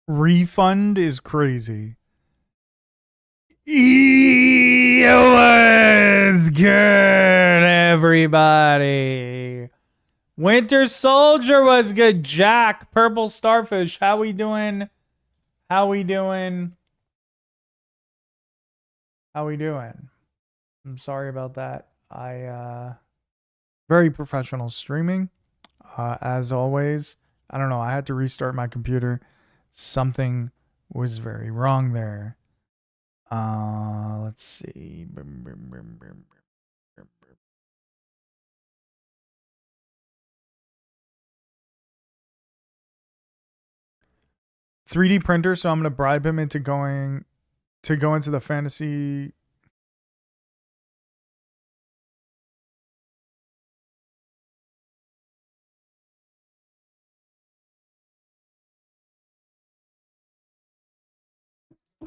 Refund is crazy. What's good, everybody? Winter Soldier was good. Jack, Purple Starfish, how we doing? How we doing? How we doing? I'm sorry about that. Very professional streaming. As always. I don't know. I had to restart my computer. Something was very wrong there. Let's see. 3D printer, so I'm gonna bribe him into go into the fantasy.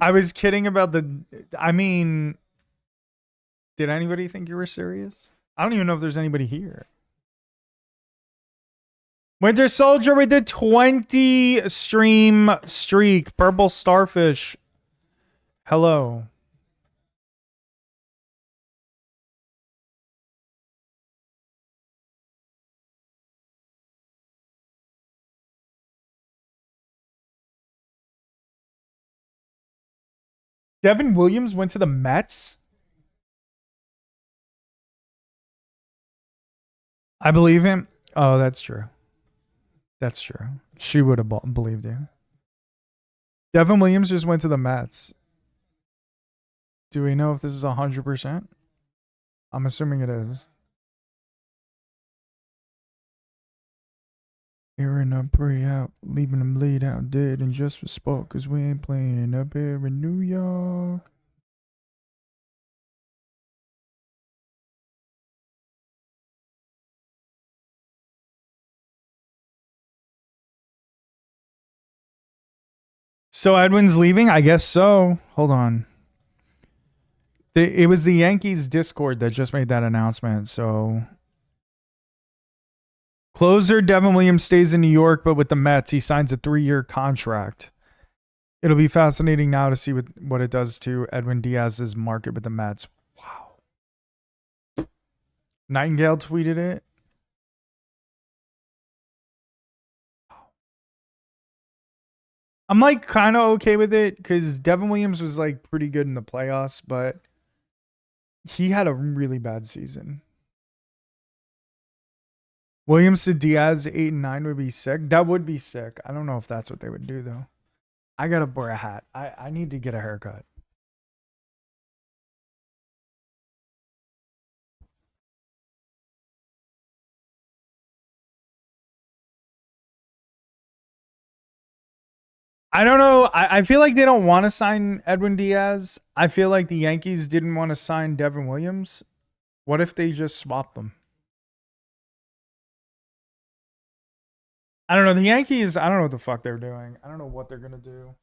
I was kidding about the. I mean, did anybody think you were serious? I don't even know if there's anybody here. Winter Soldier with the 20 stream streak. Purple Starfish. Hello. Devin Williams went to the Mets. I believe him. Oh, that's true. That's true. She would have believed you. Devin Williams just went to the Mets. Do we know if this is 100%? I'm assuming it is. Airing up, pray out, leaving them laid out dead and just for sport, cause we ain't playing up here in New York. So Edwin's leaving? I guess so. Hold on. It was the Yankees Discord that just made that announcement. So closer Devin Williams stays in New York, but with the Mets, he signs a 3-year contract. It'll be fascinating now to see what it does to Edwin Diaz's market with the Mets. Wow. Nightingale tweeted it. I'm like kind of okay with it because Devin Williams was like pretty good in the playoffs, but he had a really bad season. Williams to Diaz 8 and 9 would be sick. That would be sick. I don't know if that's what they would do though. I gotta wear a hat. I need to get a haircut. I don't know. I feel like they don't want to sign Edwin Diaz. I feel like the Yankees didn't want to sign Devin Williams. What if they just swapped them? I don't know. The Yankees, I don't know what the fuck they're doing. I don't know what they're going to do.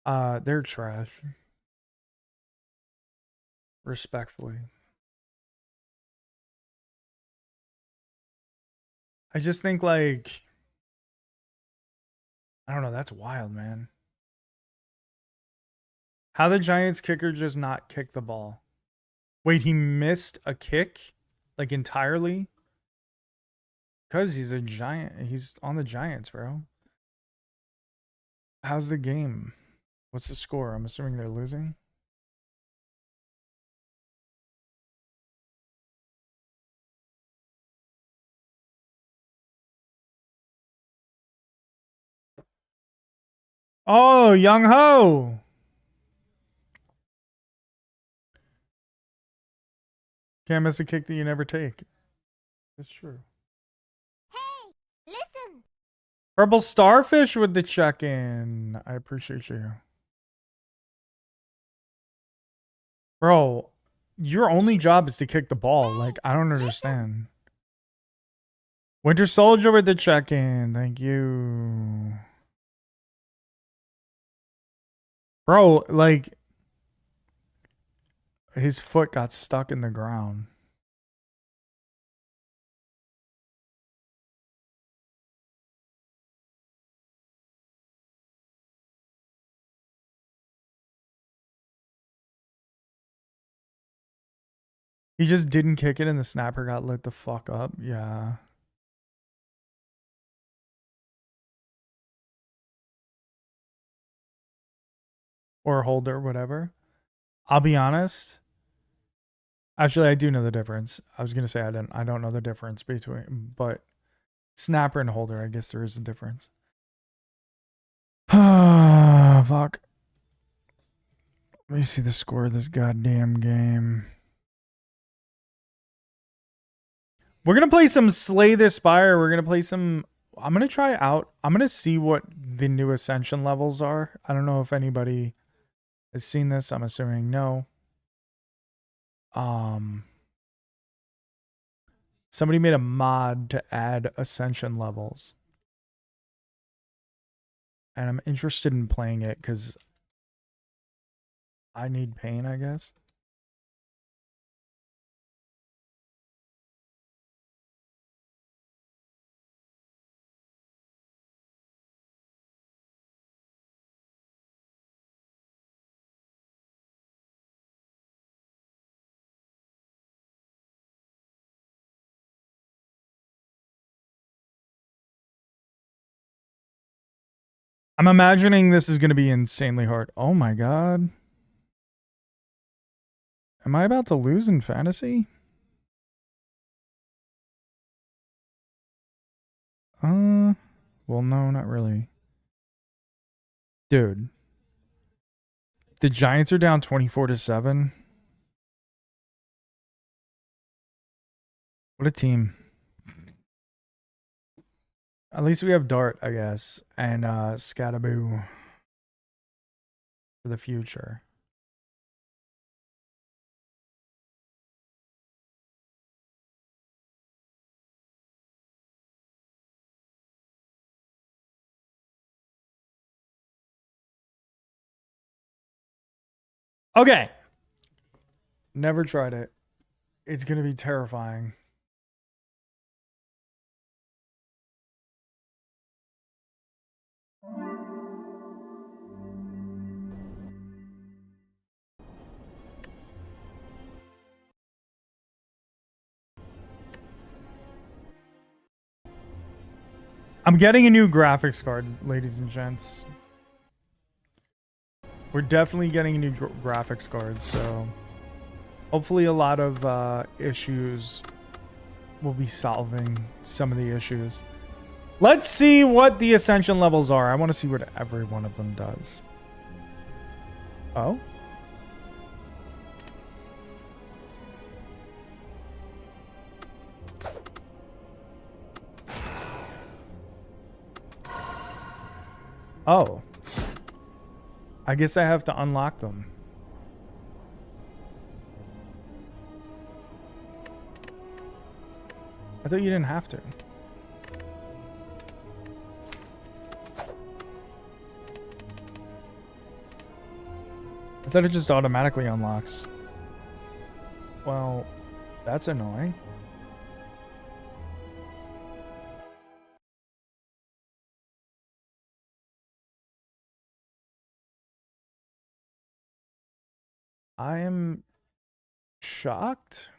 They're trash. Respectfully. I just think like I don't know, that's wild, man. How the Giants kicker just not kick the ball? Wait, he missed a kick? Like entirely? Because he's a giant. He's on the Giants, bro. How's the game? What's the score? I'm assuming they're losing. Oh, Young Ho. Can't miss a kick that you never take. That's true. Hey, listen. Purple Starfish with the check-in. I appreciate you. Bro, your only job is to kick the ball. Like, I don't understand. Winter Soldier with the check-in. Thank you. Bro, like, his foot got stuck in the ground. He just didn't kick it and the snapper got lit the fuck up. Yeah. Or holder, whatever. I'll be honest. Actually, I do know the difference. I was gonna say I don't know the difference between, but snapper and holder, I guess there is a difference. Fuck. Let me see the score of this goddamn game. We're gonna play some Slay the Spire. We're gonna play some. I'm gonna try out. I'm gonna see what the new Ascension levels are. I don't know if anybody has seen this. I'm assuming no. Somebody made a mod to add Ascension levels. And I'm interested in playing it because I need pain, I guess. I'm imagining this is going to be insanely hard. Oh my god. Am I about to lose in fantasy? Well, no, not really. Dude. The Giants are down 24-7. What a team. At least we have Dart, I guess, and Scataboo for the future. Okay. Never tried it. It's going to be terrifying. I'm getting a new graphics card, ladies and gents. We're definitely getting a new graphics card, so hopefully a lot of issues will be solving some of the issues. Let's see what the Ascension levels are. I want to see what every one of them does. Oh? Oh. I guess I have to unlock them. I thought you didn't have to. I thought it just automatically unlocks. Well, that's annoying. I am shocked.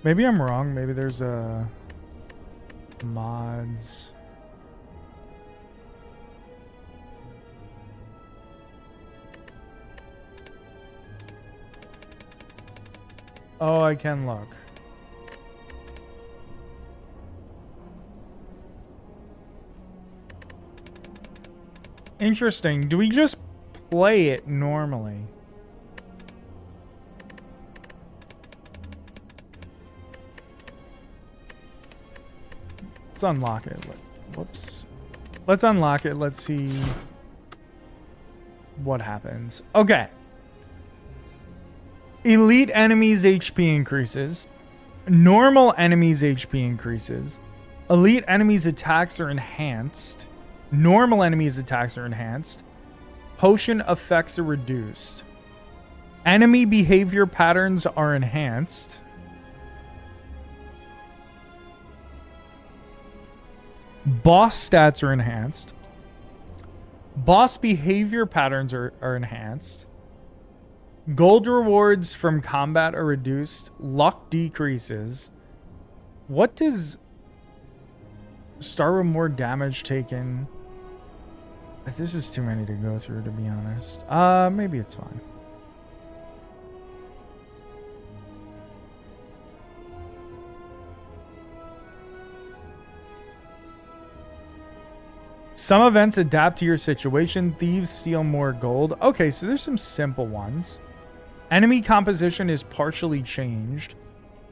Maybe I'm wrong. Maybe there's a mods. Oh, I can look. Interesting. Do we just play it normally? Let's unlock it. Whoops. Let's unlock it. Let's see what happens. Okay. Elite enemies HP increases. Normal enemies HP increases. Elite enemies attacks are enhanced. Normal enemies attacks are enhanced. Potion effects are reduced. Enemy behavior patterns are enhanced. Boss stats are enhanced. Boss behavior patterns are enhanced. Gold rewards from combat are reduced. Luck decreases. What does start with more damage taken? This is too many to go through, to be honest. Maybe it's fine. Some events adapt to your situation. Thieves steal more gold. Okay, so there's some simple ones. Enemy composition is partially changed.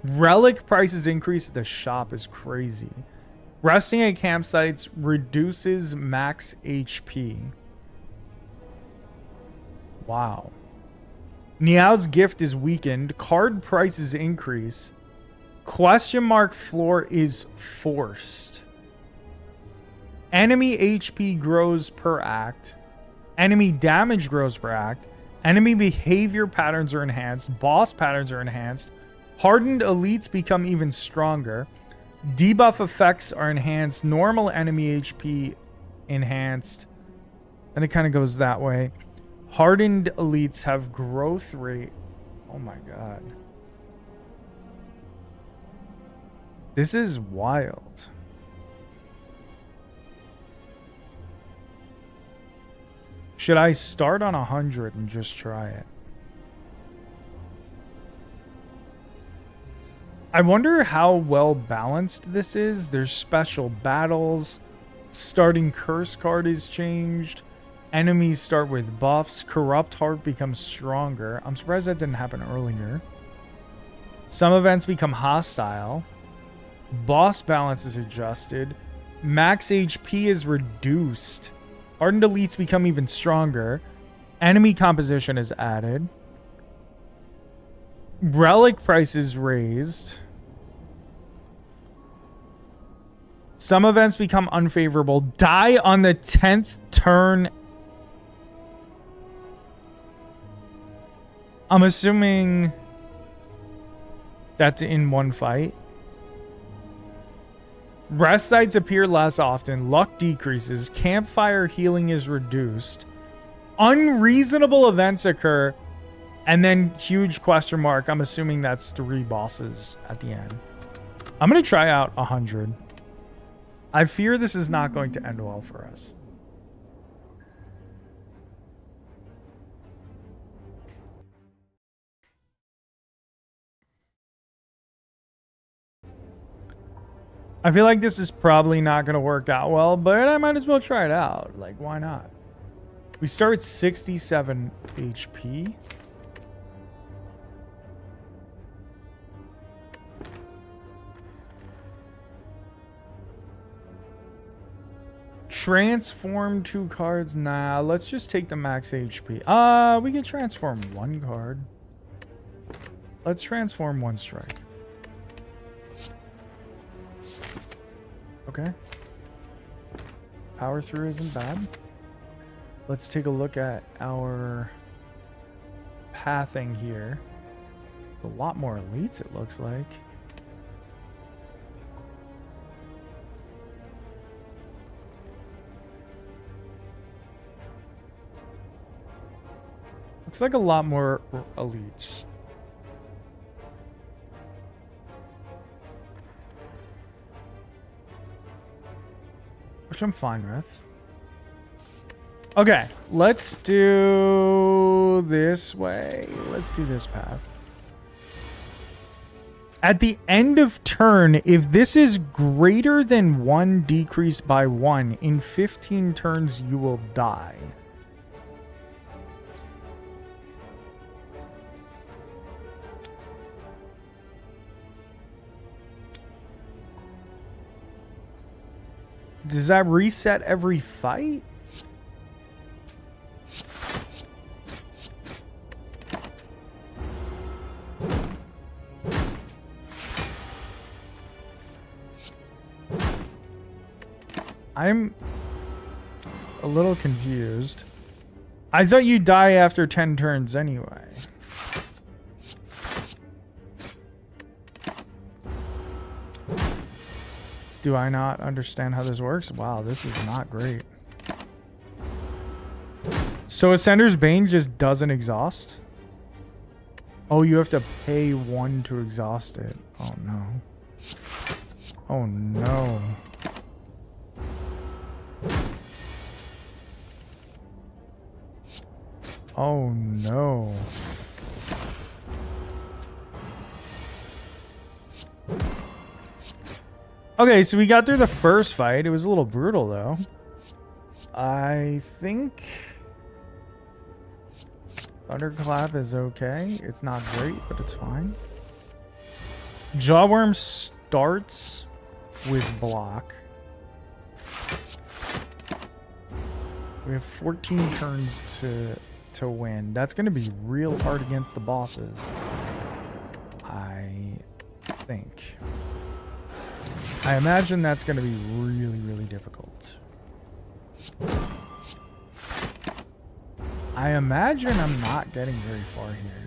Relic prices increase at the shop is crazy. Resting at campsites reduces max HP. Wow. Niao's gift is weakened. Card prices increase. Question mark floor is forced. Enemy HP grows per act. Enemy damage grows per act. Enemy behavior patterns are enhanced. Boss patterns are enhanced. Hardened elites become even stronger. Debuff effects are enhanced. Normal enemy HP enhanced. And it kind of goes that way. Hardened elites have growth rate. Oh my god. This is wild. Should I start on 100 and just try it? I wonder how well balanced this is. There's special battles. Starting curse card is changed. Enemies start with buffs. Corrupt heart becomes stronger. I'm surprised that didn't happen earlier. Some events become hostile. Boss balance is adjusted. Max HP is reduced. Hardened elites become even stronger. Enemy composition is added. Relic price is raised. Some events become unfavorable. Die on the 10th turn. I'm assuming that's in one fight. Rest sites appear less often. Luck decreases. Campfire healing is reduced. Unreasonable events occur. And then huge question mark. I'm assuming that's 3 bosses at the end. I'm going to try out 100. I fear this is not going to end well for us. I feel like this is probably not going to work out well, but I might as well try it out. Like, why not? We start at 67 HP. Transform 2 cards? Nah, let's just take the max HP. We can transform 1 card. Let's transform 1 strike. Okay. Power through isn't bad. Let's take a look at our pathing here. A lot more elites, it looks like. Looks like a lot more elites. Which I'm fine with. Okay, let's do this way. Let's do this path. At the end of turn, if this is greater than 1 decrease by 1, in 15 turns you will die. Does that reset every fight? I'm a little confused. I thought you die after 10 turns anyway. Do I not understand how this works? Wow, this is not great. So Ascender's Bane just doesn't exhaust? Oh, you have to pay 1 to exhaust it. Oh no. Oh no. Oh no. Okay, so we got through the first fight. It was a little brutal though. I think Thunderclap is okay. It's not great, but it's fine. Jawworm starts with block. We have 14 turns to win. That's going to be real hard against the bosses, I think. I imagine that's going to be really, really difficult. I imagine I'm not getting very far here.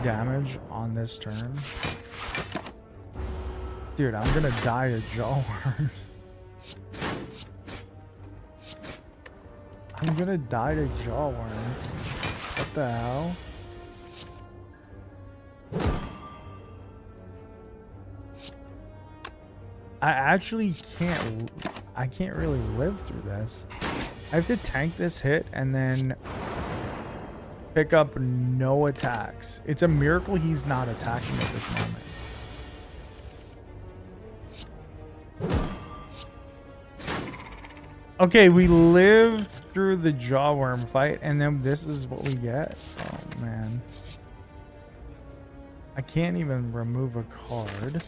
Damage on this turn. Dude, I'm gonna die to Jawworm. I'm gonna die to Jawworm. What the hell? I can't really live through this. I have to tank this hit and then pick up no attacks. It's a miracle he's not attacking at this moment. Okay, we lived through the Jawworm fight, and then this is what we get. Oh, man. I can't even remove a card.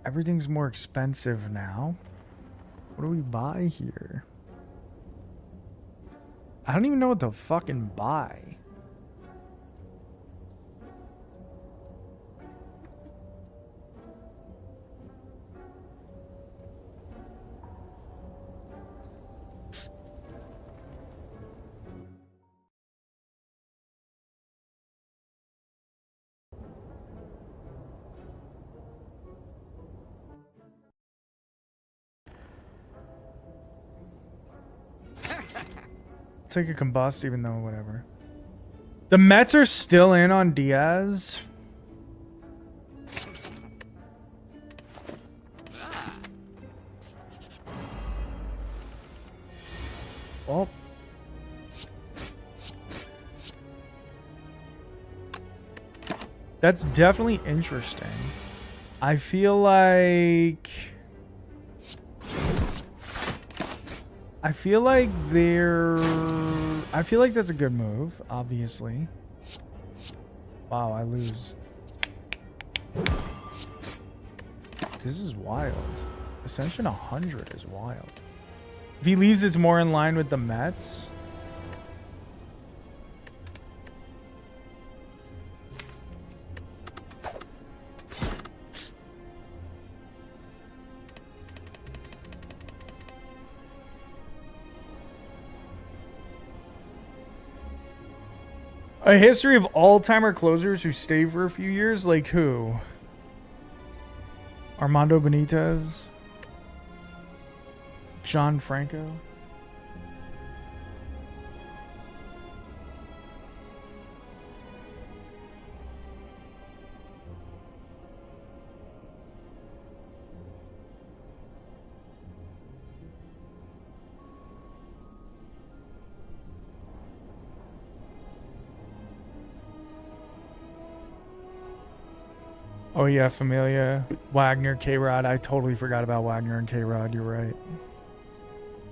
Everything's more expensive now. What do we buy here? I don't even know what to fucking buy. Take a combust, even though whatever. The Mets are still in on Diaz. Oh. That's definitely interesting. I feel like that's a good move, obviously. Wow, I lose. This is wild. Ascension 100 is wild. If he leaves, it's more in line with the Mets. A history of all-timer closers who stay for a few years? Like who? Armando Benitez? John Franco? Oh yeah, Familia, Wagner, K-Rod. I totally forgot about Wagner and K-Rod. You're right.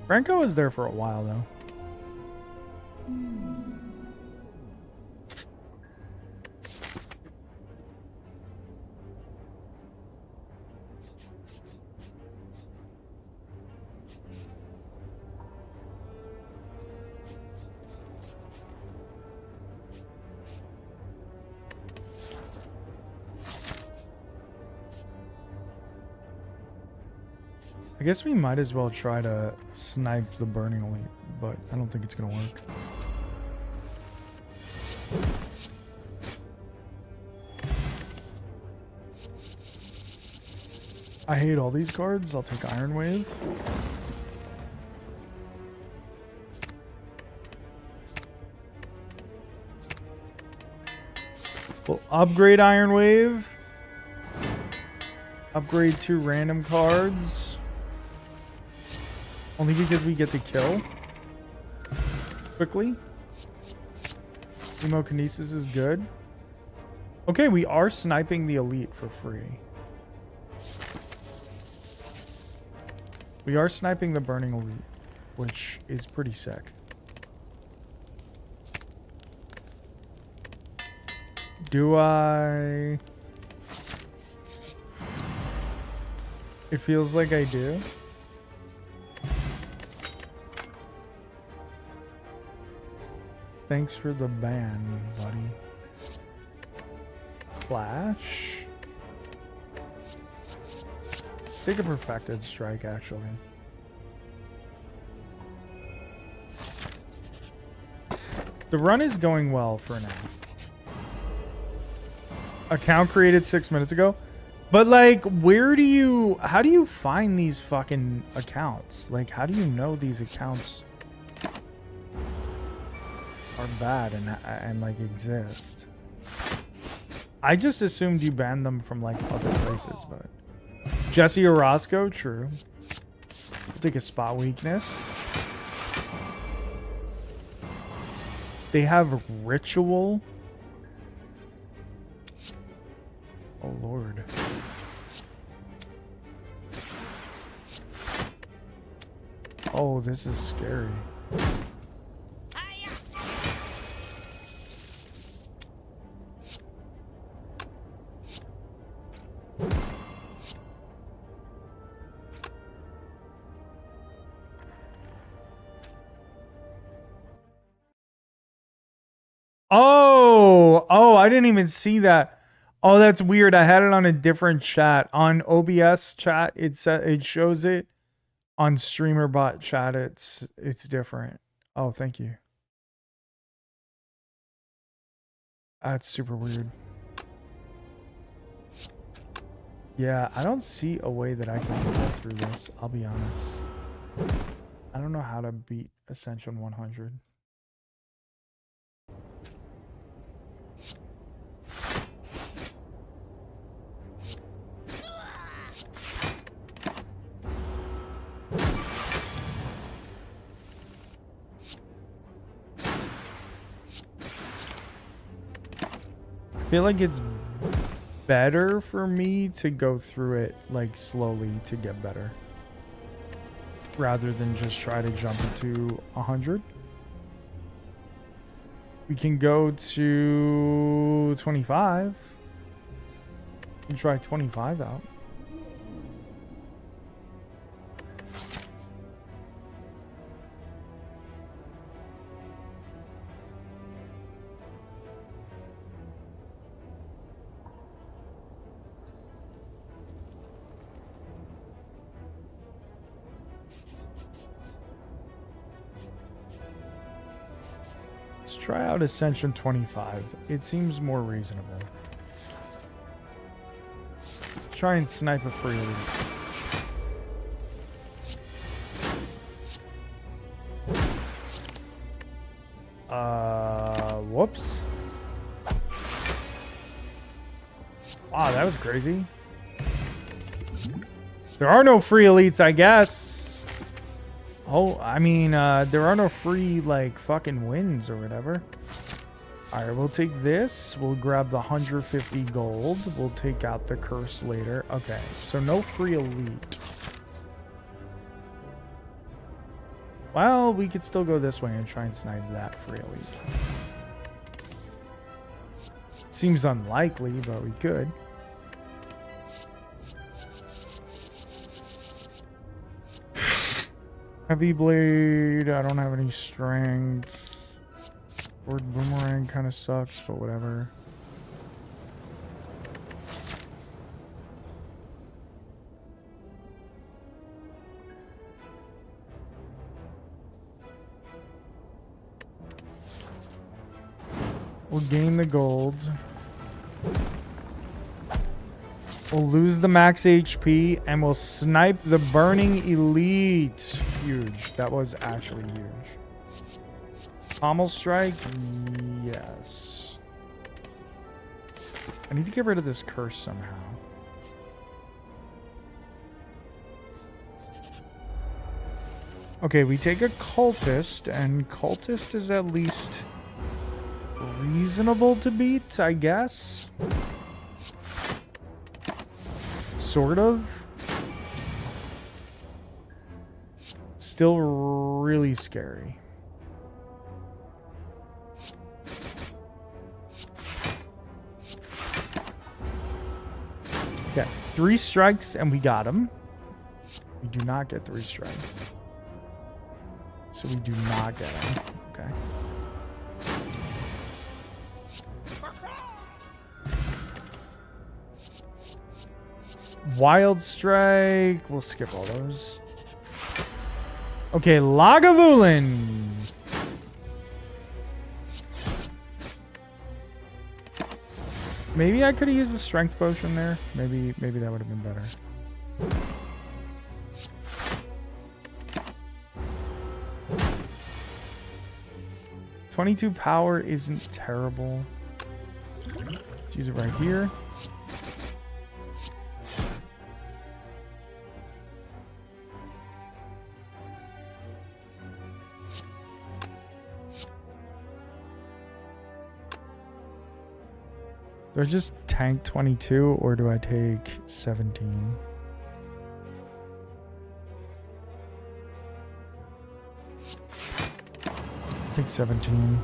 Franco was there for a while though. I I guess we might as well try to snipe the Burning Elite, but I don't think it's gonna work. I hate all these cards. I'll take Iron Wave. We'll upgrade Iron Wave. Upgrade 2 random cards. Only because we get to kill quickly. Chemokinesis is good. Okay, we are sniping the Elite for free. We are sniping the Burning Elite, which is pretty sick. Do I... It feels like I do. Thanks for the ban, buddy. Flash. Take a Perfected Strike, actually. The run is going well for now. Account created 6 minutes ago. But, like, how do you find these fucking accounts? Like, how do you know these accounts are bad and like, exist? I just assumed you banned them from, like, other places, but... Jesse Orozco, true. We'll take a spot weakness. They have Ritual. Oh, Lord. Oh, this is scary. Oh, I didn't even see that. Oh, that's weird. I had it on a different chat. On OBS chat, it shows it. On StreamerBot chat, it's different. Oh, thank you. That's super weird. Yeah, I don't see a way that I can get through this. I'll be honest. I don't know how to beat Ascension 100. I feel like it's better for me to go through it like slowly to get better rather than just try to jump into 100. We can go to 25. We can try 25 out. Try out Ascension 25. It seems more reasonable. Try and snipe a free elite. Whoops. Wow, that was crazy. There are no free elites, I guess. Oh, I mean, there are no free, like, fucking wins or whatever. Alright, we'll take this. We'll grab the 150 gold. We'll take out the curse later. Okay, so no free elite. Well, we could still go this way and try and snipe that free elite. Seems unlikely, but we could. Heavy blade, I don't have any strength. Word boomerang kind of sucks, but whatever. We'll gain the gold. We'll lose the max HP, and we'll snipe the burning elite. Huge. That was actually huge. Pommel strike? Yes. I need to get rid of this curse somehow. Okay, we take a cultist, and cultist is at least reasonable to beat, I guess. Sort of. Still really scary. Okay, 3 strikes and we got him. We do not get 3 strikes. So we do not get him. Okay. Wild Strike. We'll skip all those. Okay, Lagavulin. Maybe I could have used a strength potion there. Maybe that would have been better. 22 power isn't terrible. Let's use it right here. Do I just tank 22 or do I take 17? Take 17.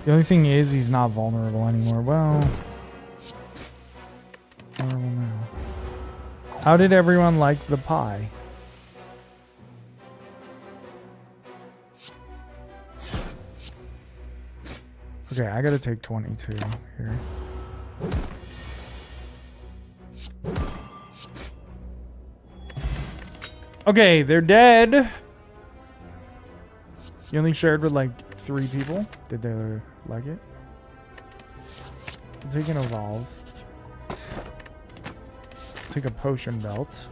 The only thing is he's not vulnerable anymore. Well, vulnerable now. How did everyone like the pie? Okay, I gotta take 22 here. Okay, they're dead. You only shared with like 3 people. Did they like it? I'll take an evolve. Take a potion belt.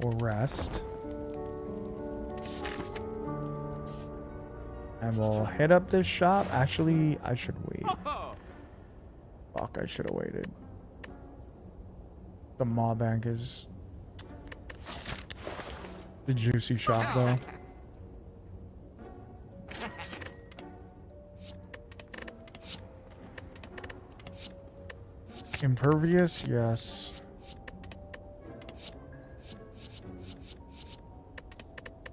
Or rest. And we'll head up this shop. Actually, I should wait. Fuck, I should have waited. The maw bank is the juicy shop, though. Impervious, yes.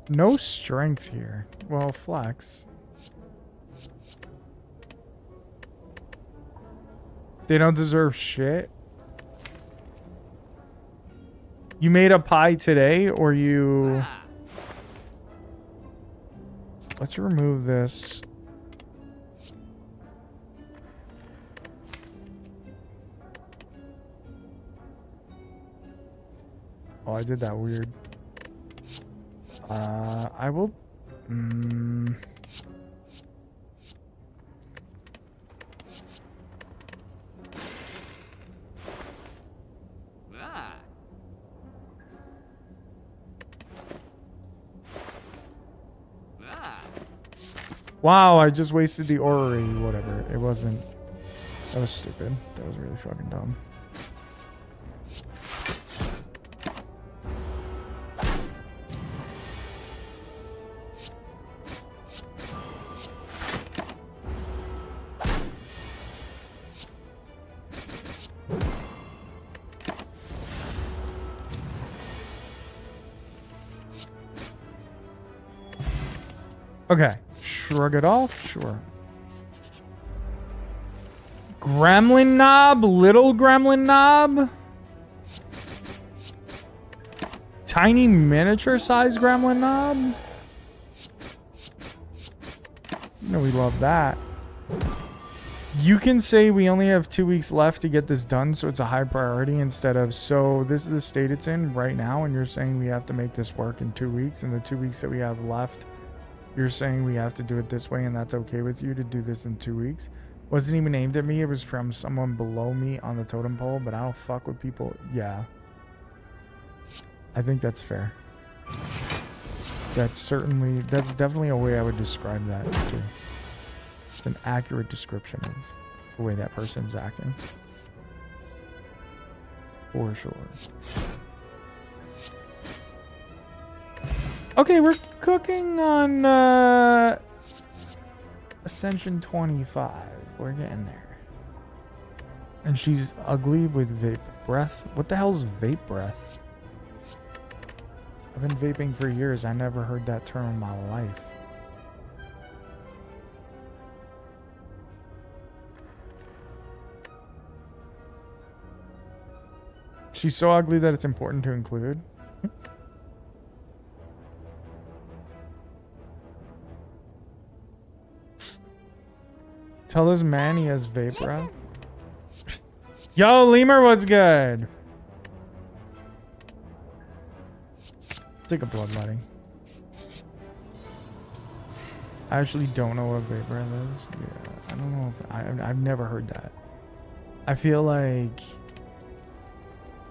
No strength here. Well, flex. They don't deserve shit. You made a pie today, or you... Let's remove this. Oh, I did that weird. I will... Wow, I just wasted the orrery, whatever. It wasn't... That was stupid. That was really fucking dumb. Okay. Shrug it off? Sure. Gremlin knob? Little gremlin knob? Tiny miniature size gremlin knob? You know we love that. You can say we only have 2 weeks left to get this done, so it's a high priority instead of, so this is the state it's in right now, and you're saying we have to make this work in 2 weeks, and the 2 weeks that we have left, You're saying we have to do it this way and that's okay with you to do this in 2 weeks? Wasn't even aimed at me. It was from someone below me on the totem pole, but I don't fuck with people. Yeah. I think that's fair. That's definitely a way I would describe that too. It's an accurate description of the way that person's acting. For sure. Okay, we're cooking on Ascension 25. We're getting there. And she's ugly with vape breath. What the hell's vape breath? I've been vaping for years. I never heard that term in my life. She's so ugly that it's important to include. Tell this man he has vape breath. Yo, Lemur, what's good? Take a bloodletting. I actually don't know what vape breath is. Yeah, I don't know if I've never heard that. I feel like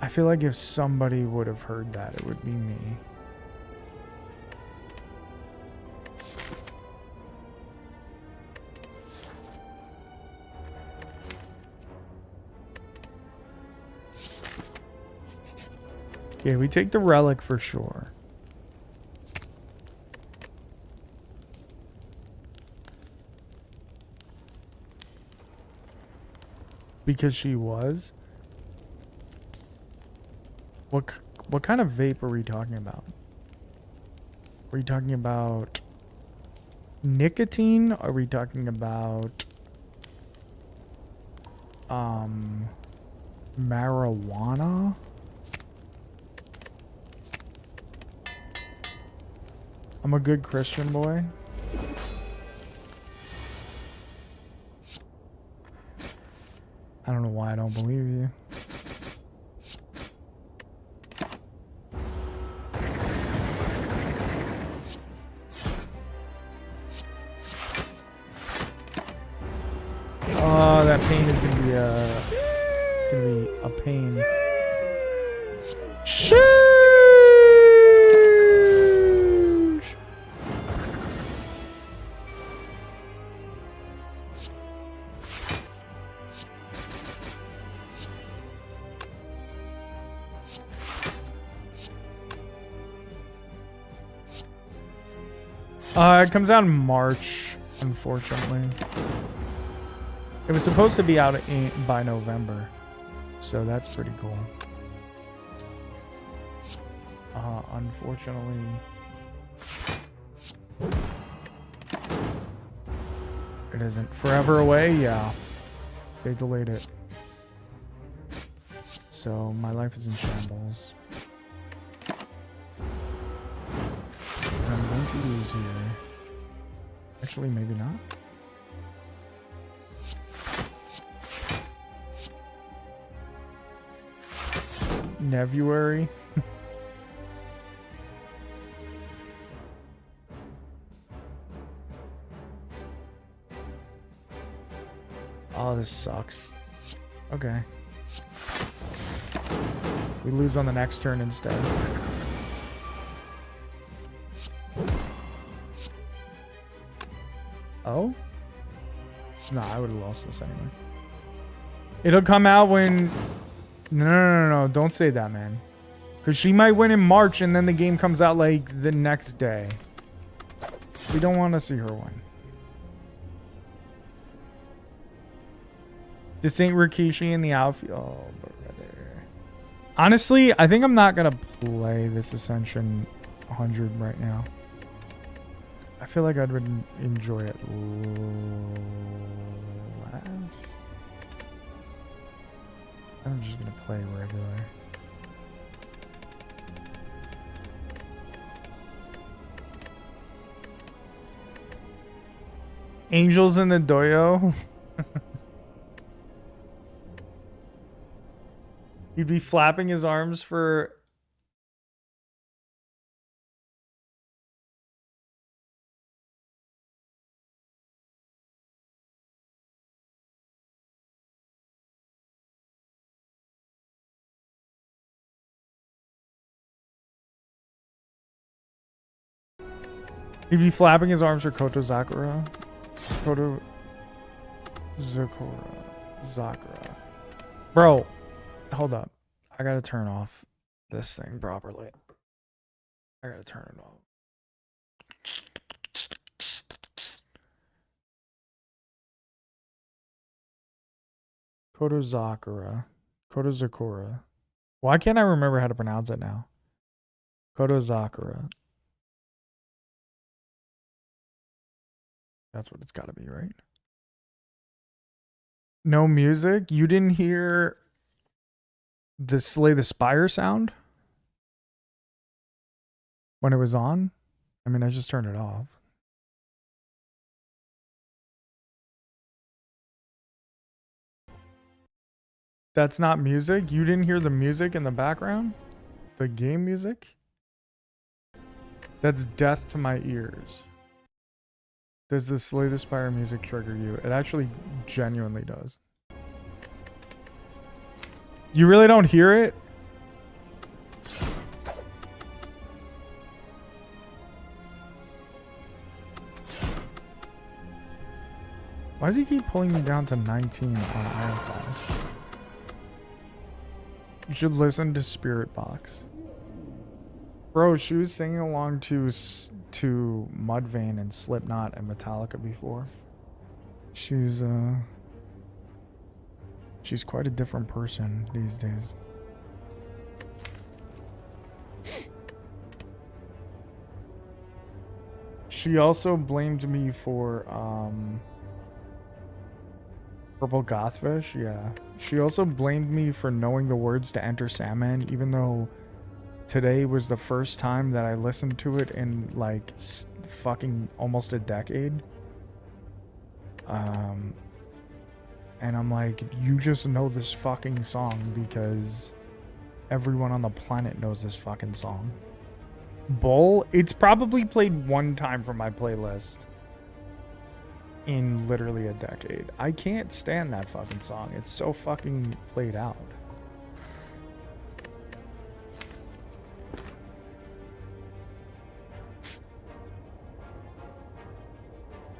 if somebody would have heard that, it would be me. Okay, we take the relic for sure. Because she was? What kind of vape are we talking about? Are we talking about nicotine? Are we talking about marijuana? I'm a good Christian boy. I don't know why I don't believe you. Oh, that pain is gonna be a pain. Shoosh! It comes out in March, unfortunately. It was supposed to be out by November, so that's pretty cool. Unfortunately, it isn't. Forever Away, yeah. They delayed it. So my life is in shambles. I'm going to lose here. Actually, maybe not. Nevuary. Oh, this sucks. Okay. We lose on the next turn instead. Oh? No, I would have lost this anyway. It'll come out when... No. Don't say that, man. Because she might win in March and then the game comes out like the next day. We don't want to see her win. This ain't Rikishi in the outfield. Oh, brother. Honestly, I think I'm not going to play this Ascension 100 right now. I feel like I'd enjoy it less. I'm just going to play regular. Angels in the doyo. He'd be flapping his arms for He'd be flapping his arms for Koto Sakura. Koto Sakura. Bro, hold up. I gotta turn off this thing properly. I gotta turn it off. Koto Sakura. Koto Sakura. Why can't I remember how to pronounce it now? Koto Sakura. That's what it's gotta be, right? No music? You didn't hear the Slay the Spire sound when it was on? I mean, I just turned it off. That's not music? You didn't hear the music in the background? The game music? That's death to my ears. Does the Slay the Spire music trigger you? It actually genuinely does. You really don't hear it? Why does he keep pulling me down to 19 on Iron Class? You should listen to Spirit Box. Bro, she was singing along to Mudvayne and Slipknot and Metallica before. She's quite a different person these days. She also blamed me for Purple Gothfish, yeah. She also blamed me for knowing the words to Enter Sandman, even though today was the first time that I listened to it in like fucking almost a decade. And I'm like, you just know this fucking song because everyone on the planet knows this fucking song. Bull, it's probably played one time from my playlist in literally a decade. I can't stand that fucking song. It's so fucking played out.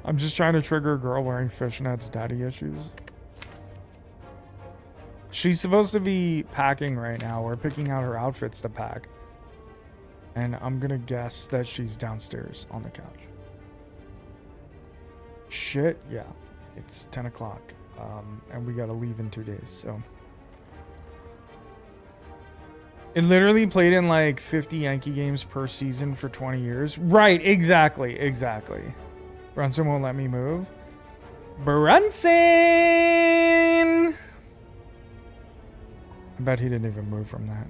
I'm just trying to trigger a girl wearing fishnets daddy issues. She's supposed to be packing right now. We're picking out her outfits to pack. And I'm gonna guess that she's downstairs on the couch. Shit, yeah. It's 10 o'clock. And we gotta leave in 2 days, so. It literally played in like 50 Yankee games per season for 20 years. Right, exactly. Brunson won't let me move. Brunson! I bet he didn't even move from that.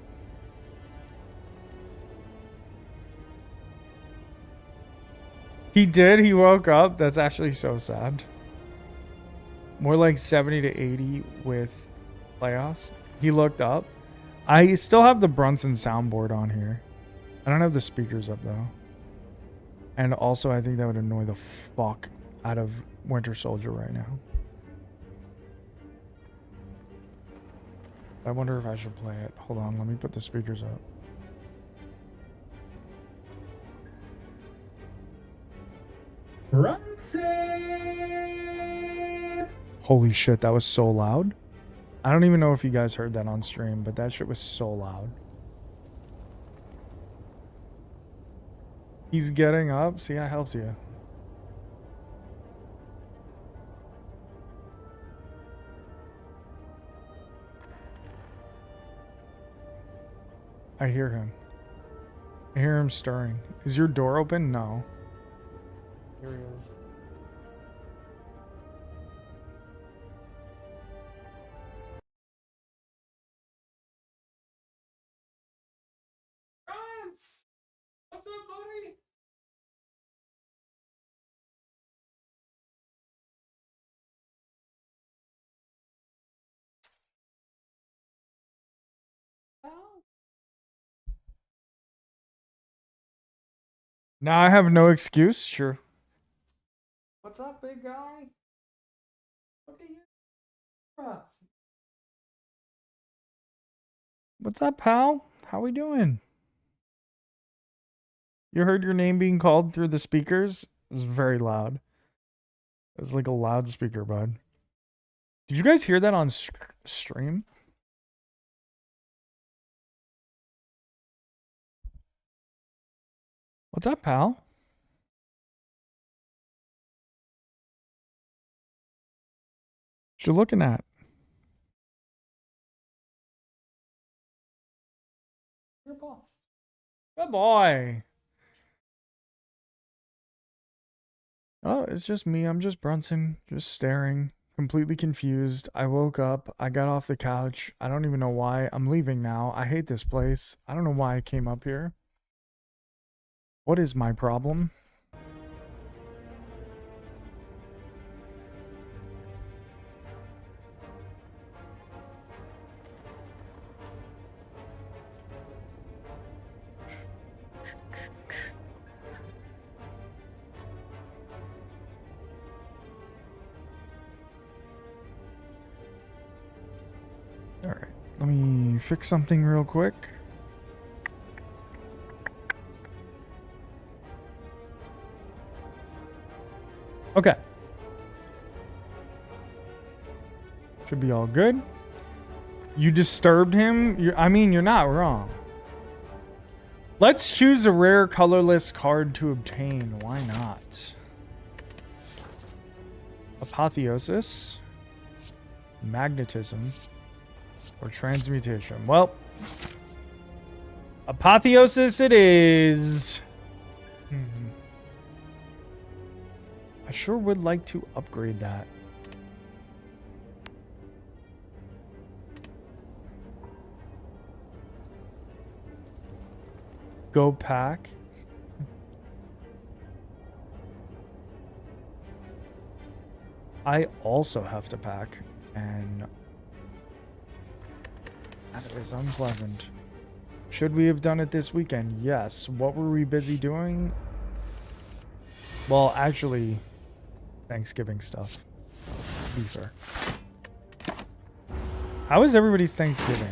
He did. He woke up. That's actually so sad. More like 70 to 80 with playoffs. He looked up. I still have the Brunson soundboard on here. I don't have the speakers up though. And also, I think that would annoy the fuck out of Winter Soldier right now. I wonder if I should play it. Hold on, let me put the speakers up. Brunson! Holy shit, that was so loud. I don't even know if you guys heard that on stream, but that shit was so loud. He's getting up. See, I helped you. I hear him. I hear him stirring. Is your door open? No. Here he is. France! What's up, buddy? Now I have no excuse. Sure. What's up, big guy? Look at you. What's up, pal? How we doing? You heard your name being called through the speakers? It was very loud. It was like a loudspeaker, bud. Did you guys hear that on stream? What's up, pal? What you looking at? Good boy. Good boy. Oh, it's just me. I'm just Brunson, just staring, completely confused. I woke up. I got off the couch. I don't even know why. I'm leaving now. I hate this place. I don't know why I came up here. What is my problem? Alright, let me fix something real quick. Okay. Should be all good. You disturbed him? You're not wrong. Let's choose a rare colorless card to obtain. Why not? Apotheosis, magnetism, or transmutation. Well, apotheosis it is. I sure would like to upgrade that. Go pack. I also have to pack, and that is unpleasant. Should we have done it this weekend? Yes. What were we busy doing? Well, actually, Thanksgiving stuff. To be fair. How was everybody's Thanksgiving?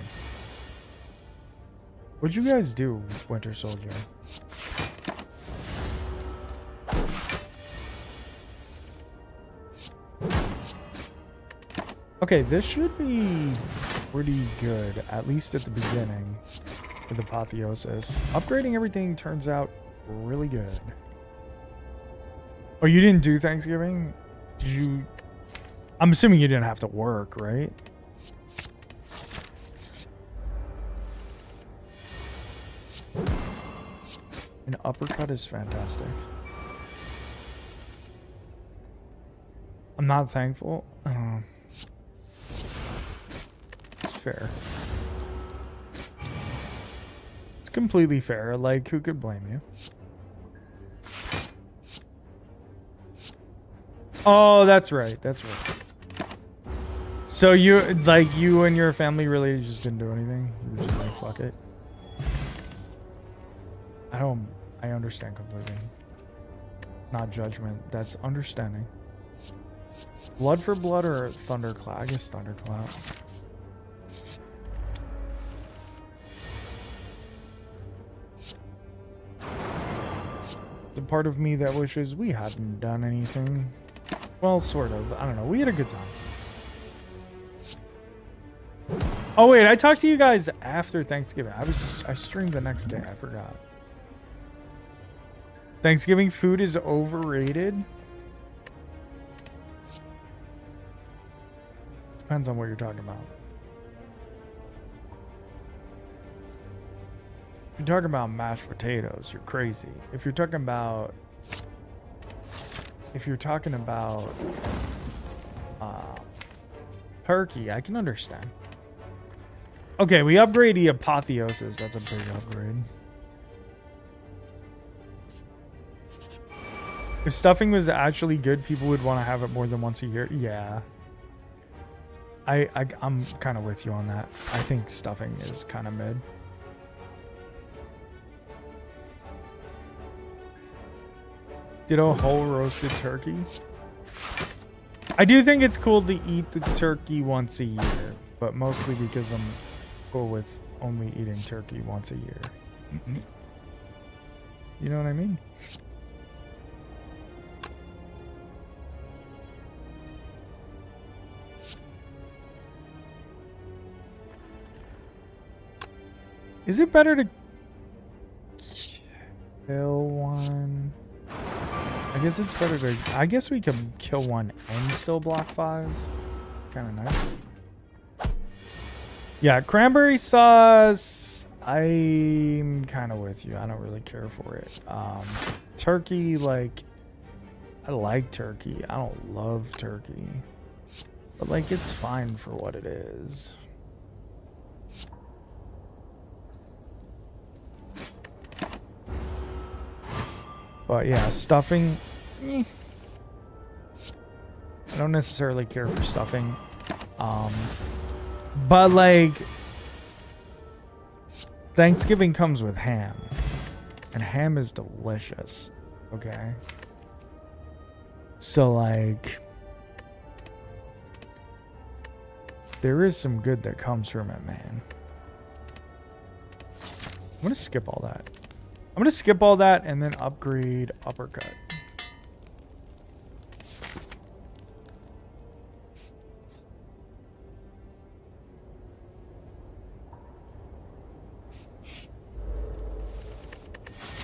What'd you guys do, Winter Soldier? Okay, this should be pretty good, at least at the beginning, with Apotheosis. Upgrading everything turns out really good. Oh, you didn't do Thanksgiving? Did you... I'm assuming you didn't have to work, right? An uppercut is fantastic. I'm not thankful. It's fair. It's completely fair. Like, who could blame you? Oh, that's right. That's right. So you and your family really just didn't do anything? You were just like, fuck it. I understand completely. Not judgment. That's understanding. Blood for blood or thunderclap? I guess thunderclap. The part of me that wishes we hadn't done anything. Well, sort of. I don't know. We had a good time. Oh wait, I talked to you guys after Thanksgiving. I streamed the next day. I forgot. Thanksgiving food is overrated. Depends on what you're talking about. If you're talking about mashed potatoes, you're crazy. If you're talking about turkey, I can understand. Okay, we upgrade the Apotheosis. That's a big upgrade. If stuffing was actually good, people would want to have it more than once a year. Yeah. I'm kind of with you on that. I think stuffing is kind of mid. Did a whole roasted turkey? I do think it's cool to eat the turkey once a year, but mostly because I'm cool with only eating turkey once a year. You know what I mean? Is it better to kill one? I guess it's better to... I guess we can kill one and still block 5. Kind of nice. Yeah, cranberry sauce, I'm kind of with you. I don't really care for it. Turkey, like, I like turkey. I don't love turkey. But, like, it's fine for what it is. But, yeah, stuffing. I don't necessarily care for stuffing. But, like, Thanksgiving comes with ham. And ham is delicious. Okay? So, like, there is some good that comes from it, man. I'm going to skip all that. I'm going to skip all that and then upgrade uppercut.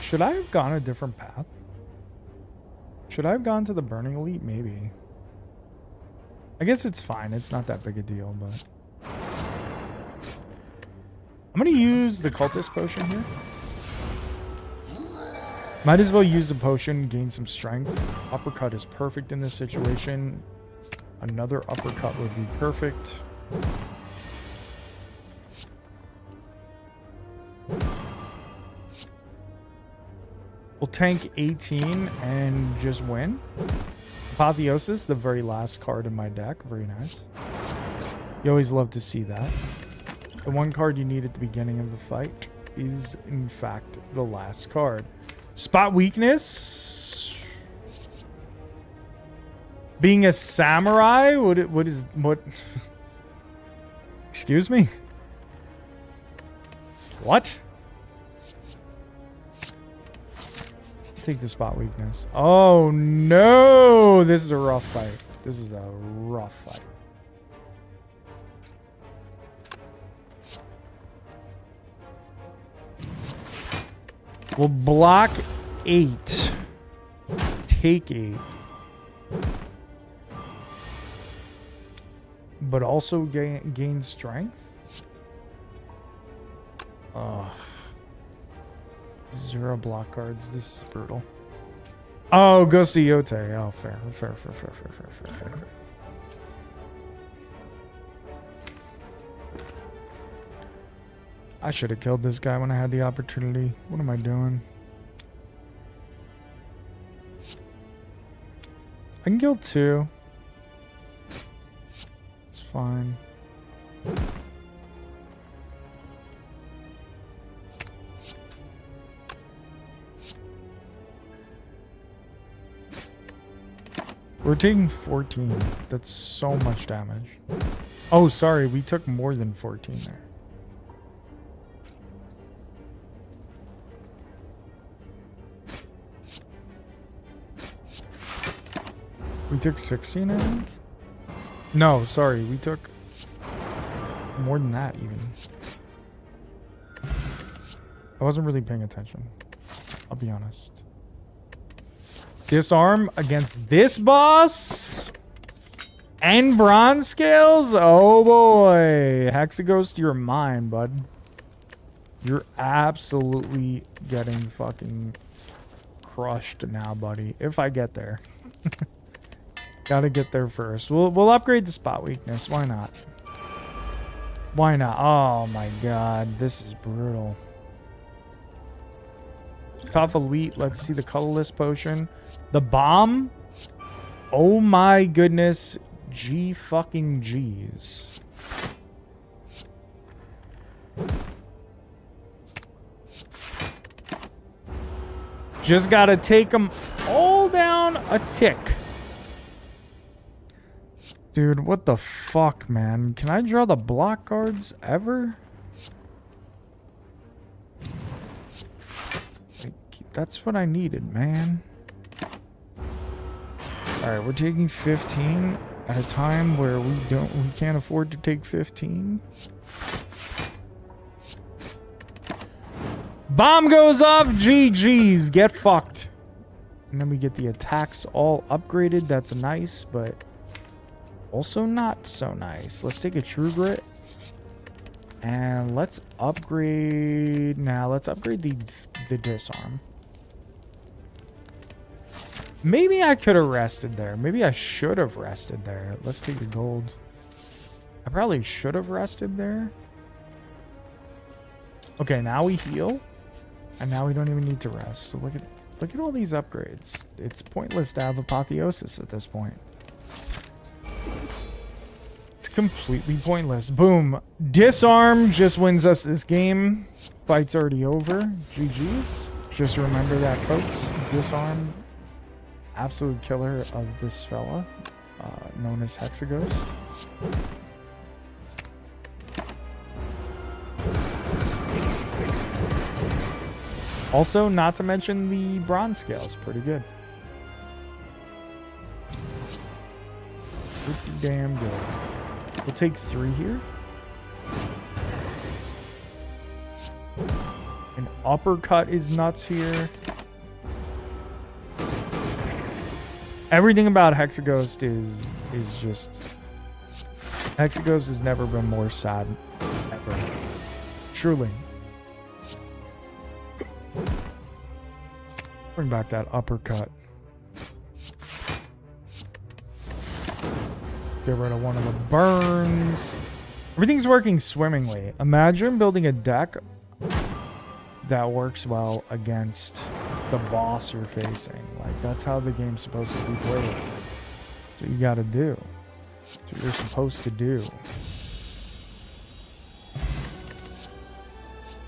Should I have gone a different path? Should I have gone to the Burning Elite? Maybe. I guess it's fine. It's not that big a deal, but... I'm going to use the Cultist Potion here. Might as well use the potion, gain some strength. Uppercut is perfect in this situation. Another uppercut would be perfect. We'll tank 18 and just win. Apotheosis, the very last card in my deck. Very nice. You always love to see that. The one card you need at the beginning of the fight is, in fact, the last card. Spot weakness. Being a samurai? What is... Excuse me? What? Take the spot weakness. Oh no! This is a rough fight. This is a rough fight. We'll block 8. Take 8. But also gain strength? Ugh. 0 block cards. This is brutal. Oh, go see Yote. Oh, fair. I should have killed this guy when I had the opportunity. What am I doing? I can kill 2. It's fine. We're taking 14. That's so much damage. Oh, sorry. We took more than 14 there. We took 16, I think? No, sorry. We took more than that, even. I wasn't really paying attention. I'll be honest. Disarm against this boss? And bronze scales? Oh boy. Hexaghost, you're mine, bud. You're absolutely getting fucking crushed now, buddy. If I get there. Gotta get there first. We'll upgrade the spot weakness. Why not? Why not? Oh my god. This is brutal. Top elite. Let's see the colorless potion. The bomb. Oh my goodness. G fucking G's. Just gotta take them all down a tick. Dude, what the fuck, man? Can I draw the block cards ever? That's what I needed, man. Alright, we're taking 15 at a time where we can't afford to take 15. Bomb goes off, GG's, get fucked. And then we get the attacks all upgraded. That's nice, but also not so nice. Let's take a True Grit. And let's upgrade... Now, let's upgrade the Disarm. Maybe I could have rested there. Maybe I should have rested there. Let's take the gold. I probably should have rested there. Okay, now we heal. And now we don't even need to rest. So look at all these upgrades. It's pointless to have Apotheosis at this point. It's completely pointless. Boom. Disarm just wins us this game. Fight's already over. GG's. Just remember that, folks. Disarm. Absolute killer of this fella. Known as Hexaghost. Also, not to mention the bronze scales. Pretty good. Pretty damn good. We'll take 3 here. An uppercut is nuts here. Everything about Hexaghost is just... Hexaghost has never been more sad. Ever. Truly. Bring back that uppercut. Get rid of one of the burns. Everything's working swimmingly. Imagine building a deck that works well against the boss you're facing. Like, that's how the game's supposed to be played. That's what you gotta do. That's what you're supposed to do.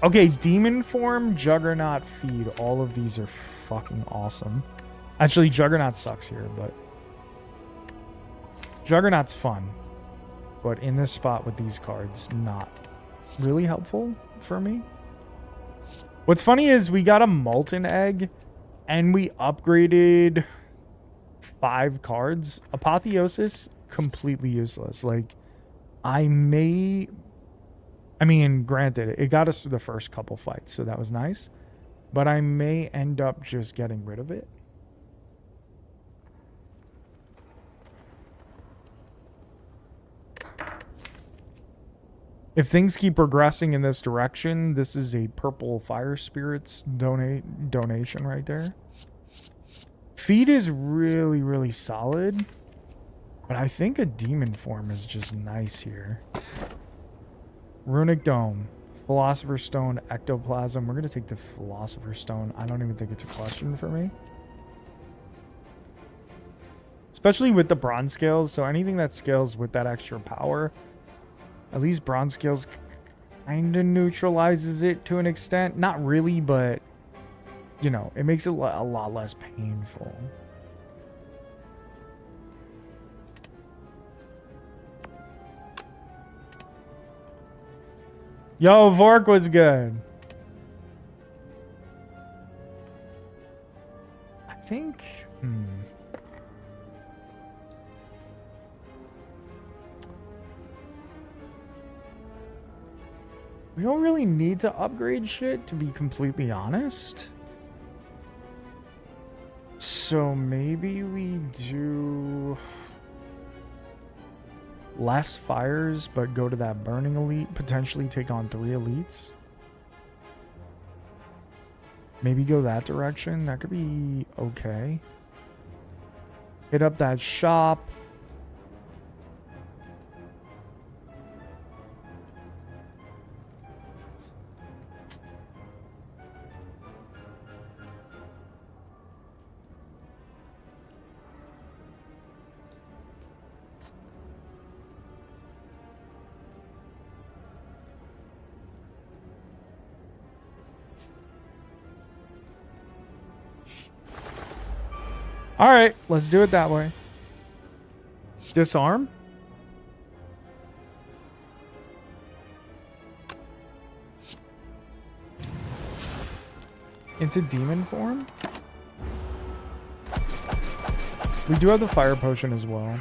Okay, Demon Form, Juggernaut, Feed. All of these are fucking awesome. Actually, Juggernaut sucks here, but... Juggernaut's fun. But in this spot with these cards, not really helpful for me. What's funny is we got a Molten Egg, and we upgraded 5 cards. Apotheosis, completely useless. Like, I mean, granted, it got us through the first couple fights, so that was nice. But I may end up just getting rid of it. If things keep progressing in this direction, this is a purple Fire Spirits donation right there. Feed is really, really solid. But I think a Demon Form is just nice here. Runic Dome, Philosopher's Stone, Ectoplasm. We're going to take the Philosopher's Stone. I don't even think it's a question for me. Especially with the bronze scales. So anything that scales with that extra power, at least bronze scales kind of neutralizes it to an extent. Not really, but, you know, it makes it a lot less painful. Yo, Vork was good. I think... We don't really need to upgrade shit, to be completely honest. So maybe we do... less fires, but go to that burning elite. Potentially take on 3 elites. Maybe go that direction. That could be okay. Hit up that shop. All right, let's do it that way. Disarm. into demon form. We do have the fire potion as well.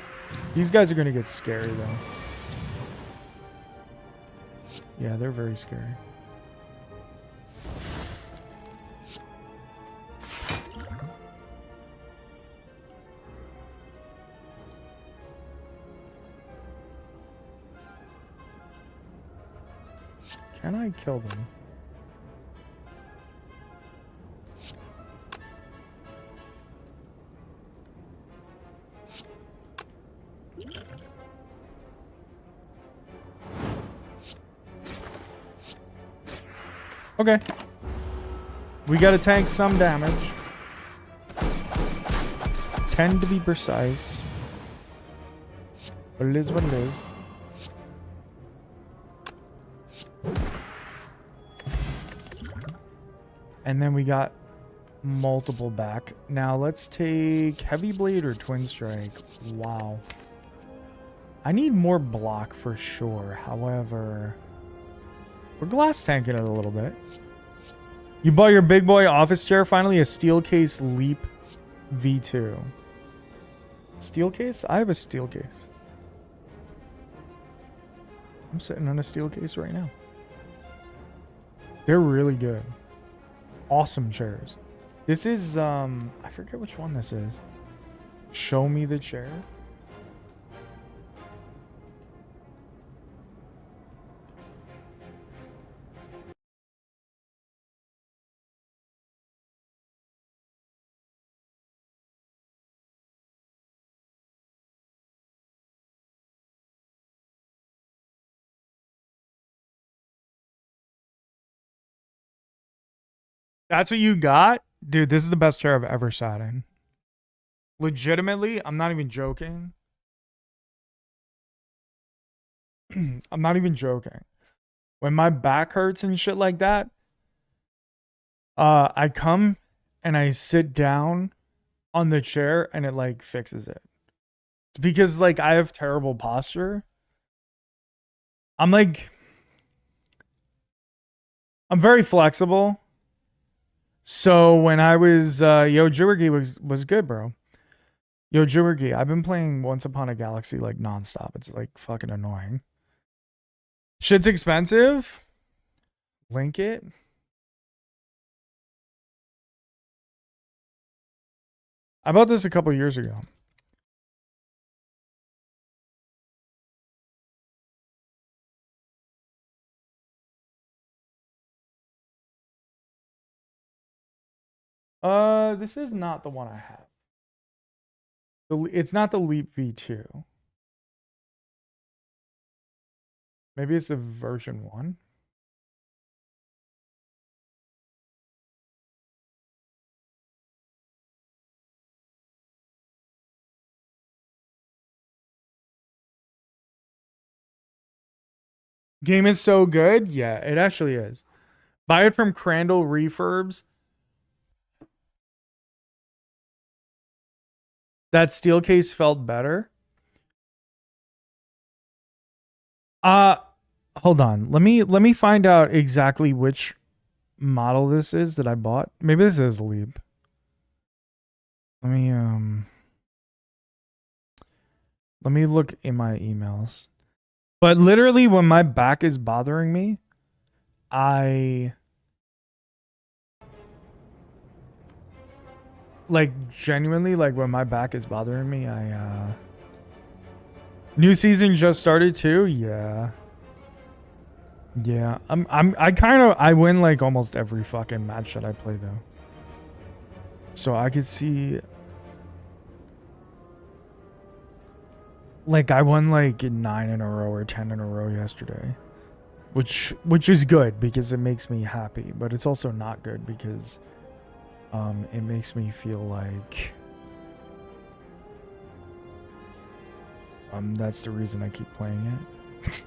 These guys are going to get scary though. Yeah, they're very scary. Can I kill them? Okay. We gotta tank some damage. 10 to be precise. But it is what it is. And then we got multiple back. Now let's take Heavy Blade or Twin Strike. Wow. I need more block for sure. However, we're glass tanking it a little bit. You bought your big boy office chair finally, a steel case Leap V2. Steel case? I have a steel case. I'm sitting on a steel case right now. They're really good. Awesome chairs. This is I forget which one this is. Show me the chair. That's what you got? Dude, this is the best chair I've ever sat in. Legitimately, I'm not even joking. I'm not even joking. When my back hurts and shit like that, I come and I sit down on the chair and it like fixes it. It's because like I have terrible posture. I'm very flexible. So when I was Yo Jurgi was good, bro. Yo Jurgi, I've been playing Once Upon a Galaxy like nonstop. It's like fucking annoying. Shit's expensive. Link it. I bought this a couple years ago. This is not the one I have. It's not the Leap V2. Maybe it's the version 1. Game is so good. Yeah, it actually is. Buy it from Crandall Refurbs. That steel case felt better. Hold on. Let me find out exactly which model this is that I bought. Maybe this is Leap. Let me look in my emails. But literally when my back is bothering me, like genuinely, like when my back is bothering me, new season just started too. Yeah. I win like almost every fucking match that I play though. So I could see like I won like 9 in a row or 10 in a row yesterday. Which is good because it makes me happy, but it's also not good because it makes me feel like that's the reason I keep playing it.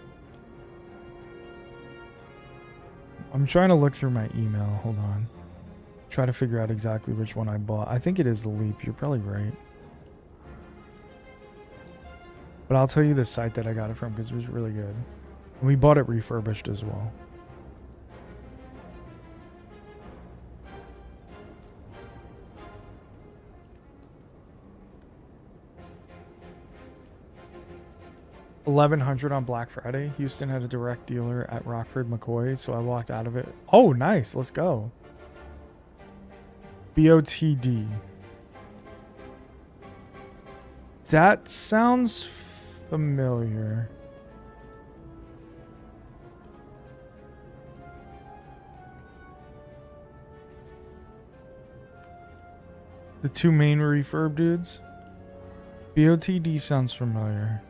I'm trying to look through my email. Hold on. Try to figure out exactly which one I bought. I think it is the Leap. You're probably right. But I'll tell you the site that I got it from because it was really good. And we bought it refurbished as well. $1,100 on Black Friday. Houston had a direct dealer at Rockford McCoy, so I walked out of it. Oh, nice. Let's go. BOTD. That sounds familiar. The two main refurb dudes. BOTD sounds familiar.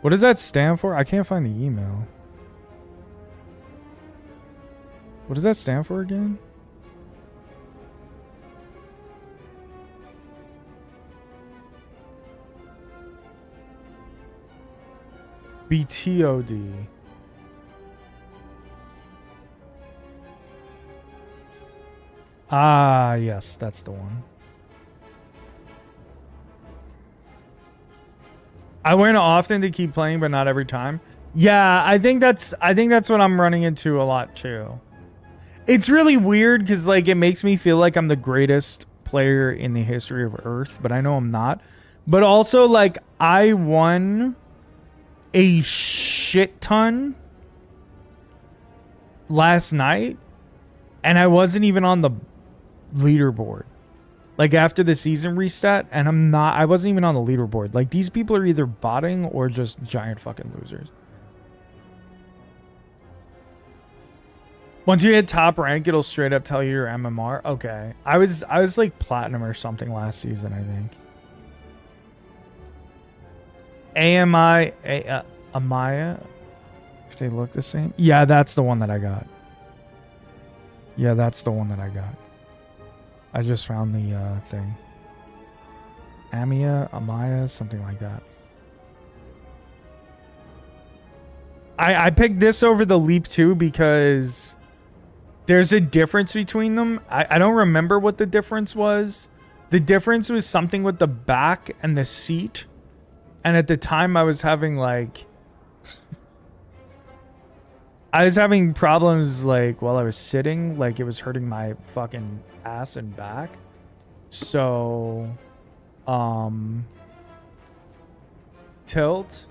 What does that stand for? I can't find the email. What does that stand for again? BTOD. Ah, yes, that's the one. I win often to keep playing, but not every time. Yeah, I think that's what I'm running into a lot too. It's really weird because like it makes me feel like I'm the greatest player in the history of Earth, but I know I'm not. But also like I won a shit ton last night and I wasn't even on the leaderboard. Like after the season reset, and I wasn't even on the leaderboard. Like these people are either botting or just giant fucking losers. Once you hit top rank, it'll straight up tell you your MMR. Okay. I was like platinum or something last season, I think. Amaya. If they look the same. Yeah, that's the one that I got. Yeah, that's the one that I got. I just found the thing. Amaya, something like that. I picked this over the Leap 2 because there's a difference between them. I don't remember what the difference was. The difference was something with the back and the seat. And at the time I was having like... I was having problems like while I was sitting, like it was hurting my fucking ass and back. So, tilt.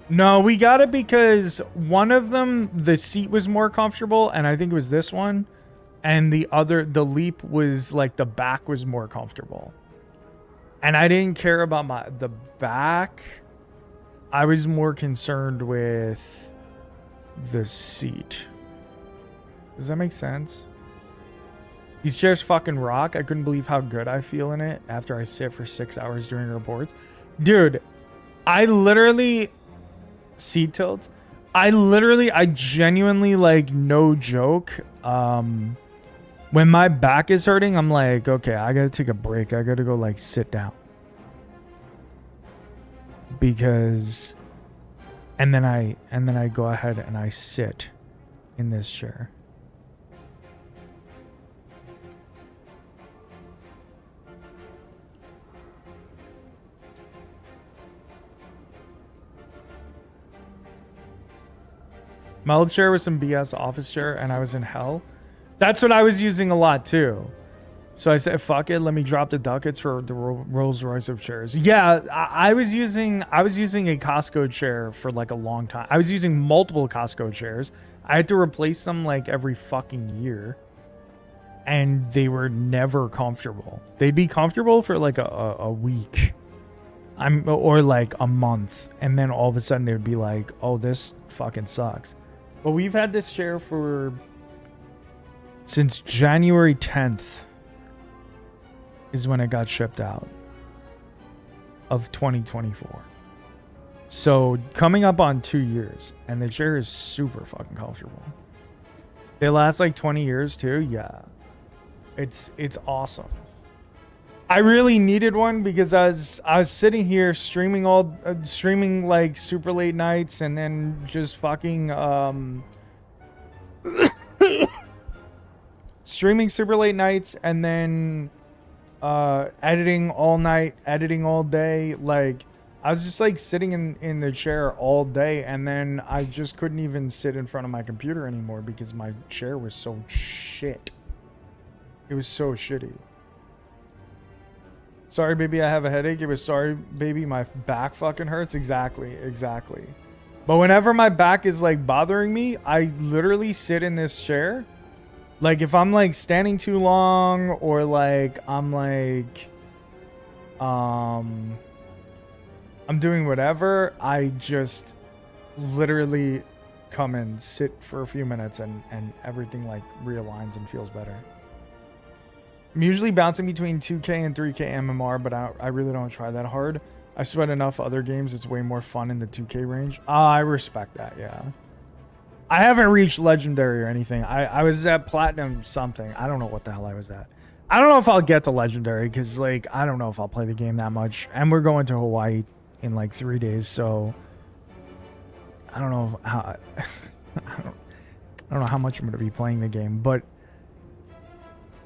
No, we got it because one of them, the seat was more comfortable, and I think it was this one. And the other, the Leap was like the back was more comfortable. And I didn't care about the back. I was more concerned with the seat. Does that make sense? These chairs fucking rock. I couldn't believe how good I feel in it after I sit for 6 hours doing reports. Dude, I literally... Seat tilt. I genuinely, like, no joke. When my back is hurting, I'm like, okay, I gotta take a break. I gotta go, like, sit down. Because... And then I go ahead and I sit in this chair. My old chair was some BS office chair and I was in hell. That's what I was using a lot too. So I said, fuck it, let me drop the ducats for the Rolls Royce of chairs. Yeah, I was using a Costco chair for like a long time. I was using multiple Costco chairs. I had to replace them like every fucking year. And they were never comfortable. They'd be comfortable for like a week. Or like a month. And then all of a sudden they would be like, oh, this fucking sucks. But we've had this chair since January 10th. Is when it got shipped out of 2024. So coming up on 2 years, and the chair is super fucking comfortable. They last like 20 years too. Yeah, it's awesome. I really needed one because I was sitting here streaming like super late nights and then just fucking streaming super late nights and then editing all night, editing all day. Like I was just like sitting in the chair all day, and then I just couldn't even sit in front of my computer anymore because my chair was so shit. It was so shitty. Sorry, baby, I have a headache. It was sorry, baby, my back fucking hurts. Exactly. But whenever my back is like bothering me, I literally sit in this chair. Like if I'm like standing too long or like I'm doing whatever, I just literally come and sit for a few minutes and everything like realigns and feels better. I'm usually bouncing between 2K and 3K MMR, but I really don't try that hard. I sweat enough other games. It's way more fun in the 2K range. I respect that, yeah. I haven't reached Legendary or anything. I was at Platinum something. I don't know what the hell I was at. I don't know if I'll get to Legendary because, like, I don't know if I'll play the game that much. And we're going to Hawaii in, like, 3 days, so... I don't know how... I don't know how much I'm going to be playing the game, but...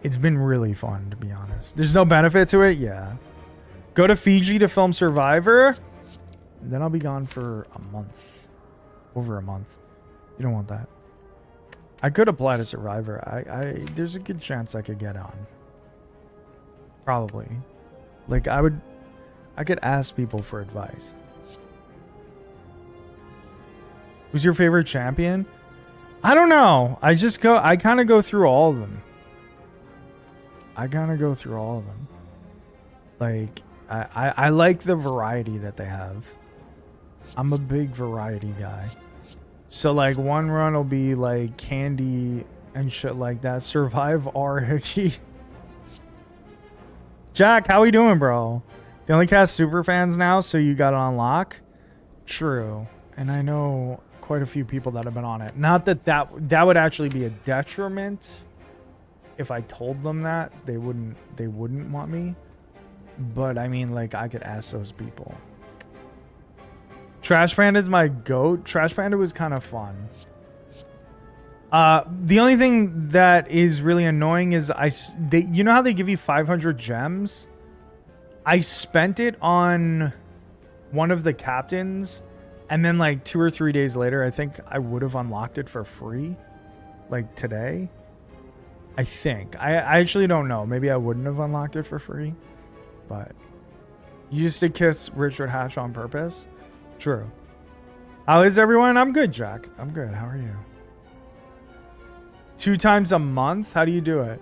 It's been really fun, to be honest. There's no benefit to it? Yeah. Go to Fiji to film Survivor. Then I'll be gone for a month. Over a month. You don't want that. I could apply to Survivor. There's a good chance I could get on. Probably. Like, I could ask people for advice. Who's your favorite champion? I don't know. I kind of go through all of them. Like, I like the variety that they have. I'm a big variety guy. So, like, one run will be, like, Candy and shit like that. Survive R. Hickey. Jack, how we doing, bro? They only cast super fans now, so you got it on lock? True. And I know quite a few people that have been on it. Not that would actually be a detriment. If I told them that, they wouldn't want me. But I mean, like, I could ask those people. Trash Panda is my goat. Trash Panda was kind of fun. The only thing that is really annoying is you know how they give you 500 gems? I spent it on one of the captains, and then like 2 or 3 days later, I think I would have unlocked it for free, like today. I think. I actually don't know. Maybe I wouldn't have unlocked it for free. But you used to kiss Richard Hatch on purpose? True. How is everyone? I'm good, Jack. I'm good. How are you? 2 times a month? How do you do it?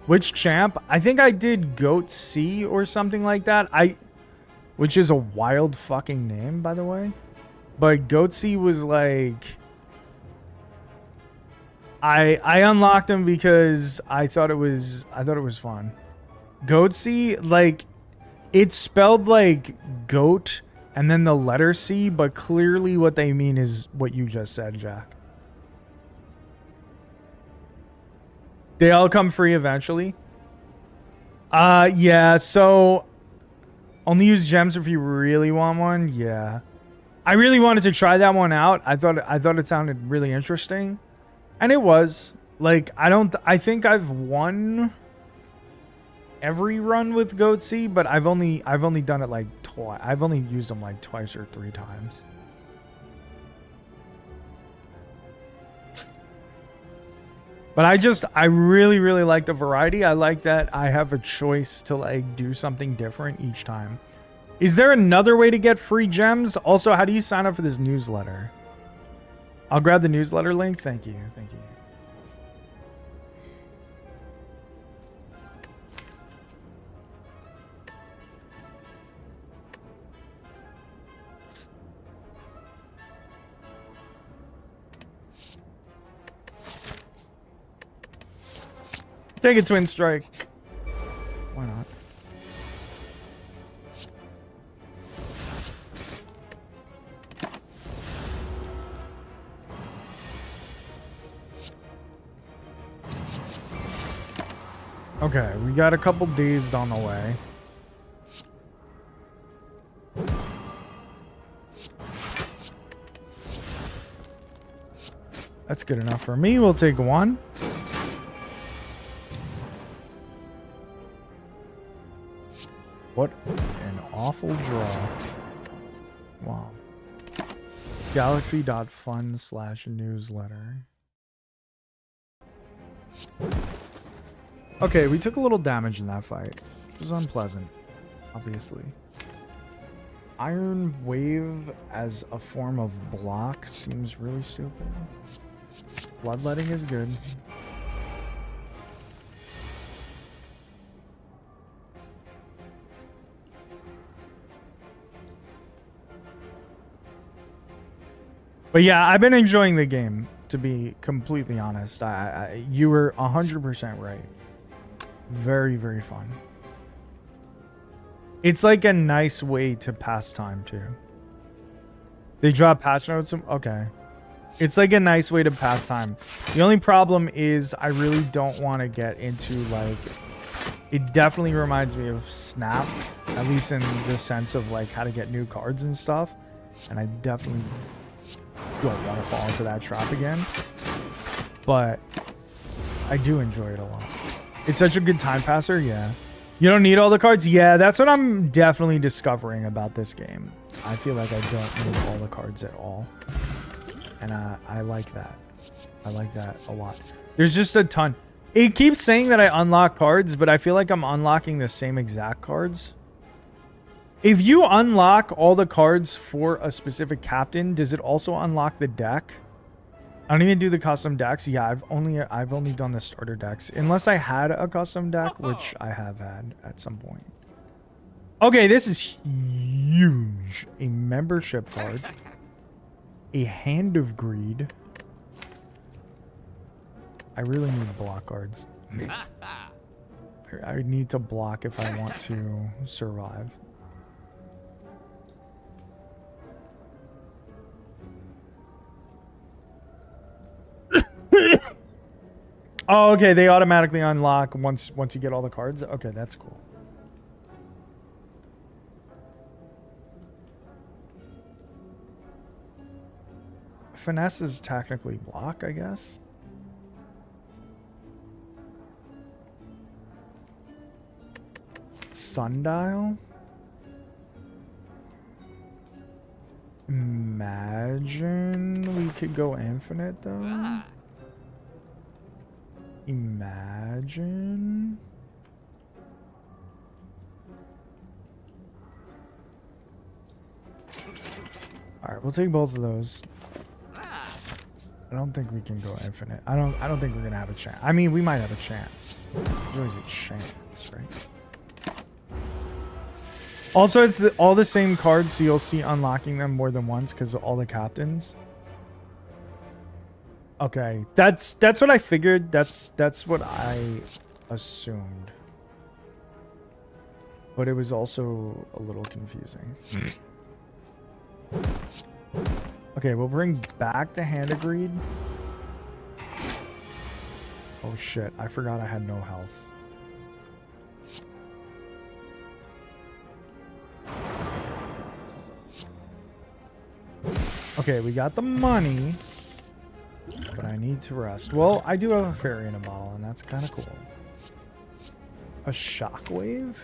Which champ? I think I did Goat C or something like that. Which is a wild fucking name, by the way. But Goat C was like... I unlocked him because I thought it was fun. Goatsy, like, it's spelled like goat and then the letter C, but clearly what they mean is what you just said, Jack. They all come free eventually. Yeah, so only use gems if you really want one. Yeah. I really wanted to try that one out. I thought it sounded really interesting. And it was. Like, I think I've won every run with Goatsy, but I've only done it like twice. I've only used them like twice or 3 times. But I really, really like the variety. I like that I have a choice to like do something different each time. Is there another way to get free gems? Also, how do you sign up for this newsletter? I'll grab the newsletter link. Thank you. Thank you. Take a twin strike. Why not? Okay, we got a couple dazed on the way. That's good enough for me. We'll take 1. What an awful draw. Wow. Galaxy.fun/newsletter. Okay, we took a little damage in that fight. It was unpleasant. obviously. Iron Wave as a form of block seems really stupid. Bloodletting is good. But yeah, I've been enjoying the game, to be completely honest. You were 100% right. Very, very fun. It's like a nice way to pass time too. They drop patch notes. Okay. It's like a nice way to pass time. The only problem is I really don't want to get into like... It definitely reminds me of Snap, at least in the sense of like how to get new cards and stuff. And I definitely don't want to fall into that trap again. But I do enjoy it a lot. It's such a good time passer, yeah. You don't need all the cards? Yeah, that's what I'm definitely discovering about this game. I feel like I don't need all the cards at all. And I like that. I like that a lot. There's just a ton. It keeps saying that I unlock cards, but I feel like I'm unlocking the same exact cards. If you unlock all the cards for a specific captain, does it also unlock the deck? I don't even do the custom decks. Yeah, I've only done the starter decks. Unless I had a custom deck, which I have had at some point. Okay, this is huge. A membership card. A Hand of Greed. I really need block cards. I need to block if I want to survive. Oh, okay. They automatically unlock once you get all the cards. Okay, that's cool. Finesse is technically block, I guess. Sundial. Imagine we could go infinite though. Imagine. All right, we'll take both of those. I don't think we can go infinite. I don't think we're gonna have a chance. I mean, we might have a chance. There's always a chance, right? Also, it's all the same cards, so you'll see unlocking them more than once because of all the captains. Okay, that's what I figured. That's what I assumed. But it was also a little confusing. Okay, we'll bring back the Hand of Greed. Oh shit, I forgot I had no health. Okay, we got the money. But I need to rest. Well, I do have a fairy in a bottle, and that's kind of cool. A shockwave?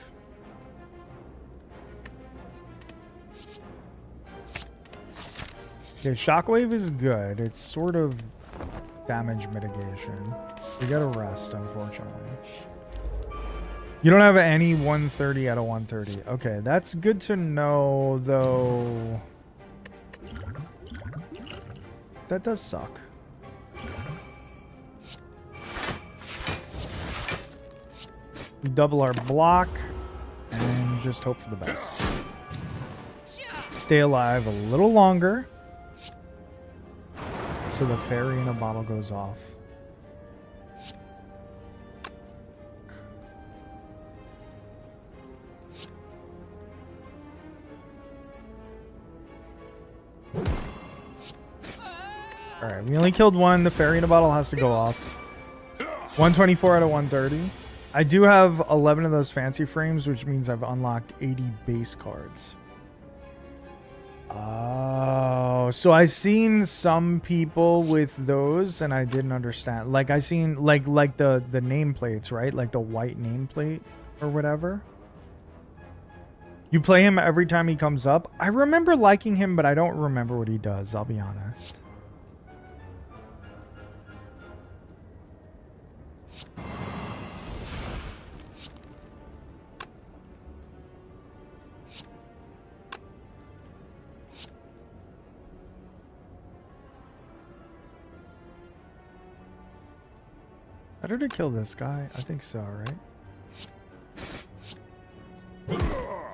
Okay, shockwave is good. It's sort of damage mitigation. We gotta rest, unfortunately. You don't have any 130 out of 130. Okay, that's good to know, though. That does suck. Double our block and just hope for the best. Stay alive a little longer so the fairy in a bottle goes off. Alright, we only killed one. The fairy in a bottle has to go off. 124 out of 130. I do have 11 of those fancy frames, which means I've unlocked 80 base cards. Oh, so I've seen some people with those and I didn't understand. Like I seen like the nameplates, right? Like the white nameplate or whatever. You play him every time he comes up. I remember liking him, but I don't remember what he does, I'll be honest. Better to kill this guy. I think so, right?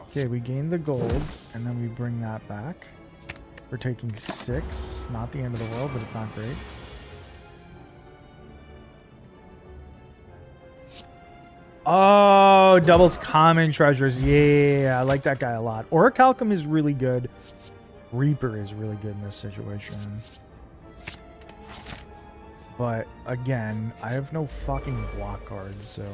Okay, we gain the gold, and then we bring that back. We're taking 6. Not the end of the world, but it's not great. Oh, doubles common treasures. Yeah, I like that guy a lot. Orichalcum is really good. Reaper is really good in this situation. But again, I have no fucking block cards, so...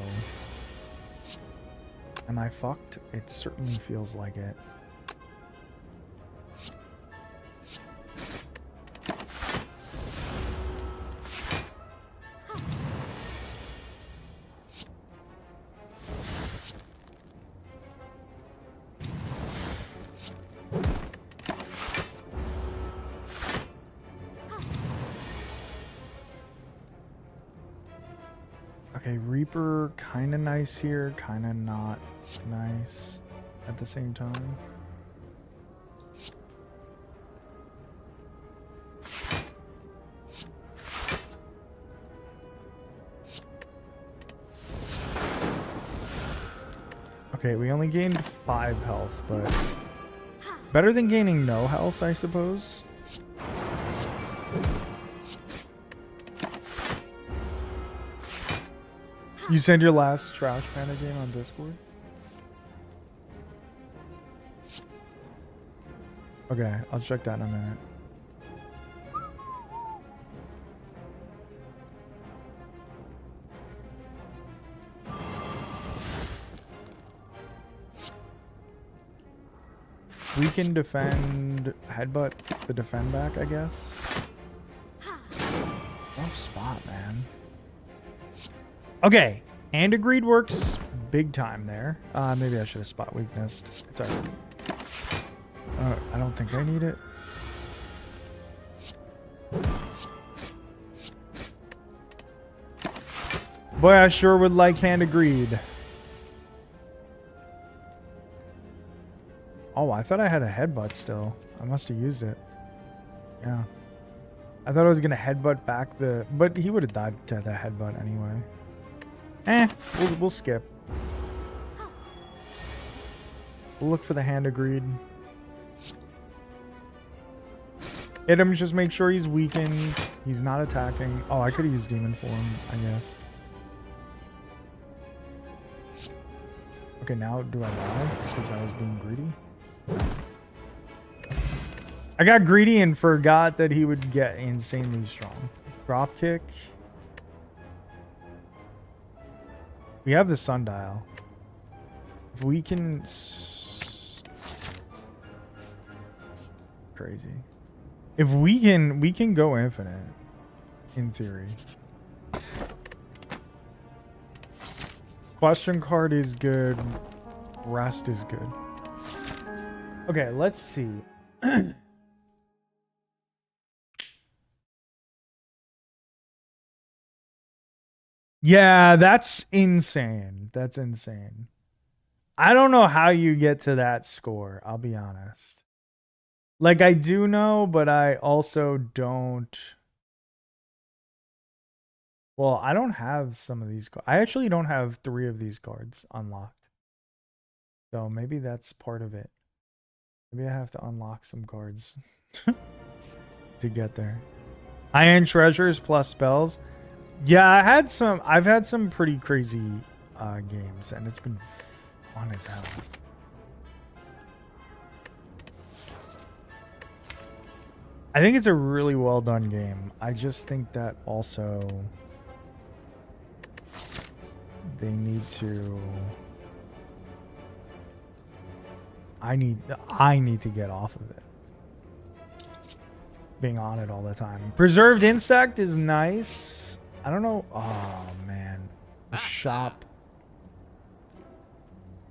Am I fucked? It certainly feels like it. Okay, Reaper, kind of nice here, kind of not nice at the same time. Okay, we only gained 5 health, but better than gaining no health, I suppose. You send your last Trash Panda game on Discord? Okay, I'll check that in a minute. We can defend headbutt the defend back, I guess. Rough spot, man. Okay, Hand of Greed works big time there. Maybe I should have spot weaknessed. It's alright. I don't think I need it. Boy, I sure would like Hand of Greed. Oh, I thought I had a headbutt still. I must have used it. Yeah. I thought I was going to headbutt back the... But he would have died to the headbutt anyway. We'll skip. We'll look for the Hand of Greed. Hit him, just make sure he's weakened. He's not attacking. Oh, I could have used Demon Form, I guess. Okay, now do I die? Because I was being greedy? I got greedy and forgot that he would get insanely strong. Drop kick. We have the sundial. If we can... Crazy. If we can go infinite. In theory. Question card is good. Rest is good. Okay, let's see. Yeah, that's insane. That's insane. I don't know how you get to that score, I'll be honest. Like, I do know, but I also don't. Well, I don't have some of these cards. I actually don't have 3 of these cards unlocked. So maybe that's part of it. Maybe I have to unlock some cards to get there. Iron treasures plus spells. Yeah, I've had some pretty crazy games, and it's been fun as hell. I think it's a really well done game. I just think that also they need to... I need to get off of it. Being on it all the time. Preserved insect is nice. I don't know. Oh man, the shop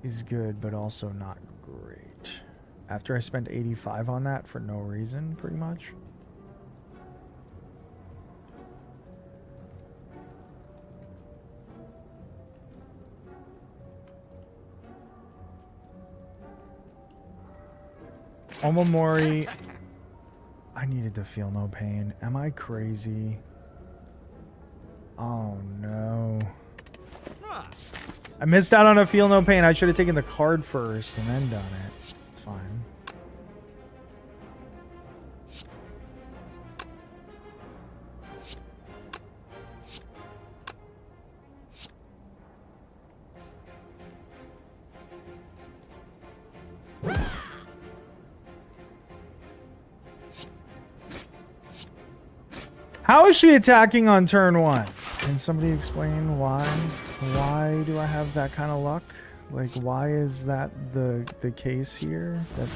is good, but also not great. After I spent 85 on that for no reason, pretty much. Omamori. I needed to feel no pain. Am I crazy? Oh no. I missed out on a feel no pain. I should have taken the card first and then done it. It's fine. How is she attacking on turn 1? Can somebody explain why? Why do I have that kind of luck? Like, why is that the case here? That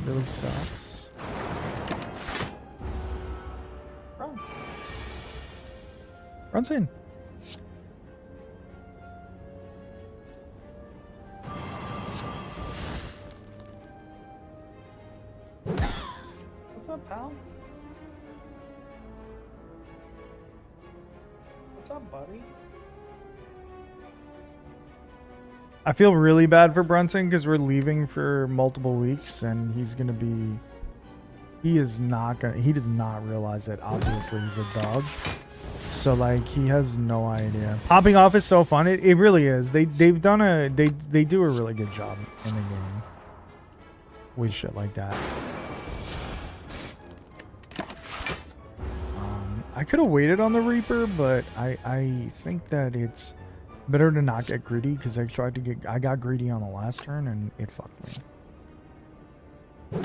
really sucks. Run. Runs in. What's up, pal? What's up, buddy? I feel really bad for Brunson because we're leaving for multiple weeks and he's gonna be. He does not realize that obviously he's a dog. So like he has no idea. Popping off is so fun. It really is. They do a really good job in the game with shit like that. I could have waited on the Reaper, but I think that it's better to not get greedy because I got greedy on the last turn and it fucked me.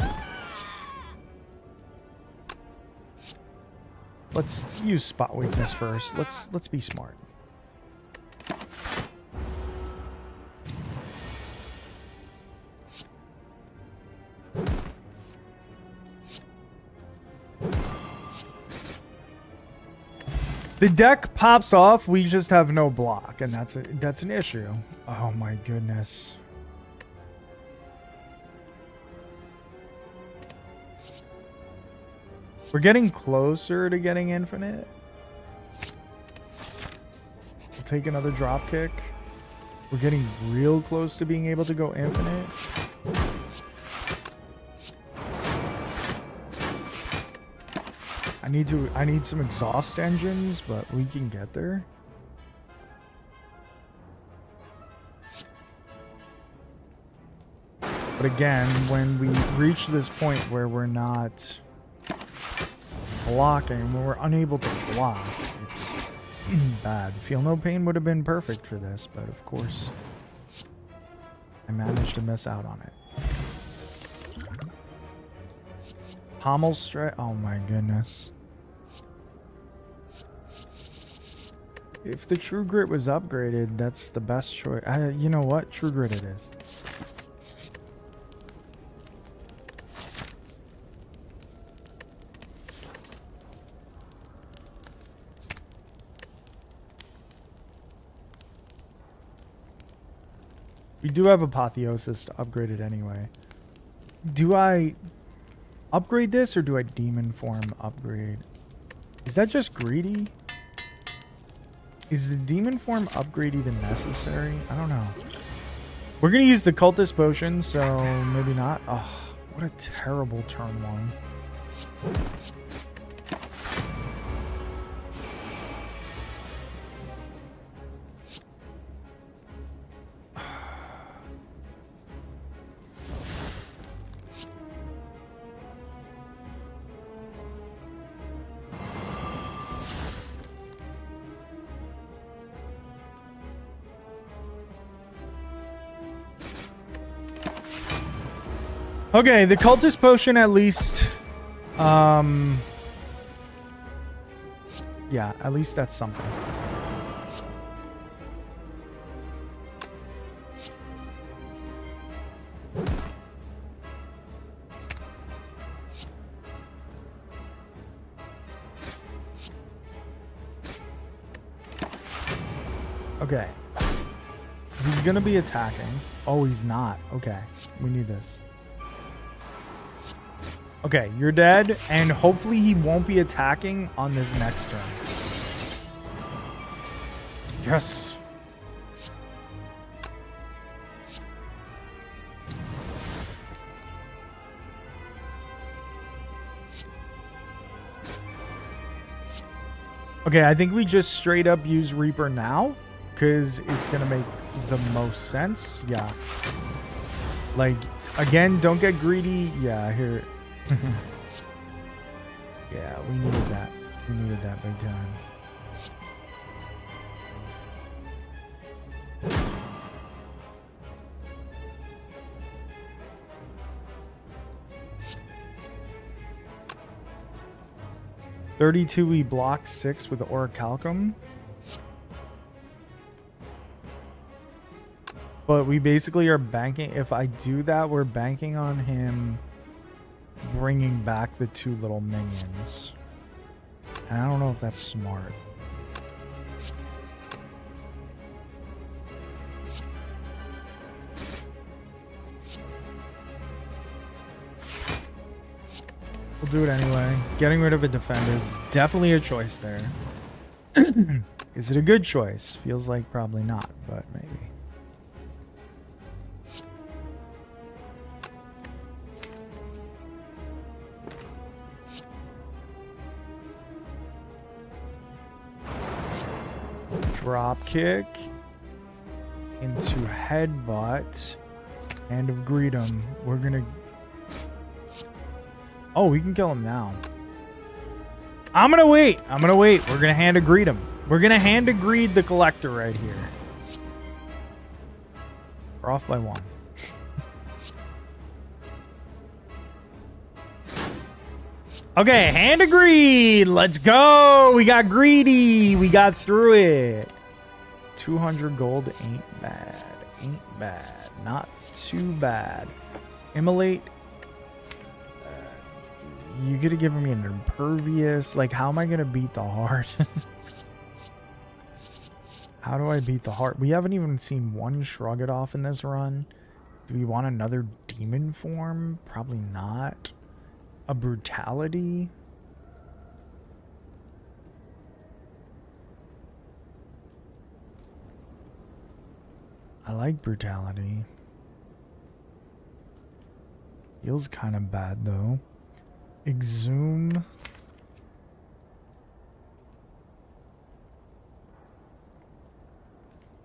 Let's use spot weakness first. Let's be smart. The deck pops off, we just have no block, and that's an issue. Oh my goodness. We're getting closer to getting infinite. We'll take another drop kick. We're getting real close to being able to go infinite. I need some exhaust engines, but we can get there. But again, when we reach this point where we're not blocking, when we're unable to block, it's bad. Feel no pain would have been perfect for this, but of course, I managed to miss out on it. Pommel strike. Oh my goodness. If the True Grit was upgraded, that's the best choice. You know what? True Grit it is. We do have Apotheosis to upgrade it anyway. Do I upgrade this or do I Demon Form upgrade? Is that just greedy? Is the Demon Form upgrade even necessary? I don't know. We're going to use the Cultist Potion, so maybe not. Oh, what a terrible turn 1. Okay, the Cultist Potion at least, yeah, at least that's something. Okay. He's gonna be attacking. Oh, he's not. Okay, we need this. Okay, you're dead, and hopefully he won't be attacking on this next turn. Yes. Okay, I think we just straight up use Reaper now because it's going to make the most sense. Yeah. Like, again, don't get greedy. Yeah, here. Yeah, we needed that. We needed that big time. We block 6 with the Orichalcum. But we basically are banking. If I do that, we're banking on him bringing back the 2 little minions. And I don't know if that's smart. We'll do it anyway. Getting rid of a defender is definitely a choice there. Is it a good choice? Feels like probably not, but maybe. Drop kick into headbutt. Hand of Greedom. We're gonna. Oh, we can kill him now. I'm gonna wait. I'm gonna wait. We're gonna hand of Greed him. We're gonna hand of Greed the collector right here. We're off by 1. Okay, hand of Greed. Let's go. We got greedy. We got through it. 200 gold ain't bad. Ain't bad. Not too bad. Immolate. You could have given me an impervious. Like, how am I going to beat the heart? How do I beat the heart? We haven't even seen one Shrug It Off in this run. Do we want another demon form? Probably not. A brutality? I like brutality. Feels kind of bad though. Exhume.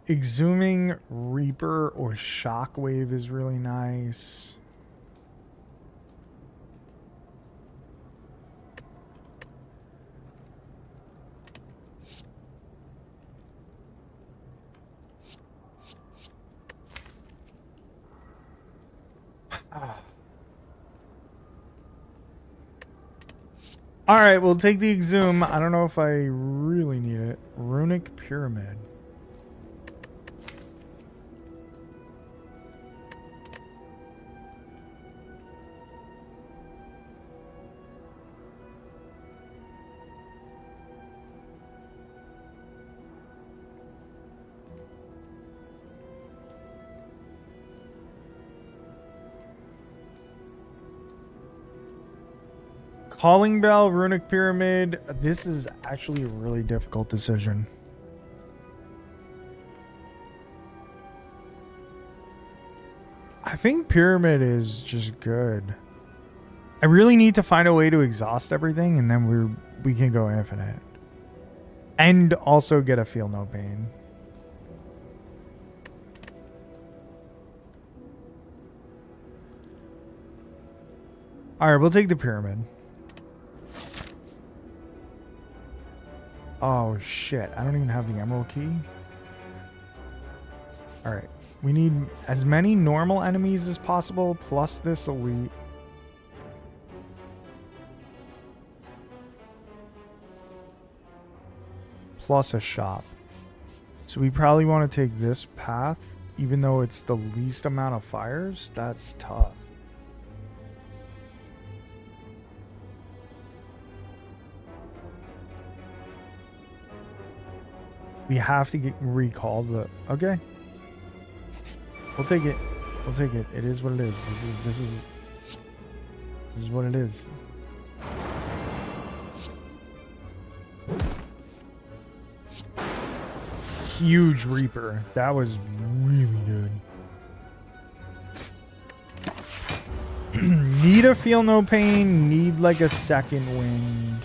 Exhuming Reaper or Shockwave is really nice. All right, we'll take the Exhume. I don't know if I really need it. Runic Pyramid. Calling Bell, Runic Pyramid. This is actually a really difficult decision. I think Pyramid is just good. I really need to find a way to exhaust everything, and then we can go infinite. And also get a Feel No Pain. Alright, we'll take the Pyramid. Oh shit, I don't even have the Emerald Key. Alright, we need as many normal enemies as possible, plus this elite. Plus a shop. So we probably want to take this path, even though it's the least amount of fires. That's tough. We have to recall the... Okay. We'll take it. We'll take it. It is what it is. This is what it is. Huge Reaper. That was really good. Need a Feel No Pain. Need like a second wind.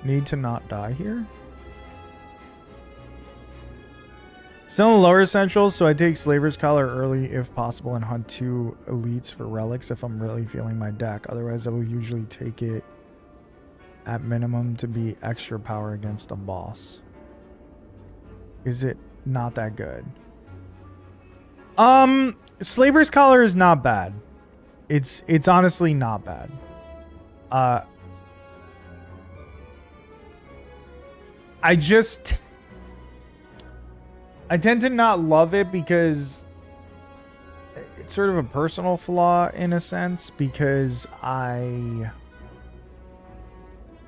Need to not die here. Still in the lower essentials, so I take Slaver's Collar early if possible and hunt 2 elites for relics if I'm really feeling my deck. Otherwise, I will usually take it at minimum to be extra power against a boss. Is it not that good? Slaver's Collar is not bad. It's honestly not bad. I tend to not love it because it's sort of a personal flaw in a sense, because I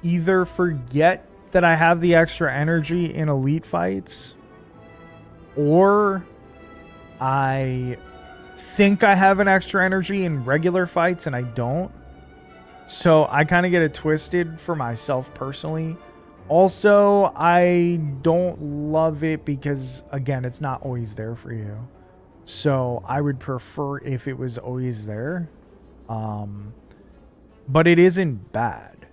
either forget that I have the extra energy in elite fights, or I think I have an extra energy in regular fights and I don't. So I kind of get it twisted for myself personally. Also, I don't love it because, again, it's not always there for you. So I would prefer if it was always there. But it isn't bad.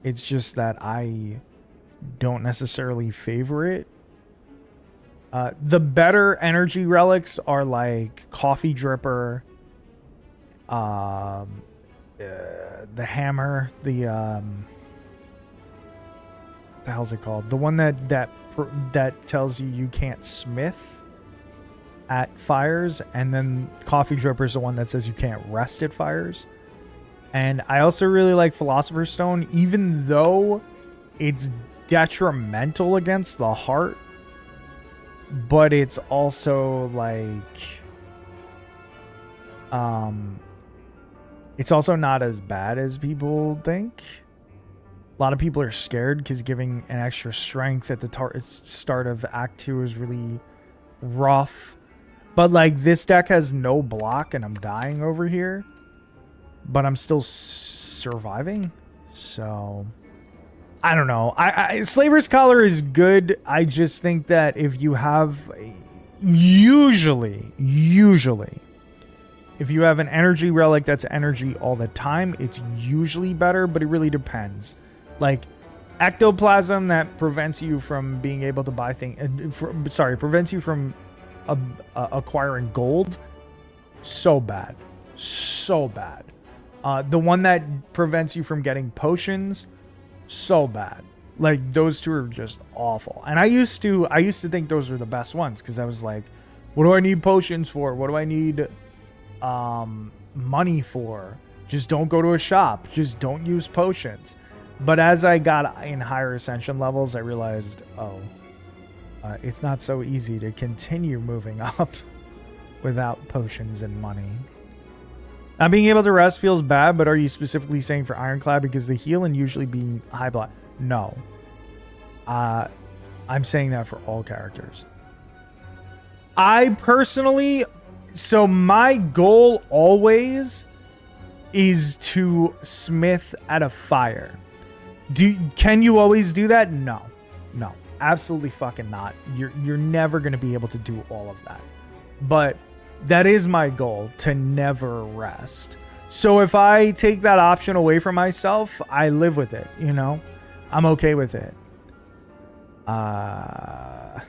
It's just that I don't necessarily favor it. The better energy relics are like Coffee Dripper, the hammer, the hell's it called? The one that tells you can't smith at fires, and then Coffee Dripper is the one that says you can't rest at fires. And I also really like Philosopher's Stone, even though it's detrimental against the heart, but it's also like it's also not as bad as people think. A lot of people are scared because giving an extra strength at the start of Act 2 is really rough. But like, this deck has no block and I'm dying over here, but I'm still surviving. So I don't know. Slaver's Collar is good. I just think that if you have usually if you have an energy relic that's energy all the time, it's usually better, but it really depends. Like ectoplasm that prevents you from being able to buy things. Prevents you from acquiring gold. So bad. So bad. The one that prevents you from getting potions. So bad. Like, those two are just awful. And I used to think those were the best ones, because I was like, what do I need potions for? What do I need money for? Just don't go to a shop. Just don't use potions. But as I got in higher ascension levels, I realized, it's not so easy to continue moving up without potions and money. Not being able to rest feels bad, but are you specifically saying for Ironclad because the heal and usually being high block? No. I'm saying that for all characters. I personally, so my goal always is to smith at a fire. Can you always do that? No, absolutely fucking not. You're never going to be able to do all of that. But that is my goal, to never rest. So if I take that option away from myself, I live with it, you know? I'm okay with it. I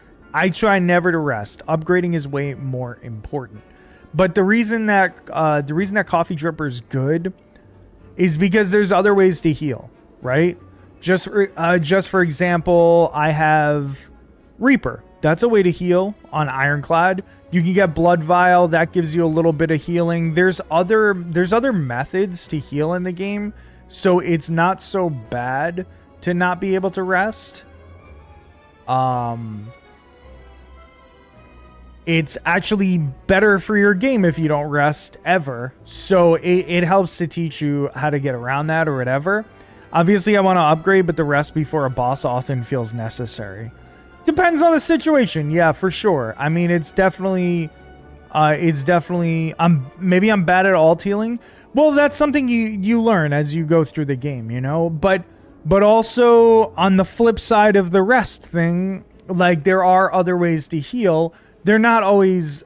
try never to rest. Upgrading is way more important. But the reason that Coffee Dripper is good is because there's other ways to heal, right? Just for example, I have Reaper. That's a way to heal on Ironclad. You can get Blood Vial. That gives you a little bit of healing. There's other methods to heal in the game, so it's not so bad to not be able to rest. It's actually better for your game if you don't rest ever. So it helps to teach you how to get around that or whatever. Obviously, I want to upgrade, but the rest before a boss often feels necessary. Depends on the situation. Yeah, for sure. I mean, it's definitely, maybe I'm bad at alt healing. Well, that's something you learn as you go through the game, you know? But also on the flip side of the rest thing, like, there are other ways to heal. They're not always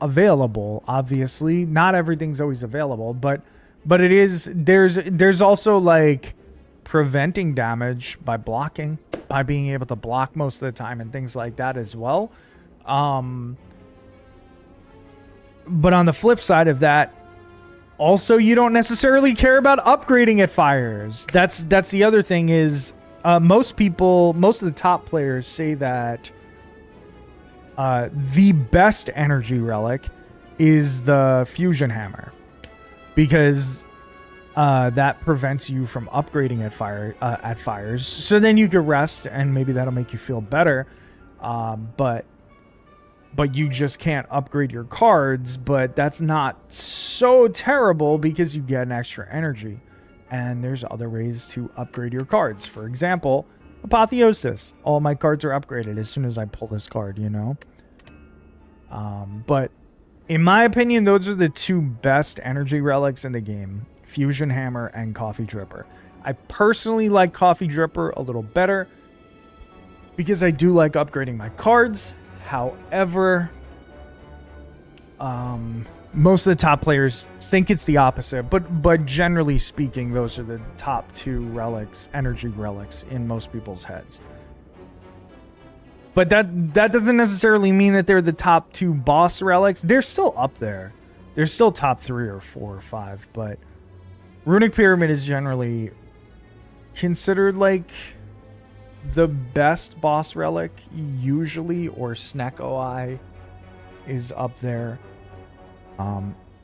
available, obviously. Not everything's always available, but it is, there's also like preventing damage by blocking, by being able to block most of the time and things like that as well. But on the flip side of that, also you don't necessarily care about upgrading at fires. That's the other thing is most of the top players say that the best energy relic is the fusion hammer, because that prevents you from upgrading at fires. So then you can rest, and maybe that'll make you feel better. But you just can't upgrade your cards. But that's not so terrible because you get an extra energy, and there's other ways to upgrade your cards. For example, Apotheosis. All my cards are upgraded as soon as I pull this card. You know. But in my opinion, those are the two best energy relics in the game. Fusion Hammer and Coffee Dripper. I personally like Coffee Dripper a little better because I do like upgrading my cards. However, most of the top players think it's the opposite, but generally speaking, those are the top two relics, energy relics in most people's heads. But that doesn't necessarily mean that they're the top two boss relics. They're still up there. They're still top 3 or 4 or 5, but Runic Pyramid is generally considered like the best boss relic usually, or Snack OI is up there.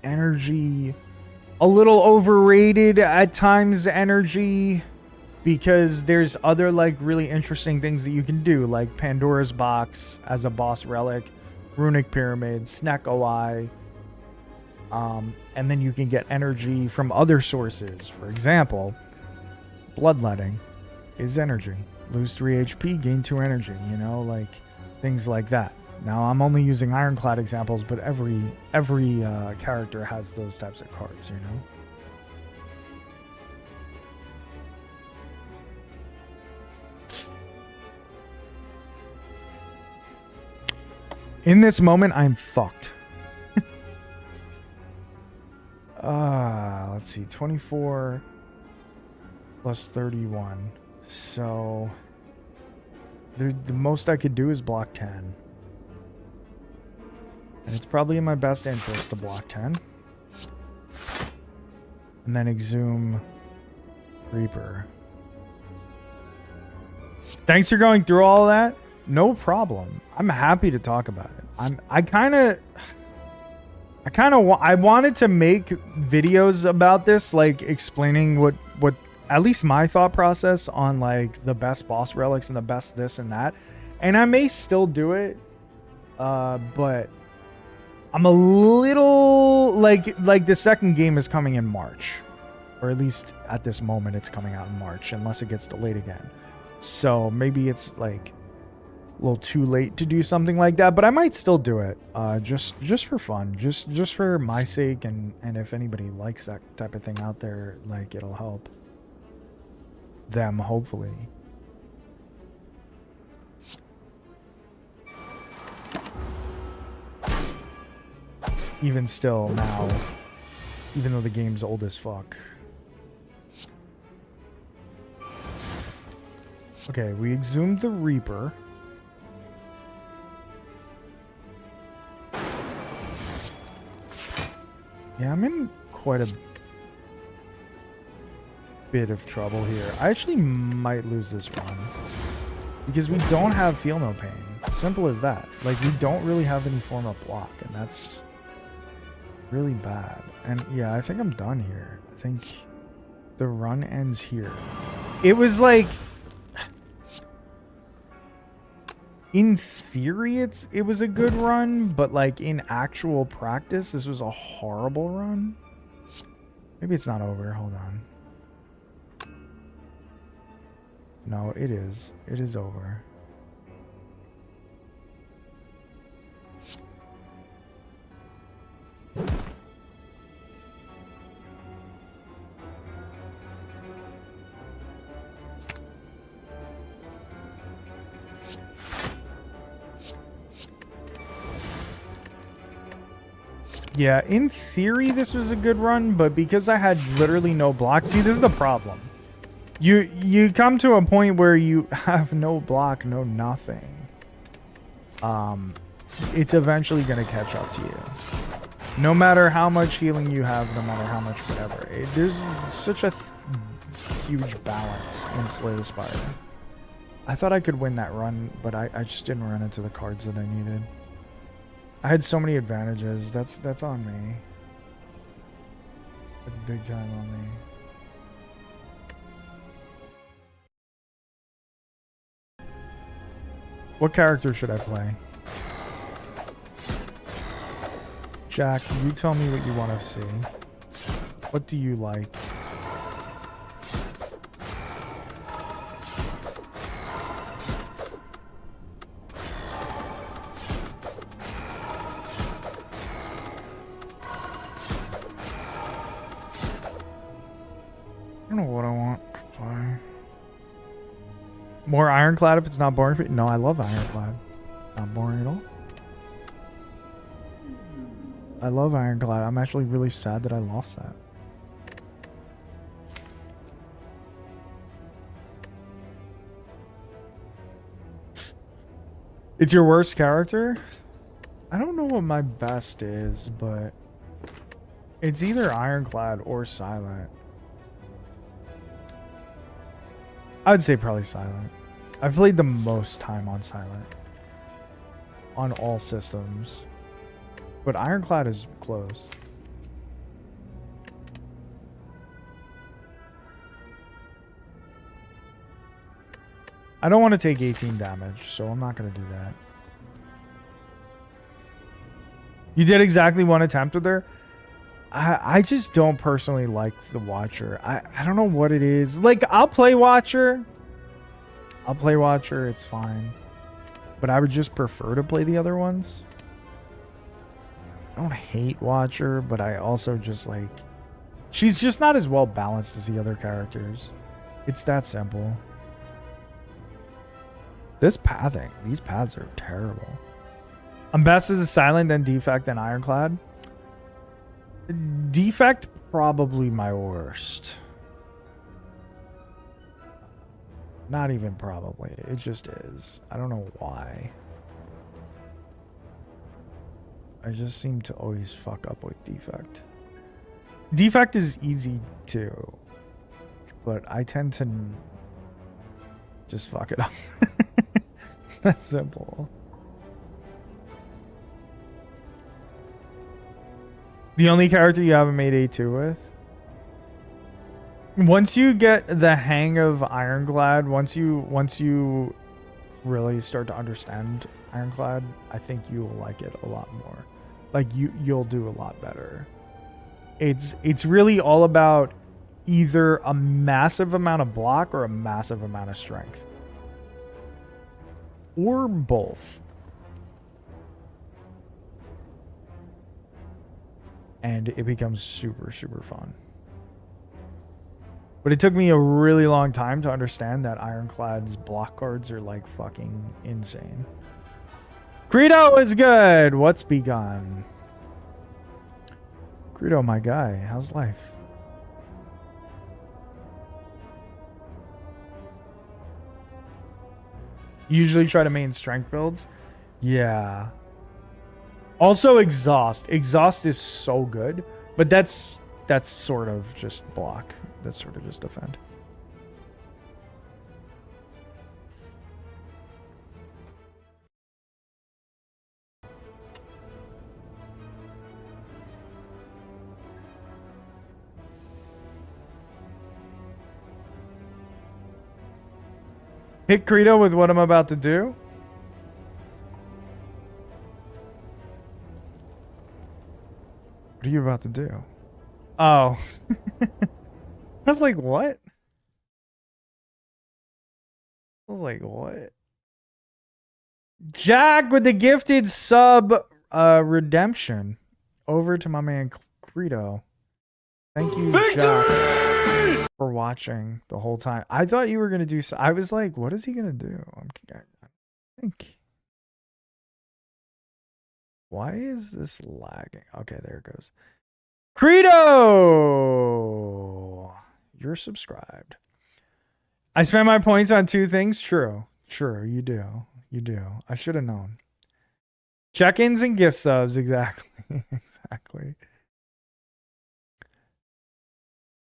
Energy, a little overrated at times, energy, because there's other like really interesting things that you can do, like Pandora's Box as a boss relic, Runic Pyramid, Snack OI. And then you can get energy from other sources. For example, Bloodletting is energy. Lose 3 HP, gain 2 energy, you know, like things like that. Now, I'm only using Ironclad examples, but every character has those types of cards, you know? In this moment, I'm fucked. Let's see, 24 plus 31. So the most I could do is block 10. And it's probably in my best interest to block 10. And then Exhume Reaper. Thanks for going through all of that. No problem. I'm happy to talk about it. I wanted to make videos about this, like explaining what at least my thought process on like the best boss relics and the best this and that. And I may still do it. But I'm a little like the second game is coming in March, or at least at this moment it's coming out in March, unless it gets delayed again. So maybe it's like a little too late to do something like that, but I might still do it, just for fun, just for my sake, and if anybody likes that type of thing out there, like it'll help them, hopefully. Even still now, even though the game's old as fuck. Okay, we exhumed the Reaper. Yeah, I'm in quite a bit of trouble here. I actually might lose this run because we don't have Feel No Pain. Simple as that. Like, we don't really have any form of block, and that's really bad. And yeah, I think I'm done here. I think the run ends here. It was like, in theory it was a good run, but like in actual practice this was a horrible run. Maybe it's not over. Hold on. No, it is over. Yeah, in theory this was a good run, but because I had literally no block. See, this is the problem. You come to a point where you have no block, no nothing. It's eventually gonna catch up to you. No matter how much healing you have, no matter how much whatever. There's such a huge balance in Slay the Spire. I thought I could win that run, but I just didn't run into the cards that I needed. I had so many advantages. That's on me. That's big time on me. What character should I play? Jack, you tell me what you want to see. What do you like? I don't know what I want to play. More Ironclad if it's not boring for you? No, I love Ironclad. Not boring at all. I love Ironclad. I'm actually really sad that I lost that. It's your worst character? I don't know what my best is, but it's either Ironclad or Silent. I would say probably Silent. I've played the most time on Silent. On all systems. But Ironclad is close. I don't want to take 18 damage, so I'm not going to do that. You did exactly one attempt with her? I just don't personally like the Watcher. I don't know what it is. Like, I'll play Watcher. It's fine. But I would just prefer to play the other ones. I don't hate Watcher, but I also just like... She's just not as well balanced as the other characters. It's that simple. This pathing. These paths are terrible. I'm best as a Silent, then Defect, then Ironclad. Defect, probably my worst. Not even probably. It just is. I don't know why. I just seem to always fuck up with Defect. Defect is easy too. But I tend to just fuck it up. That's simple. The only character you haven't made A2 with? Once you get the hang of Ironclad, once you really start to understand Ironclad, I think you will like it a lot more. Like you'll do a lot better. It's really all about either a massive amount of block or a massive amount of strength. Or both. And it becomes super, super fun. But it took me a really long time to understand that Ironclad's block cards are like fucking insane. Credo is good. What's begun? Credo, my guy. How's life? Usually try to main strength builds. Yeah. Also exhaust. Exhaust is so good, but that's sort of just block. That's sort of just defend. Hit Credo with what I'm about to do. What are you about to do? Oh. I was like, what? I was like, what? Jack with the gifted sub redemption. Over to my man Credo. Thank you, Jack, for watching the whole time. I thought you were going to do... I was like, what is he going to do? I think... Why is this lagging? Okay, there it goes. Credo! You're subscribed. I spend my points on 2 things. True. True. You do. You do. I should have known. Check-ins and gift subs. Exactly. Exactly.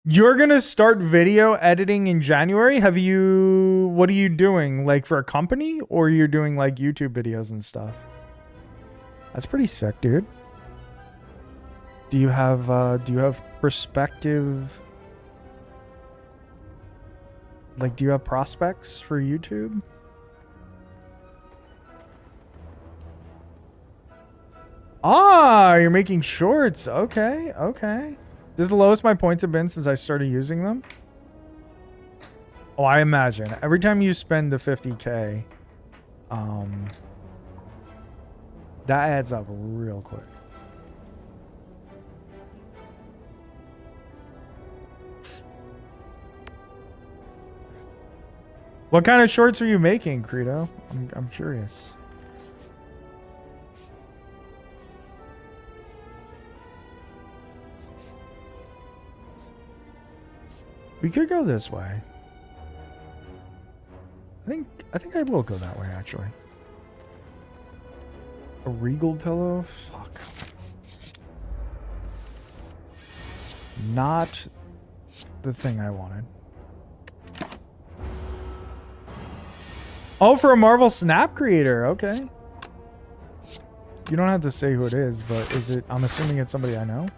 You're going to start video editing in January? What are you doing? Like for a company, or you're doing like YouTube videos and stuff? That's pretty sick, dude. Do you have perspective? Like, do you have prospects for YouTube? Ah, you're making shorts. Okay, okay. This is the lowest my points have been since I started using them. Oh, I imagine. Every time you spend the 50K, that adds up real quick. What kind of shorts are you making, Credo? I'm curious. We could go this way. I think I will go that way, actually. A regal pillow? Fuck. Not the thing I wanted. Oh, for a Marvel Snap creator. Okay. You don't have to say who it is, but is it... I'm assuming it's somebody I know.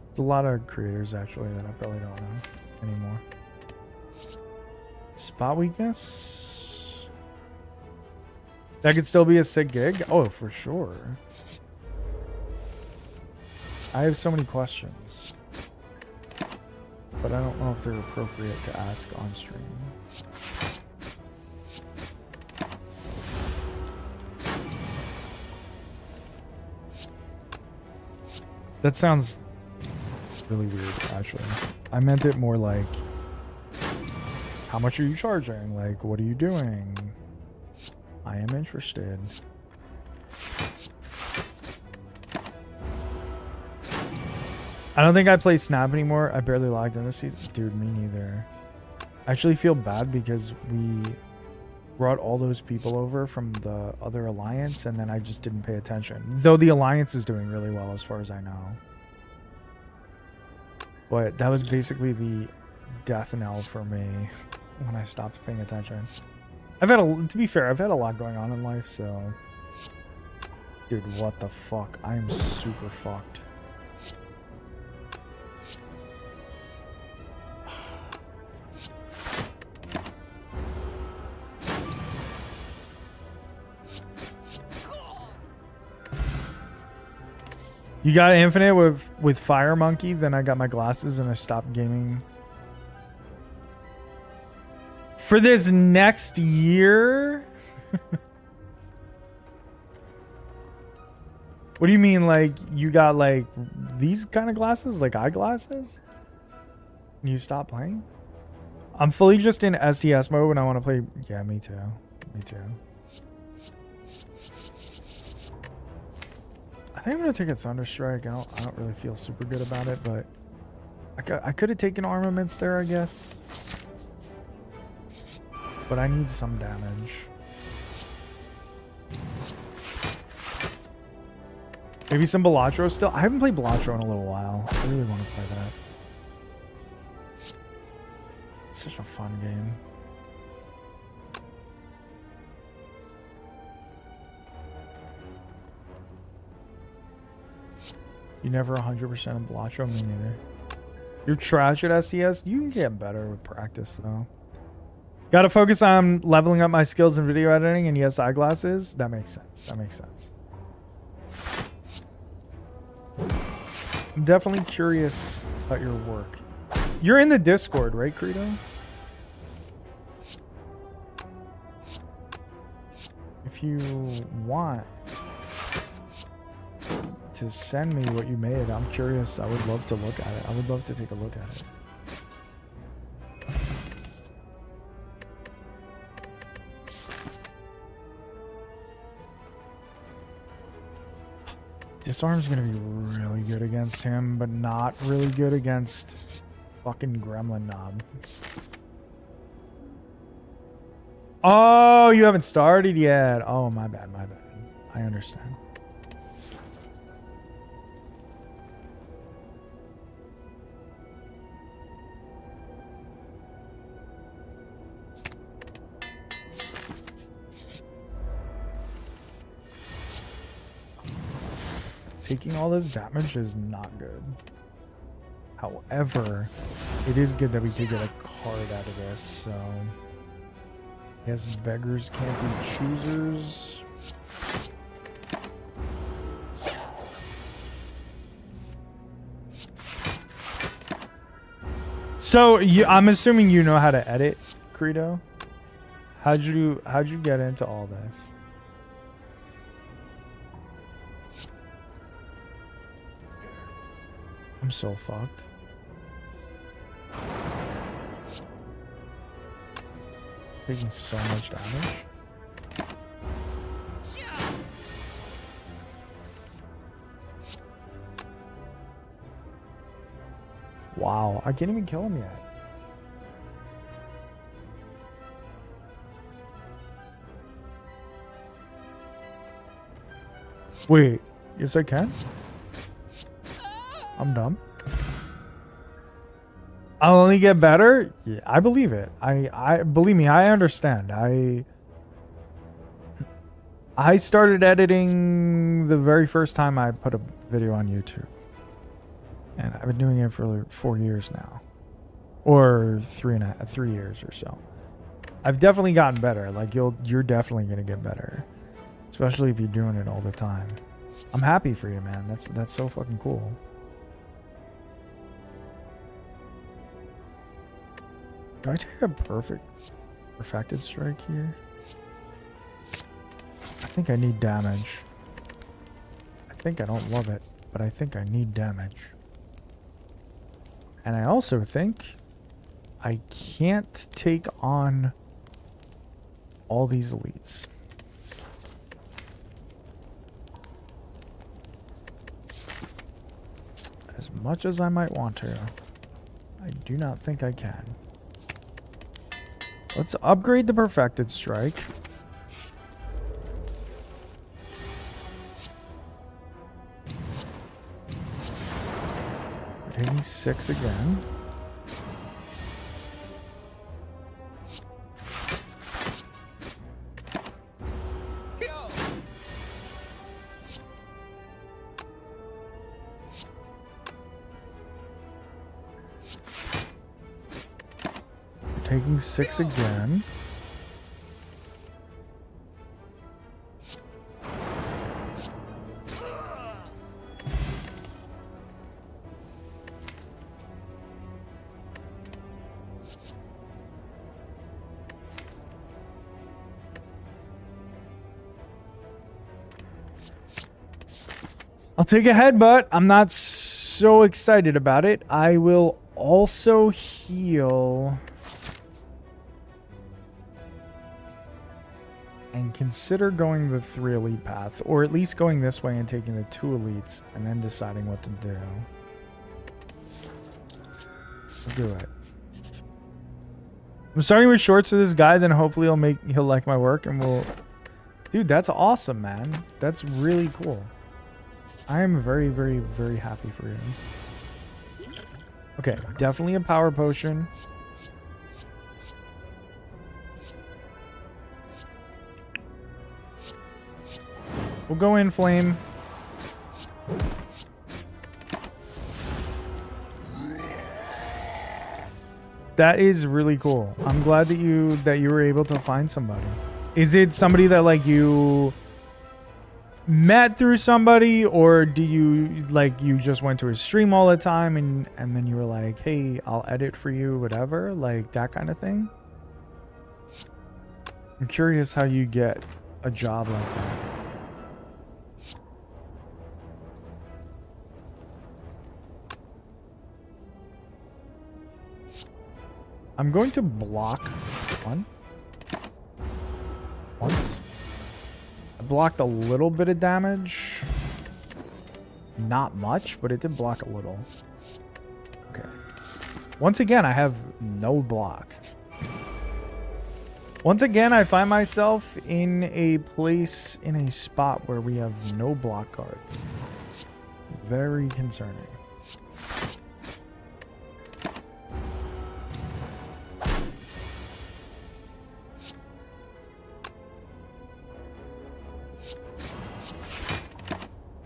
There's a lot of creators, actually, that I probably don't know anymore. Spot weakness? That could still be a sick gig? Oh, for sure. I have so many questions, but I don't know if they're appropriate to ask on stream. That sounds really weird, actually. I meant it more like, how much are you charging? Like, what are you doing? I am interested. I don't think I play Snap anymore. I barely logged in this season. Dude, me neither. I actually feel bad because we brought all those people over from the other alliance, and then I just didn't pay attention. Though the alliance is doing really well as far as I know. But that was basically the death knell for me when I stopped paying attention. To be fair, I've had a lot going on in life, so... Dude, what the fuck? I am super fucked. You got Infinite with Fire Monkey, then I got my glasses and I stopped gaming. For this next year? What do you mean, like, you got, like, these kind of glasses? Like eyeglasses? And you stop playing? I'm fully just in STS mode when I want to play... Yeah, me too. Me too. I think I'm going to take a Thunderstrike. I don't really feel super good about it, but... I could have taken armaments there, I guess. But I need some damage. Maybe some Balatro still. I haven't played Balatro in a little while. I really want to play that. It's such a fun game. You never 100% of Balatro? Me neither. You're trash at STS? You can get better with practice, though. Gotta focus on leveling up my skills in video editing and yes, eyeglasses. That makes sense. That makes sense. I'm definitely curious about your work. You're in the Discord, right, Credo? If you want to send me what you made, I'm curious. I would love to look at it. I would love to take a look at it. Disarm's gonna be really good against him, but not really good against fucking Gremlin Knob. Oh, you haven't started yet. Oh, my bad, my bad. I understand. Taking all this damage is not good. However, it is good that we could get a card out of this, so... Yes, beggars can't be choosers. So, I'm assuming you know how to edit, Credo? How'd you get into all this? I'm so fucked. Taking so much damage. Wow, I can't even kill him yet. Wait, yes I can? I'm dumb. I'll only get better? Yeah, I believe it. I believe me, I understand. I started editing the very first time I put a video on YouTube. And I've been doing it for like 4 years now. Or 3 years or so. I've definitely gotten better. Like you're definitely gonna get better. Especially if you're doing it all the time. I'm happy for you, man. That's so fucking cool. Do I take a perfected strike here? I think I need damage. I think I don't love it, but I think I need damage. And I also think I can't take on all these elites. As much as I might want to, I do not think I can. Let's upgrade the perfected strike. We're taking 6 again. Taking 6 again. I'll take a headbutt. I'm not so excited about it. I will also heal and consider going the 3 elite path, or at least going this way and taking the 2 elites and then deciding what to do. I'll do it. I'm starting with shorts to this guy, then hopefully he'll like my work and we'll... Dude, that's awesome, man. That's really cool. I am very, very, very happy for you. Okay, definitely a power potion. We'll go in flame. That is really cool. I'm glad that you were able to find somebody. Is it somebody that like you met through somebody, or do you like you just went to his stream all the time and then you were like, hey, I'll edit for you, whatever, like that kind of thing? I'm curious how you get a job like that. I'm going to block once. I blocked a little bit of damage. not much, but it did block a little. Okay. Once again, I have no block. Once again, I find myself in a place, in a spot where we have no block cards. Very concerning.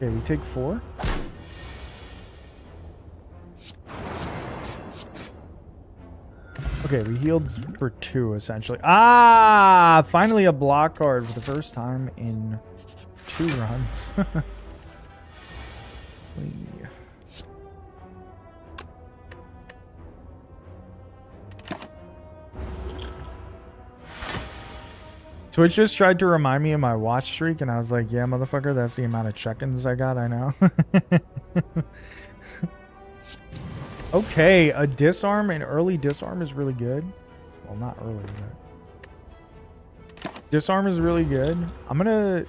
Okay, we take 4. Okay, we healed for 2, essentially. Ah! Finally a block card for the first time in 2 runs. Twitch just tried to remind me of my watch streak, and I was like, yeah, motherfucker, that's the amount of check-ins I got, I know. Okay, a disarm, an early disarm is really good. Well, not early, but... Disarm is really good. I'm gonna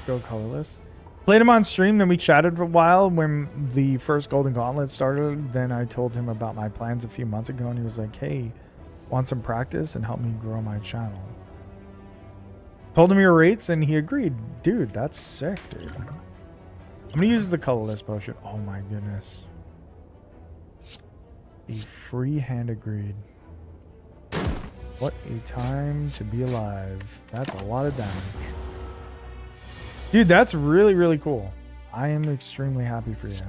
go colorless. Played him on stream, then we chatted for a while when the first Golden Gauntlet started. Then I told him about my plans a few months ago, and he was like, hey, want some practice and help me grow my channel? Told him your rates, and he agreed. Dude, that's sick, dude. I'm gonna use the colorless potion. Oh my goodness. A free hand greed. What a time to be alive. That's a lot of damage. Dude, that's really, really cool. I am extremely happy for you.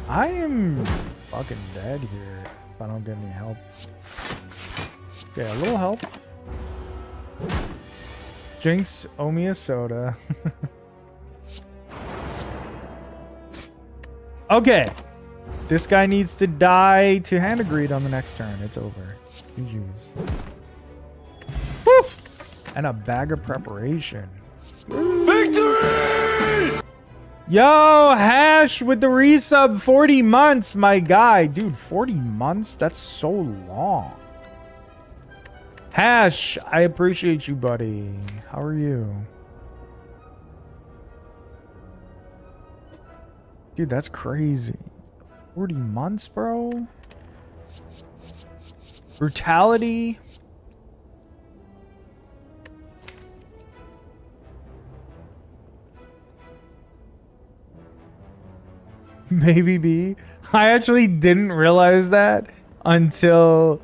I am fucking dead here if I don't get any help. Okay, a little help. Jinx, owe me a soda. Okay. This guy needs to die to hand greed on the next turn. It's over. GG's. Woo! And a bag of preparation. Victory! Yo, Hash with the resub, 40 months, my guy. Dude, 40 months? That's so long. Hash, I appreciate you, buddy. How are you? Dude, that's crazy. 40 months, bro? Brutality? Maybe B. I actually didn't realize that until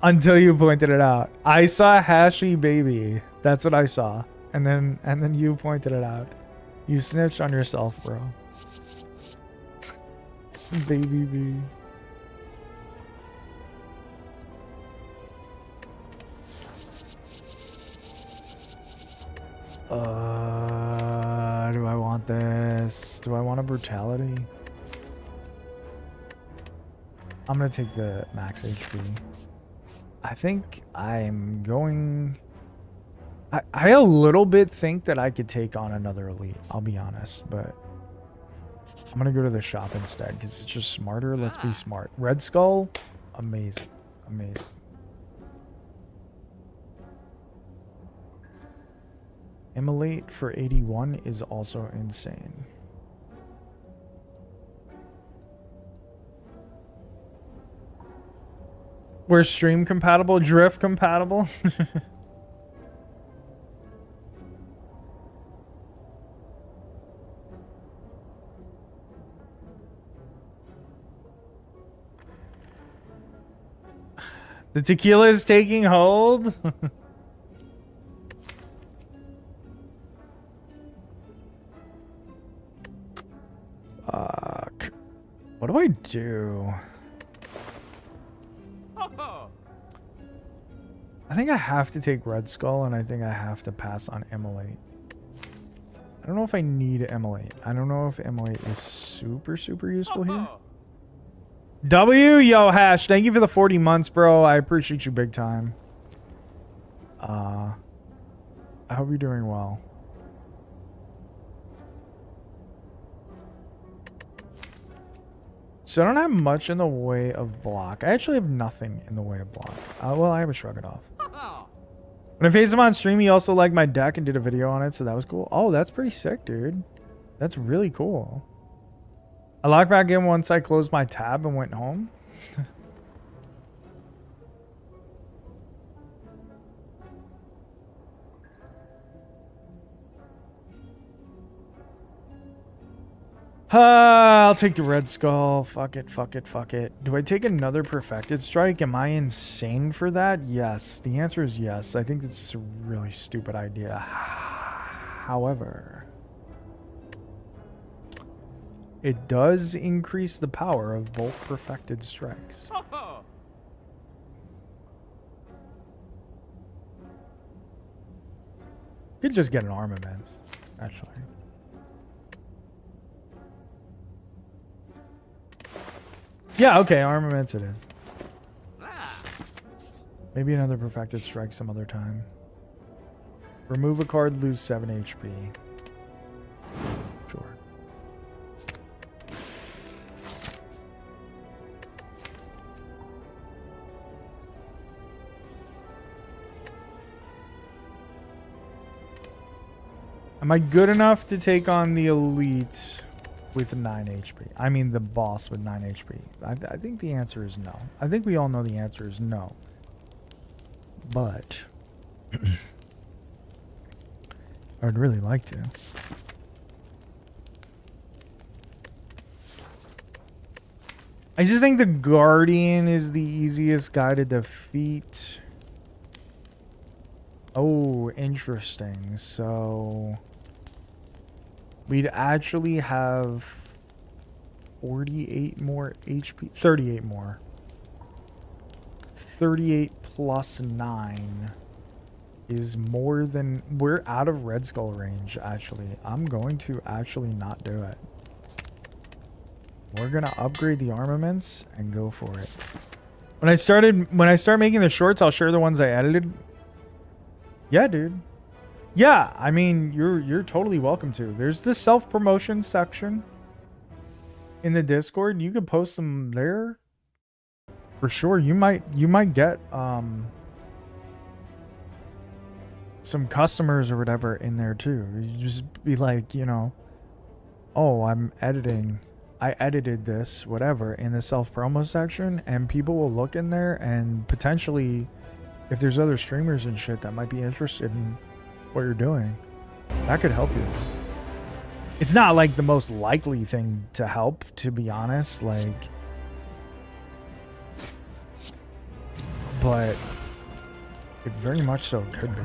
you pointed it out. I saw Hashy Baby. That's what I saw. And then you pointed it out. You snitched on yourself, bro. Baby B. Do I want this? Do I want a brutality? I'm gonna take the max HP. I think I'm going... I a little bit think that I could take on another elite, I'll be honest, but I'm gonna go to the shop instead because it's just smarter. Let's be smart. Red Skull, amazing. Amazing. Immolate for 81 is also insane. We're stream compatible, drift compatible. The tequila is taking hold. Fuck. What do I do? I think I have to take Red Skull, and I think I have to pass on Immolate. I don't know if I need Immolate. I don't know if Immolate is super, super useful here. W, yo, Hash, thank you for the 40 months, bro. I appreciate you big time. I hope you're doing well. So I don't have much in the way of block. I actually have nothing in the way of block. Well, I have a Shrug It Off. When I faced him on stream, he also liked my deck and did a video on it, so that was cool. Oh, that's pretty sick, dude. That's really cool. I logged back in once I closed my tab and went home. I'll take the Red Skull. Fuck it, fuck it, fuck it. Do I take another Perfected Strike? Am I insane for that? Yes. The answer is yes. I think this is a really stupid idea. However, it does increase the power of both Perfected Strikes. Could just get an Armaments, actually. Yeah, okay, Armaments it is. Maybe another Perfected Strike some other time. Remove a card, lose 7 HP. Sure. Am I good enough to take on the elite with 9 HP? I mean the boss with 9 HP. I think the answer is no. I think we all know the answer is no. But I would really like to. I just think the Guardian is the easiest guy to defeat. Oh, interesting. So we'd actually have 48 more HP, 38 more. 38 plus 9 is more than... We're out of Red Skull range, actually. I'm going to actually not do it. We're going to upgrade the armaments and go for it. When I start making the shorts, I'll share the ones I edited. Yeah, dude. Yeah, I mean, you're totally welcome to. There's the self-promotion section in the Discord. You could post them there. For sure. You might get some customers or whatever in there too. You just be like, you know, oh, I edited this, whatever, in the self-promo section, and people will look in there and potentially, if there's other streamers and shit that might be interested in what you're doing, that could help you. It's not like the most likely thing to help, to be honest, like, but it very much so could be.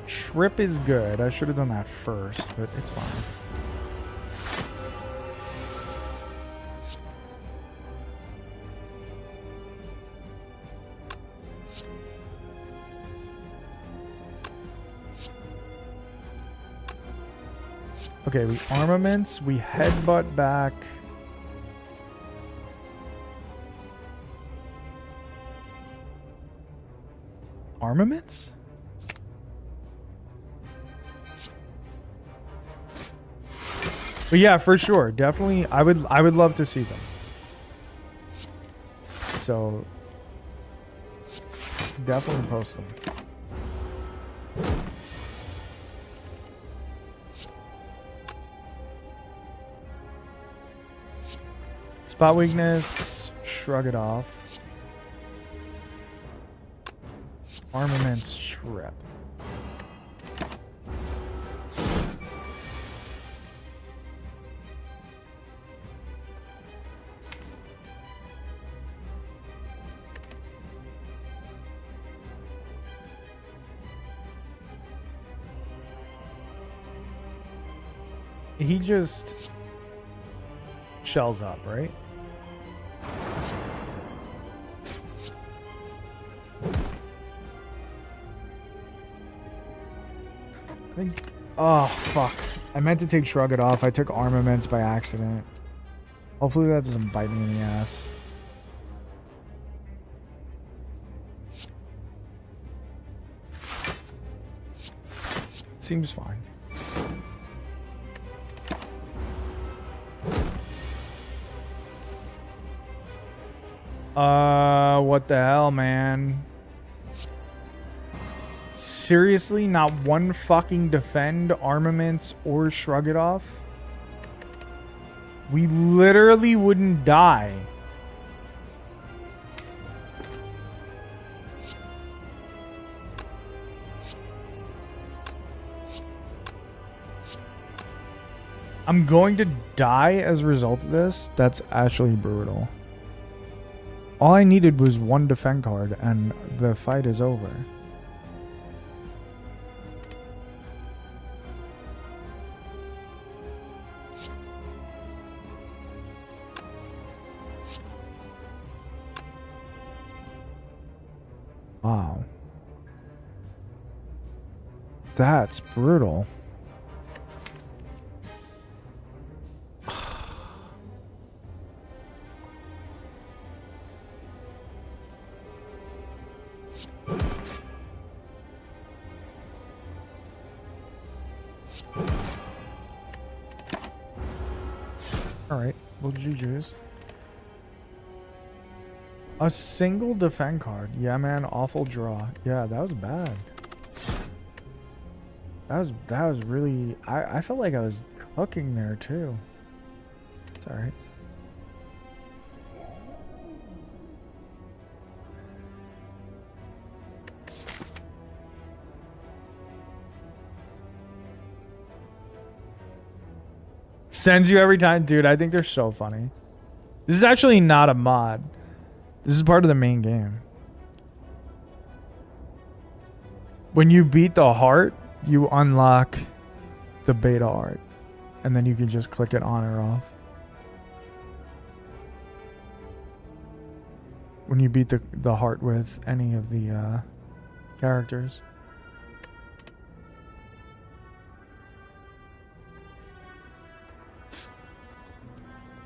Trip is good. I should have done that first, but it's fine. Okay, we armaments, we headbutt back. Armaments? But yeah, for sure. Definitely I would love to see them. So definitely post them. Spot weakness, shrug it off. Armaments trip. He just shells up, right? I think... Oh, fuck. I meant to take Shrug It Off. I took Armaments by accident. Hopefully that doesn't bite me in the ass. seems fine. What the hell, man? Seriously, not one fucking defend, armaments, or shrug it off? We literally wouldn't die. I'm going to die as a result of this. That's actually brutal. All I needed was one defend card, and the fight is over. Wow. That's brutal. Alright, well, GG's. A single defend card. Yeah, man, awful draw. Yeah, that was bad. That was really... I felt like I was cooking there, too. It's alright. Sends you every time. Dude, I think they're so funny. This is actually not a mod. This is part of the main game. When you beat the heart, you unlock the beta art. And then you can just click it on or off. When you beat the heart with any of the characters.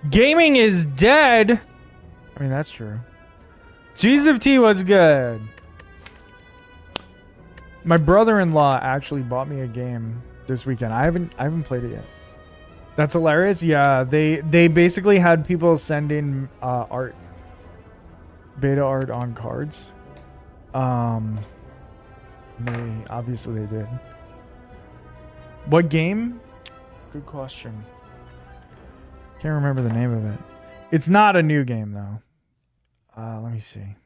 Gaming is dead. I mean, that's true. G's of T was good. My brother-in-law actually bought me a game this weekend. I haven't played it yet. That's hilarious. Yeah, they basically had people send in art, beta art on cards. Obviously they did. What game? Good question. Can't remember the name of it. It's not a new game though. Let me see.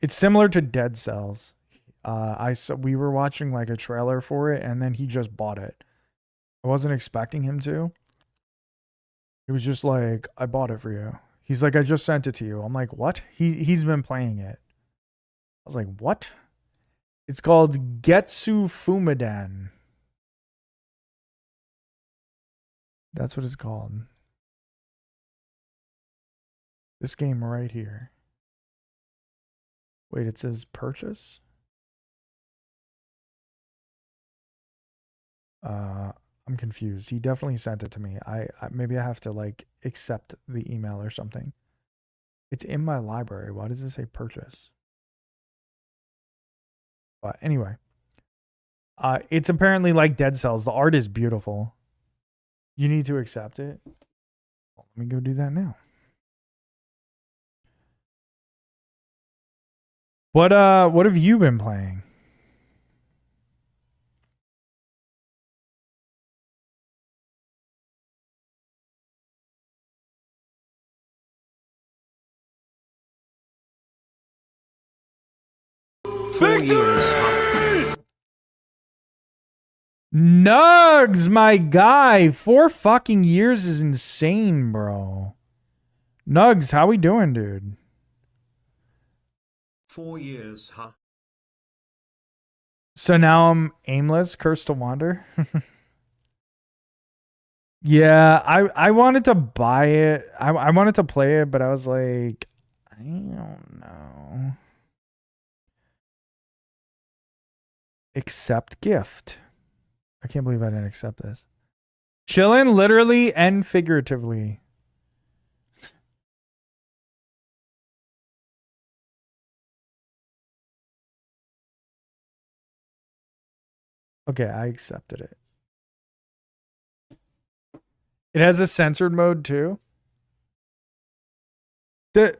It's similar to Dead Cells. We were watching like a trailer for it, and then he just bought it. I wasn't expecting him to. It was just like, I bought it for you. He's like, I just sent it to you. I'm like, what? He's been playing it. I was like, what? It's called Getsu Fumadan. That's what it's called. This game right here. Wait, it says purchase? I'm confused. He definitely sent it to me. I maybe I have to like accept the email or something. It's in my library. Why does it say purchase? But anyway, it's apparently like Dead Cells. The art is beautiful. You need to accept it. Well, let me go do that now. What have you been playing? Nugs, my guy. 4 fucking years is insane, bro. Nugs, how we doing, dude? 4 years, huh? So now I'm aimless, cursed to wander. Yeah, I wanted to buy it. I wanted to play it, but I was like, I don't know. Accept gift. I can't believe I didn't accept this. Chillin' literally and figuratively. Okay, I accepted it. It has a censored mode too. The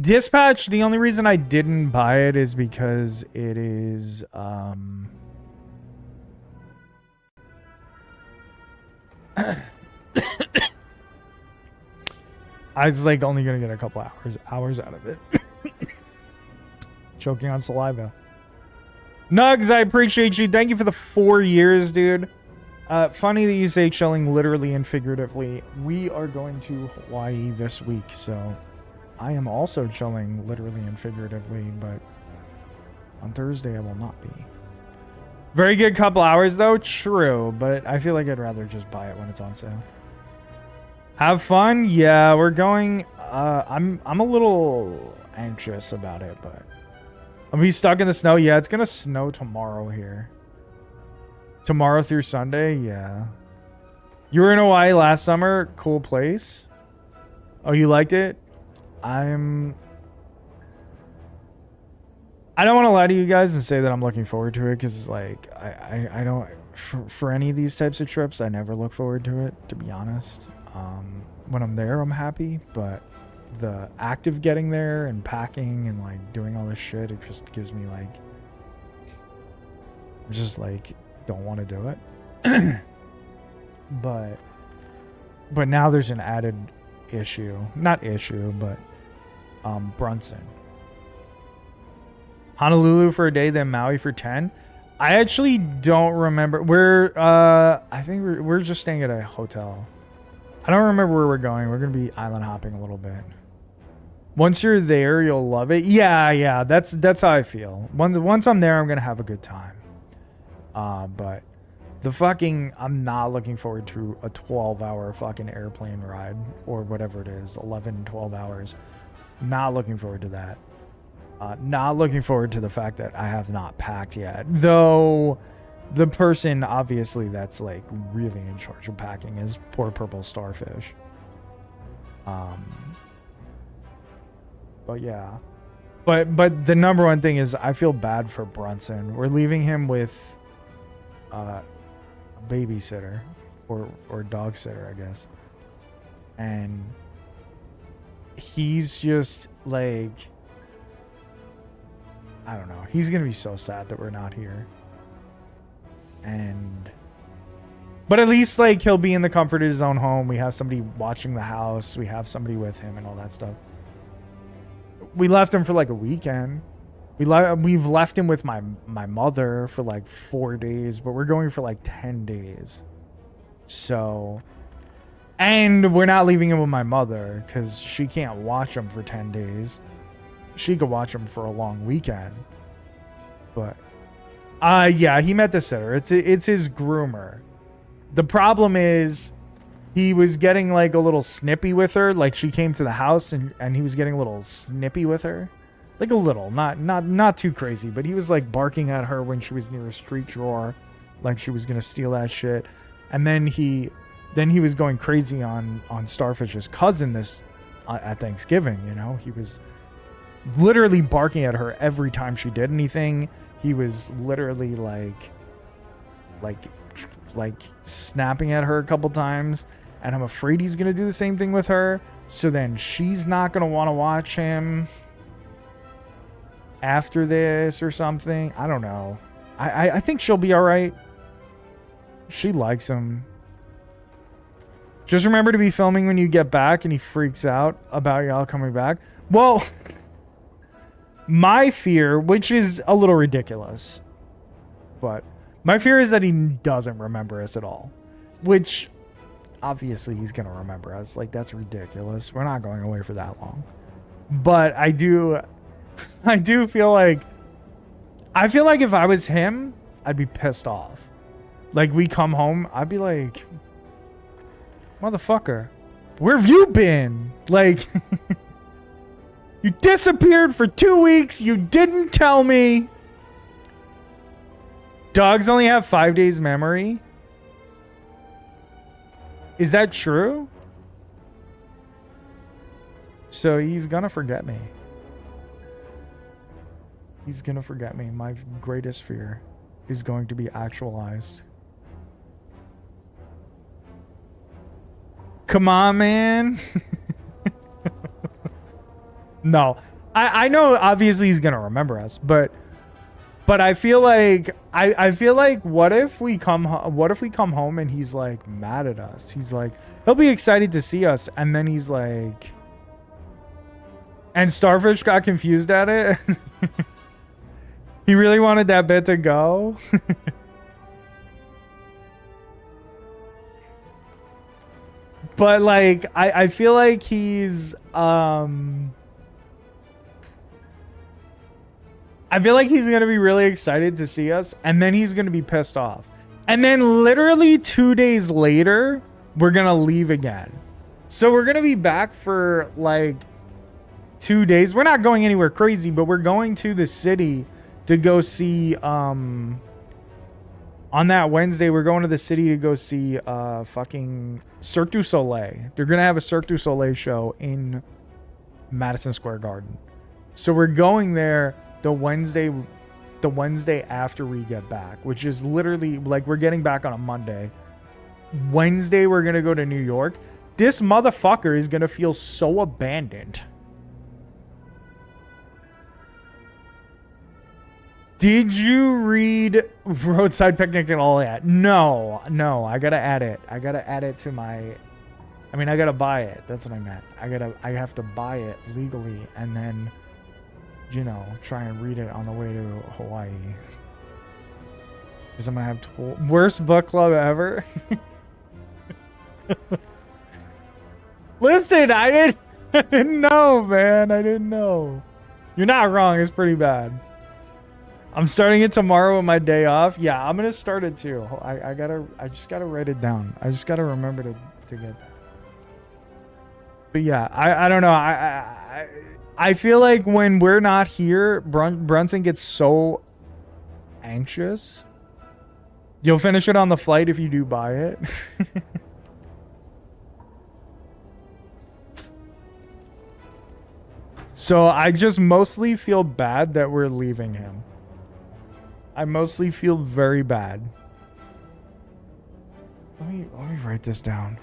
Dispatch, the only reason I didn't buy it is because it is I was like only gonna get a couple hours out of it. Choking on saliva. Nugs, I appreciate you. Thank you for the 4 years, dude. Funny that you say chilling literally and figuratively. We are going to Hawaii this week, so I am also chilling literally and figuratively, but on Thursday I will not be. Very good couple hours though, true, but I feel like I'd rather just buy it when it's on sale. Have fun? Yeah, we're going. I'm a little anxious about it, but I'll be stuck in the snow. Yeah, it's gonna snow tomorrow here. Tomorrow through Sunday, yeah. You were in Hawaii last summer. Cool place. Oh, you liked it? I don't want to lie to you guys and say that I'm looking forward to it because, like, I don't for any of these types of trips, I never look forward to it. To be honest, when I'm there, I'm happy, but the act of getting there and packing and like doing all this shit, it just gives me like, I'm just like don't want to do it. but now there's an added issue, not issue, but Brunson. Honolulu for a day, then Maui for 10. I actually don't remember. I think we're just staying at a hotel. I don't remember where we're going. We're gonna be island hopping a little bit. Once you're there, you'll love it. Yeah. That's how I feel. Once I'm there, I'm gonna have a good time. But I'm not looking forward to a 12-hour fucking airplane ride or whatever it is, 11, 12 hours. Not looking forward to that. Not looking forward to the fact that I have not packed yet. Though the person obviously that's like really in charge of packing is poor purple starfish. But yeah. But the number one thing is I feel bad for Brunson. We're leaving him with a babysitter or dog sitter, I guess. And he's just like, I don't know. He's going to be so sad that we're not here. But at least like he'll be in the comfort of his own home. We have somebody watching the house. We have somebody with him and all that stuff. We left him for like a weekend. We've left him with my mother for like 4 days, but we're going for like 10 days. So, and we're not leaving him with my mother because she can't watch him for 10 days. She could watch him for a long weekend. But, yeah, he met the sitter. It's his groomer. The problem is he was getting like a little snippy with her. Like she came to the house and he was getting a little snippy with her. Like a little, not too crazy, but he was like barking at her when she was near a street drawer, like she was gonna steal that shit. And then he was going crazy on Starfish's cousin at Thanksgiving. You know, he was literally barking at her every time she did anything. He was literally like snapping at her a couple times, and I'm afraid he's gonna do the same thing with her. So then she's not gonna want to watch him after this or something. I don't know. I think she'll be all right. She likes him. Just remember to be filming when you get back and he freaks out about y'all coming back. Well, my fear, which is a little ridiculous, but my fear is that he doesn't remember us at all, which obviously he's going to remember us. Like, that's ridiculous. We're not going away for that long. But I do feel like if I was him, I'd be pissed off. Like, we come home, I'd be like, motherfucker, where have you been? Like, you disappeared for 2 weeks. You didn't tell me. Dogs only have 5 days memory. Is that true? So he's gonna forget me. He's gonna forget me. My greatest fear. is going to be actualized. Come on, man. No. I know obviously he's gonna remember us, but I feel like I feel like what if we come home and he's like mad at us? He's like, he'll be excited to see us, and then he's like, and Starfish got confused at it. He really wanted that bit to go. But like I feel like he's I feel like he's going to be really excited to see us, and then he's going to be pissed off. And then literally 2 days later, we're going to leave again. So we're going to be back for like 2 days. We're not going anywhere crazy, but we're going to the city to go see, on that Wednesday, we're going to the city to go see fucking Cirque du Soleil. They're going to have a Cirque du Soleil show in Madison Square Garden. So we're going there the Wednesday after we get back, which is literally like we're getting back on a Monday. Wednesday, we're going to go to New York. This motherfucker is going to feel so abandoned. Did you read Roadside Picnic and all that? No, I got to add it. I got to add it to my, I mean, I got to buy it. That's what I meant. I have to buy it legally and then, you know, try and read it on the way to Hawaii. Because I'm going to have worst book club ever. Listen, I didn't know, man. I didn't know. You're not wrong. It's pretty bad. I'm starting it tomorrow with my day off. Yeah, I'm going to start it too. I just got to write it down. I just got to remember to get that. But yeah, I don't know. I feel like when we're not here, Brunson gets so anxious. You'll finish it on the flight if you do buy it. So I just mostly feel bad that we're leaving him. I mostly feel very bad. Let me write this down.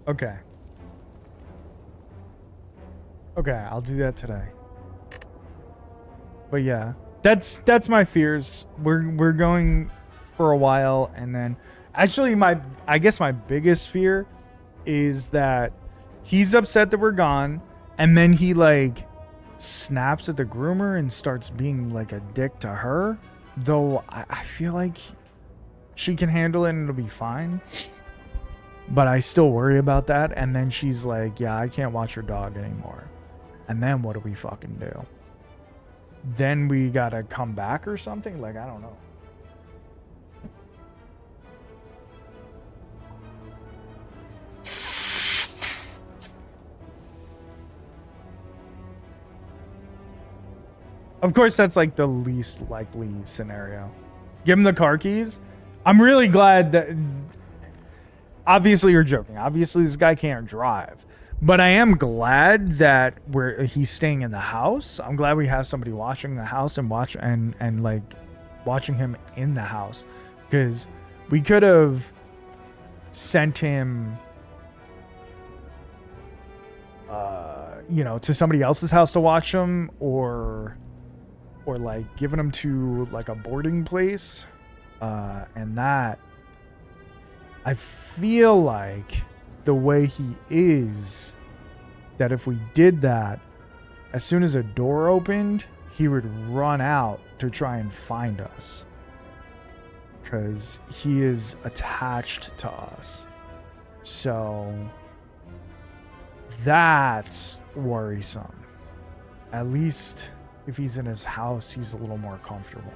Okay. Okay, I'll do that today. But yeah, that's my fears. We're going for a while, and then actually I guess my biggest fear is that he's upset that we're gone, and then he like snaps at the groomer and starts being like a dick to her. Though I feel like she can handle it and it'll be fine. But I still worry about that. And then she's like, yeah, I can't watch your dog anymore. And then what do we fucking do? Then we gotta come back or something? Like, I don't know. Of course, that's like the least likely scenario. Give him the car keys. I'm really glad that... Obviously, you're joking. Obviously, this guy can't drive. But I am glad that he's staying in the house. I'm glad we have somebody watching the house and like watching him in the house. Because we could have sent him, to somebody else's house to watch him, or like giving him to like a boarding place. And that, I feel like the way he is, that if we did that, as soon as a door opened, he would run out to try and find us. Because he is attached to us. So that's worrisome. At least if he's in his house, he's a little more comfortable.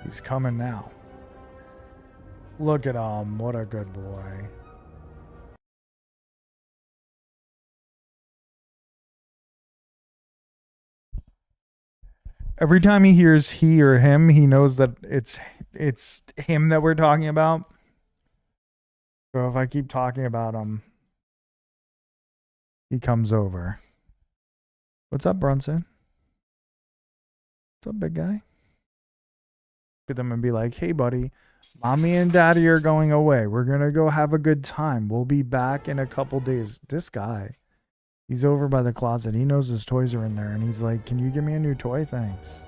He's coming now. Look at him. What a good boy. Every time he hears he or him, he knows that it's him that we're talking about. So if I keep talking about him, he comes over. What's up, Brunson? What's up, big guy? Look at them and be like, hey, buddy, mommy and daddy are going away. We're going to go have a good time. We'll be back in a couple days. This guy, he's over by the closet. He knows his toys are in there. And he's like, can you give me a new toy? Thanks.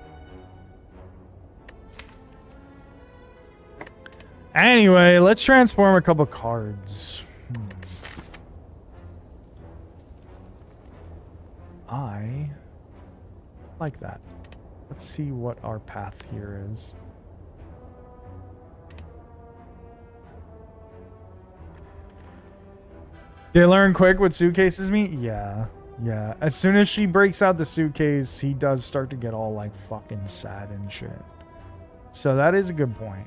Anyway, let's transform a couple cards. I like that. Let's see what our path here is. They learn quick what suitcases mean? Yeah. Yeah. As soon as she breaks out the suitcase, he does start to get all like fucking sad and shit. So that is a good point.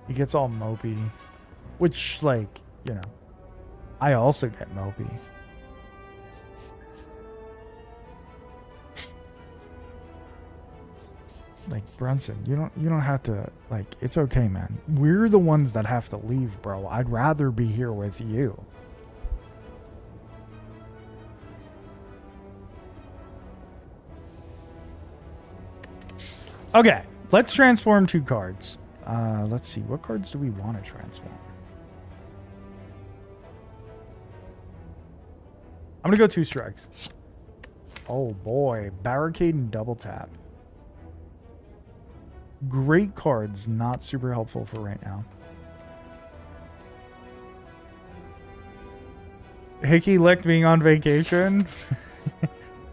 He gets all mopey. Which, like, you know, I also get mopey. Like, Brunson, you don't have to, like, it's okay, man. We're the ones that have to leave, bro. I'd rather be here with you. Okay, let's transform 2 cards. Let's see. What cards do we want to transform? I'm going to go 2 strikes. Oh, boy. Barricade and double tap. Great cards. Not super helpful for right now. Hickey licked being on vacation.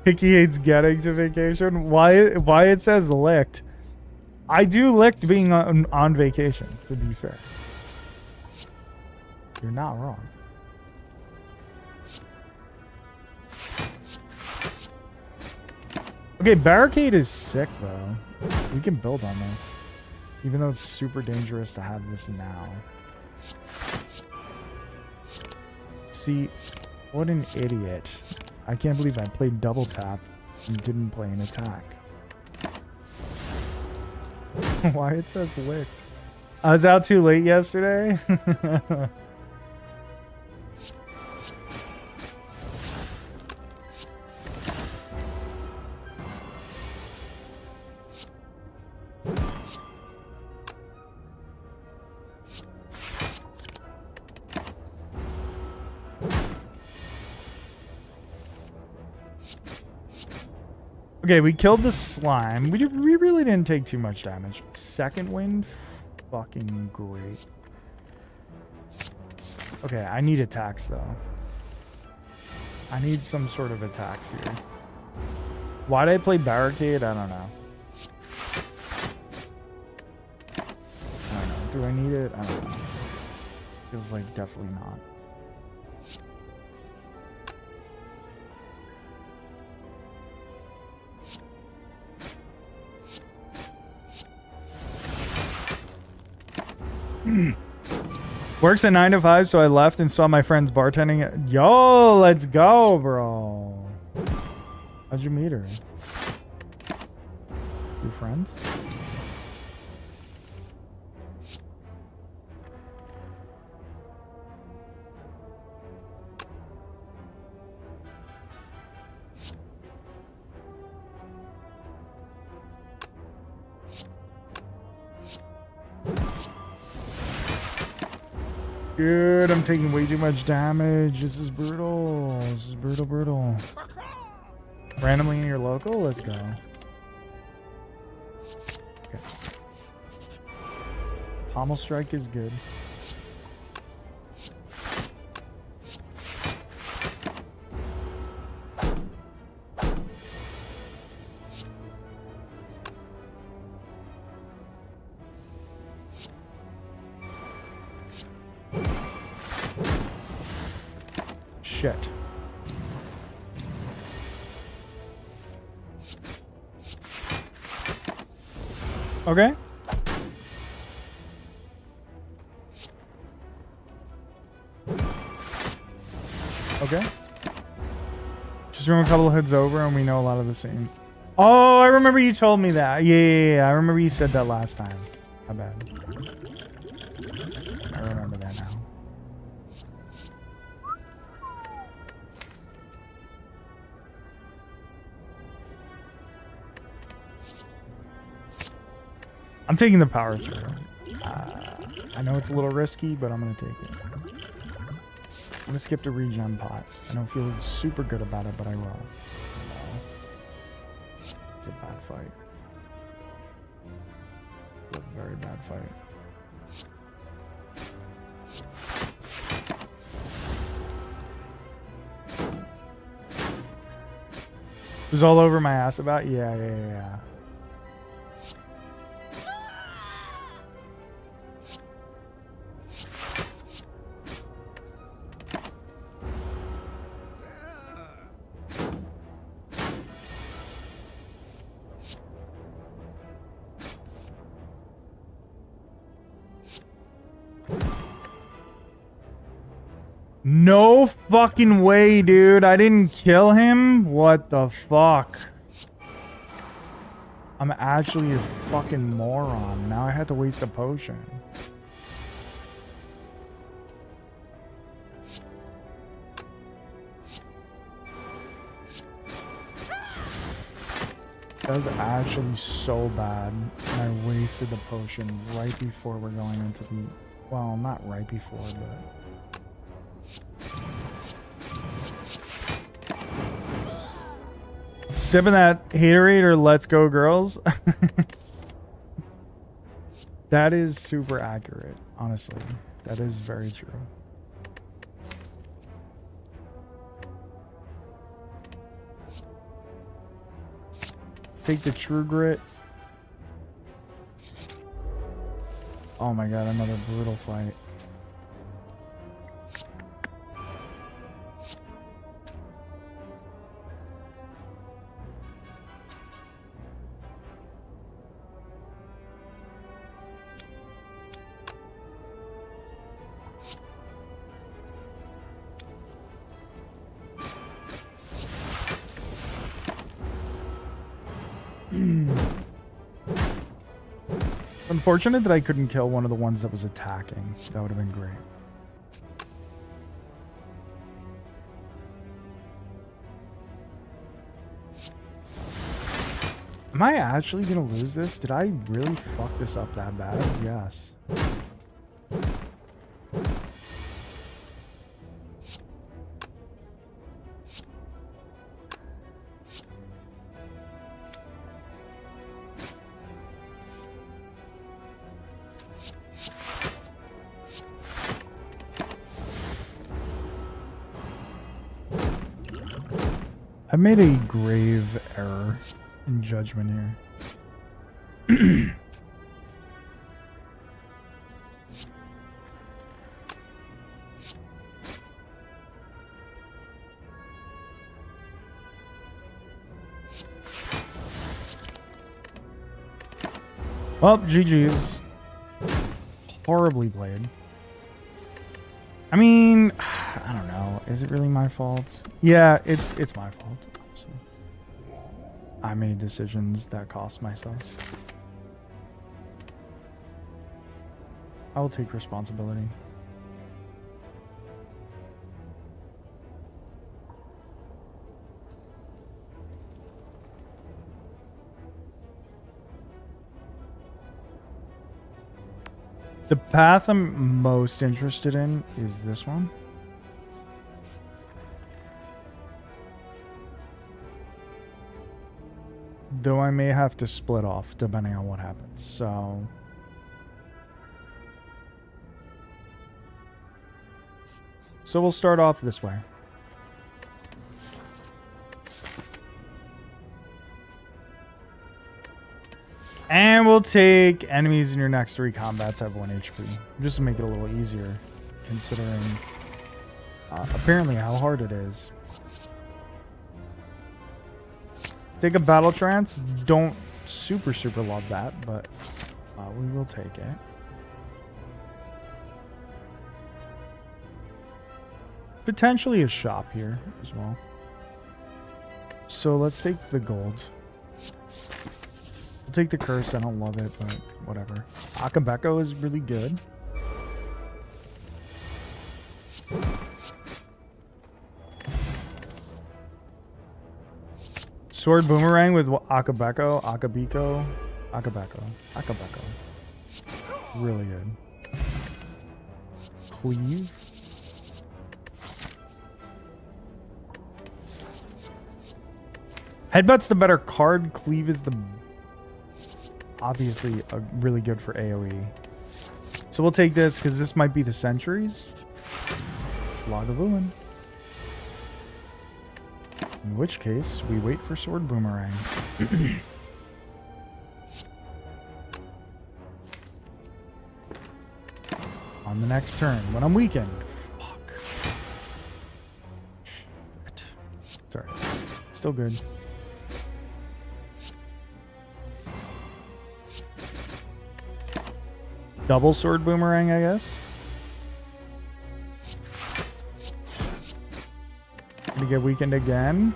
Hickey hates getting to vacation. Why it says licked? I do lick being on vacation, to be fair. You're not wrong. Okay, barricade is sick, though. We can build on this. Even though it's super dangerous to have this now. See, what an idiot. I can't believe I played double tap and didn't play an attack. Why it says licked? I was out too late yesterday. Okay, we killed the slime. We really didn't take too much damage. Second wind, fucking great. Okay, I need attacks though. I need some sort of attacks here. Why did I play barricade? I don't know. I don't know. Do I need it? I don't know. Feels like definitely not. Works at 9 to 5, so I left and saw my friends bartending. Yo, let's go, bro. How'd you meet her? Your friends? Dude, I'm taking way too much damage. This is brutal. This is brutal. Randomly in your local? Let's go. Okay. Pommel strike is good. shit. Okay. Okay. Just remember a couple of hoods over and we know a lot of the same. Oh, I remember you told me that. Yeah. I remember you said that last time. My bad. I remember that now. I'm taking the power through. I know it's a little risky, but I'm going to take it. I'm going to skip the regen pot. I don't feel super good about it, but I will. It's a bad fight. It's a very bad fight. It was all over my ass about? Yeah. No fucking way, dude. I didn't kill him? What the fuck? I'm actually a fucking moron. Now I had to waste a potion. That was actually so bad. And I wasted the potion right before we're going into the... Well, not right before, but... Sipping that haterade or let's go girls. That is super accurate, honestly. That is very true. Take the true grit. Oh my god, another brutal fight. Unfortunate that I couldn't kill one of the ones that was attacking. That would have been great. Am I actually gonna lose this? Did I really fuck this up that bad? Yes. I made a grave error in judgment here. Well, GG's. Horribly played. I mean, I don't know. Is it really my fault? Yeah, it's my fault, honestly. I made decisions that cost myself. I will take responsibility. The path I'm most interested in is this one. Though I may have to split off depending on what happens. So we'll start off this way. And we'll take enemies in your next 3 combats have 1 HP. Just to make it a little easier, considering apparently how hard it is. Take a battle trance. Don't super love that, but we will take it. Potentially a shop here as well. So let's take the gold. We'll take the curse. I don't love it, but whatever. Akabeko is really good. Sword boomerang with Akabeko. Akabeko. Really good. Cleave. Headbutt's the better card. Cleave is the obviously really good for AoE. So we'll take this because this might be the sentries. It's Lagavulin. In which case, we wait for sword boomerang. On the next turn, when I'm weakened. Fuck. Shit. Sorry. Still good. Double sword boomerang, I guess. Gonna get weakened again.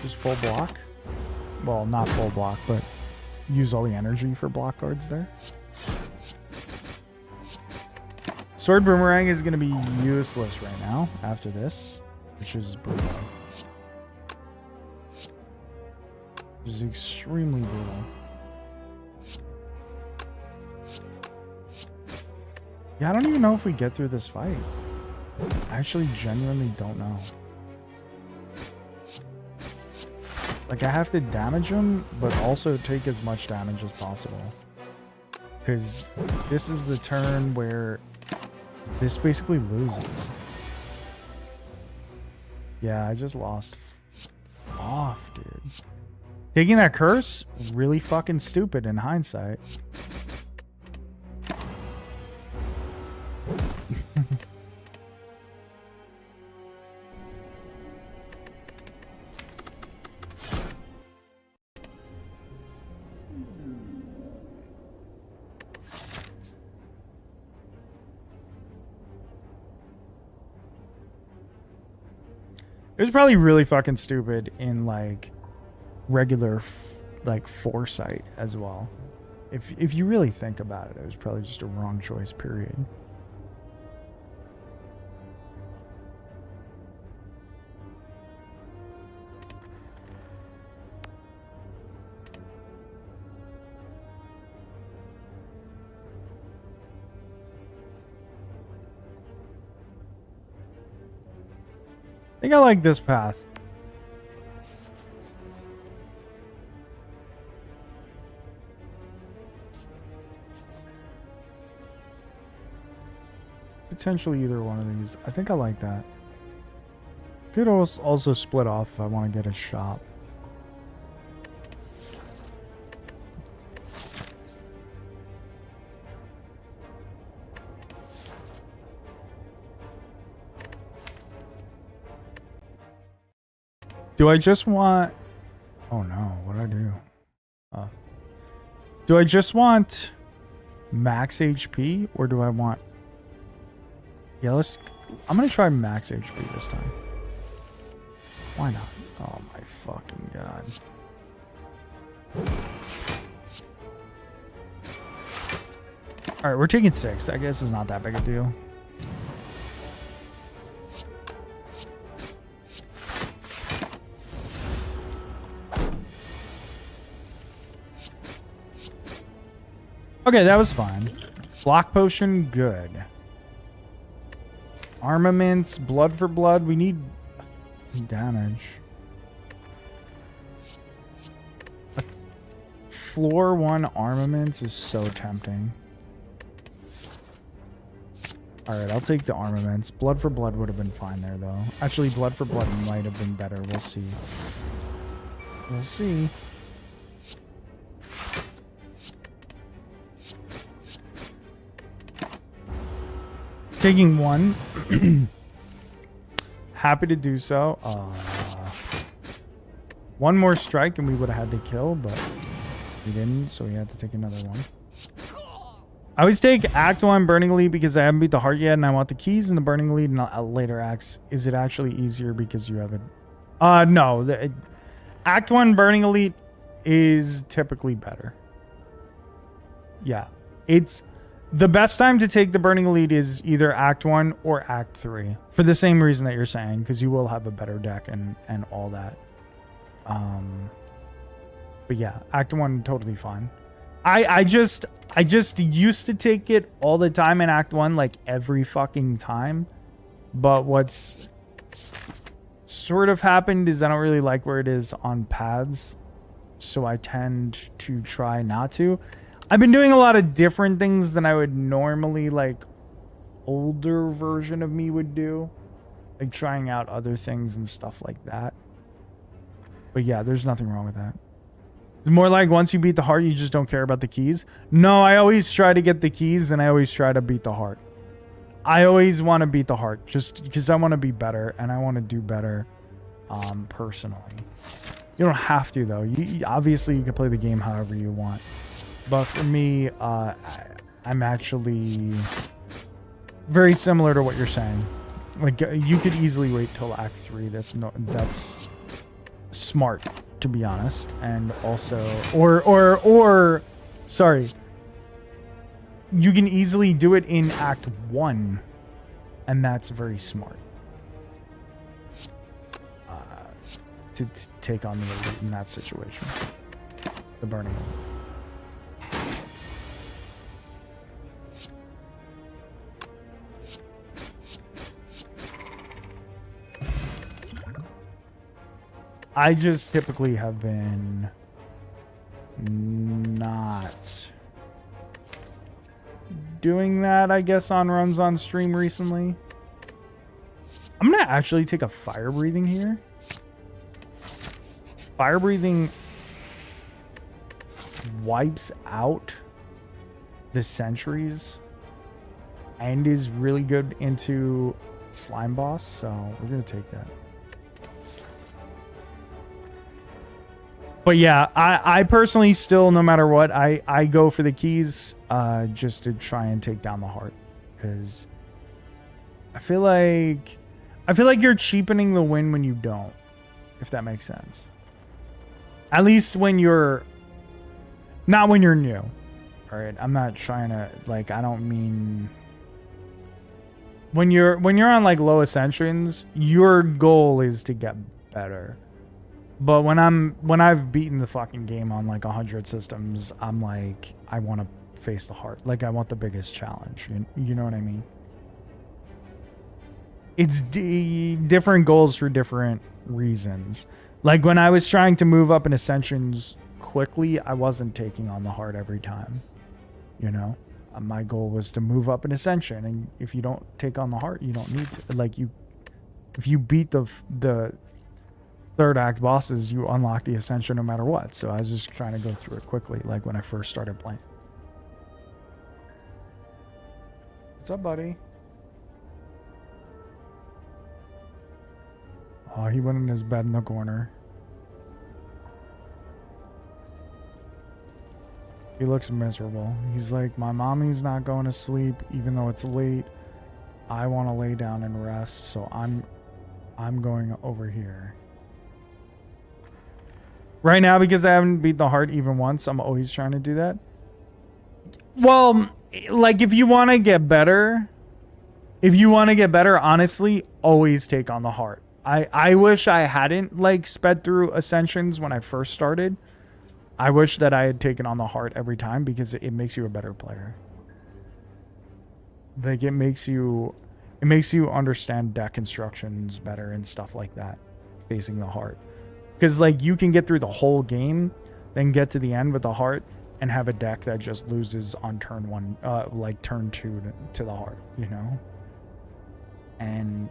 Just full block. Well, not full block, but use all the energy for block cards there. Sword boomerang is gonna be useless right now after this, which is brutal. Which is extremely brutal. Yeah, I don't even know if we get through this fight. I actually genuinely don't know. Like, I have to damage him, but also take as much damage as possible. Because this is the turn where this basically loses. Yeah, I just lost off, dude. Taking that curse, really fucking stupid in hindsight. It was probably really fucking stupid in like regular like foresight as well. If you really think about it, it was probably just a wrong choice, period. I think I like this path. Potentially either one of these. I think I like that. Could also split off if I want to get a shop. Do I just want... Oh no, what do I do? Do I just want max HP or do I want... Yeah, I'm gonna try max HP this time. Why not? Oh my fucking god. Alright, we're taking 6. I guess it's not that big a deal. Okay, that was fine. Block potion, good. Armaments, blood for blood. We need damage. Floor 1 armaments is so tempting. Alright, I'll take the armaments. Blood for blood would have been fine there, though. Actually, blood for blood might have been better. We'll see. We'll see. Taking one. Happy to do so. One more strike and we would have had to kill, but we didn't, so we had to take another one. I always take Act 1 Burning Elite because I haven't beat the heart yet and I want the keys in the Burning Elite and later acts. Is it actually easier because you have it? No. Act 1 Burning Elite is typically better. Yeah. It's the best time to take the Burning Elite is either Act 1 or Act 3. For the same reason that you're saying, because you will have a better deck and all that. But yeah, Act 1 totally fine. I just used to take it all the time in Act 1, like every fucking time. But what's sort of happened is I don't really like where it is on paths. So I tend to try not to. I've been doing a lot of different things than I would normally, like, older version of me would do. Like trying out other things and stuff like that. But yeah, there's nothing wrong with that. It's more like once you beat the heart, you just don't care about the keys. No, I always try to get the keys and I always try to beat the heart. I always want to beat the heart just because I want to be better and I want to do better personally. You don't have to, though. Obviously, you can play the game however you want. But for me, I'm actually very similar to what you're saying. Like, you could easily wait till Act 3. That's smart, to be honest. And also, sorry, you can easily do it in Act 1, and that's very smart. To take on the elite in that situation. The Burning Elite. I just typically have been not doing that, I guess, on runs on stream recently. I'm gonna actually take a fire breathing here. Fire breathing wipes out the sentries and is really good into slime boss, so we're gonna take that. But yeah, I personally still, no matter what, I go for the keys just to try and take down the heart, because I feel like you're cheapening the win when you don't, if that makes sense. At least when you're not when you're new. All right, I'm not trying to, like, I don't mean when you're on like low ascensions, your goal is to get better. But when I've beaten the fucking game on like 100 systems, I'm like, I want to face the heart. Like, I want the biggest challenge. You know what I mean? It's different goals for different reasons. Like, when I was trying to move up in Ascensions quickly, I wasn't taking on the heart every time. You know? My goal was to move up in Ascension. And if you don't take on the heart, you don't need to. Like, if you beat the third act bosses, you unlock the Ascension no matter what. So I was just trying to go through it quickly, like when I first started playing. What's up, buddy? Oh, he went in his bed in the corner. He looks miserable. He's like, my mommy's not going to sleep even though it's late. I want to lay down and rest, so I'm going over here. Right now, because I haven't beat the heart even once, I'm always trying to do that. Well, like, if you want to get better, honestly, always take on the heart. I wish I hadn't, like, sped through Ascensions when I first started. I wish that I had taken on the heart every time, because it makes you a better player. Like, it makes you understand deck instructions better and stuff like that, facing the heart. Because, like, you can get through the whole game, then get to the end with the heart, and have a deck that just loses on turn 1, like turn 2 to the heart, you know? And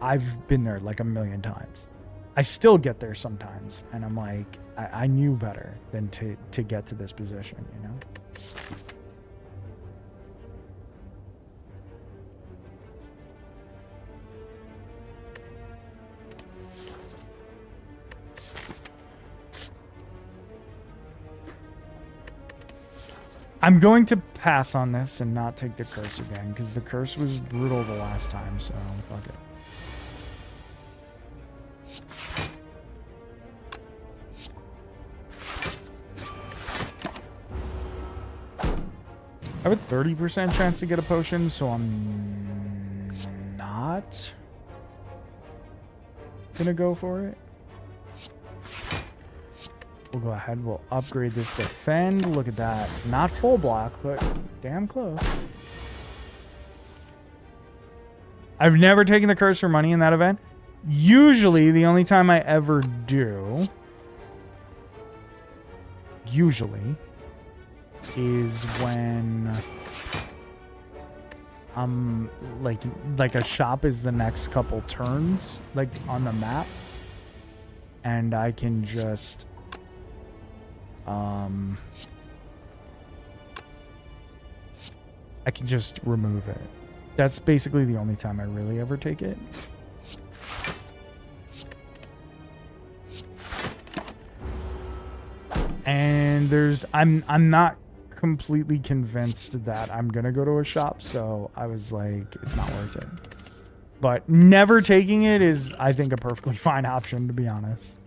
I've been there like a million times. I still get there sometimes, and I'm like, I knew better than to get to this position, you know? I'm going to pass on this and not take the curse again, because the curse was brutal the last time, so fuck it. I have a 30% chance to get a potion, so I'm not gonna go for it. We'll go ahead, we'll upgrade this defend. Look at that. Not full block, but damn close. I've never taken the curse for money in that event. Usually, the only time I ever do, is when like a shop is the next couple turns, like on the map, and I can just remove it. That's basically the only time I really ever take it. And I'm not completely convinced that I'm gonna go to a shop, so I was like, it's not worth it. But never taking it is, I think, a perfectly fine option, to be honest.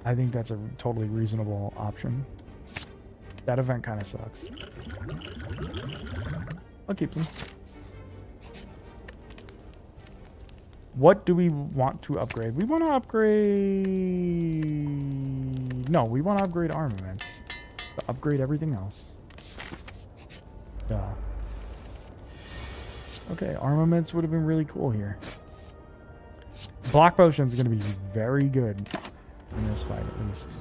I think that's a totally reasonable option. That event kind of sucks. I'll keep them. What do we want to upgrade? We want to upgrade... No, we want to upgrade armaments. To upgrade everything else. Duh. Okay, armaments would have been really cool here. Block potion is going to be very good in this fight, at least.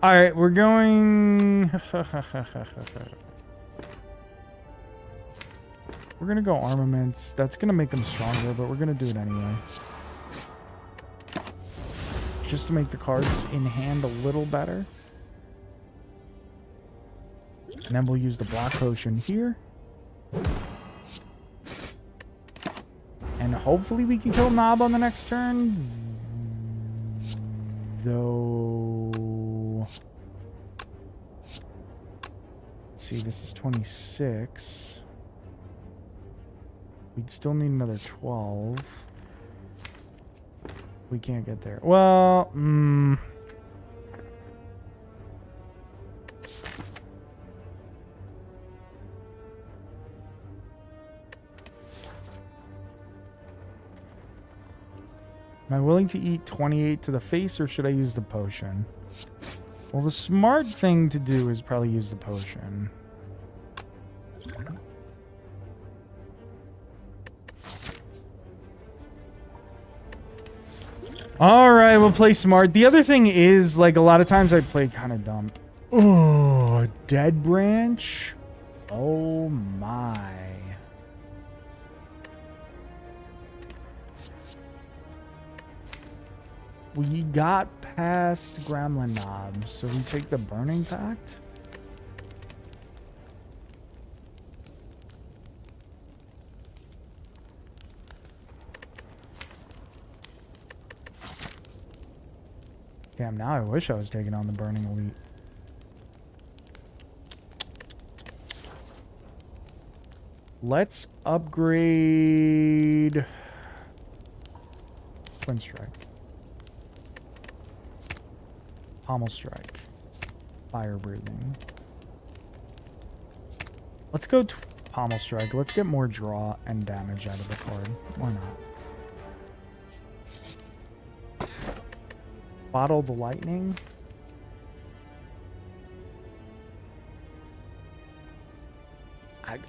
Alright, we're going... We're going to go armaments. That's going to make them stronger, but we're going to do it anyway. Just to make the cards in hand a little better. And then we'll use the block potion here. And hopefully we can kill Nob on the next turn. Though... Let's see, this is 26. We'd still need another 12. We can't get there. Well, Am I willing to eat 28 to the face, or should I use the potion? Well, the smart thing to do is probably use the potion. Alright, we'll play smart. The other thing is, like, a lot of times I play kind of dumb. Oh, dead branch? Oh my. We got past Gremlin Knob, so we take the Burning Pact. Damn, now I wish I was taking on the Burning Elite. Let's upgrade Twin Strike. Pommel Strike. Fire Breathing. Let's go Pommel Strike. Let's get more draw and damage out of the card. Why not? Bottle the Lightning.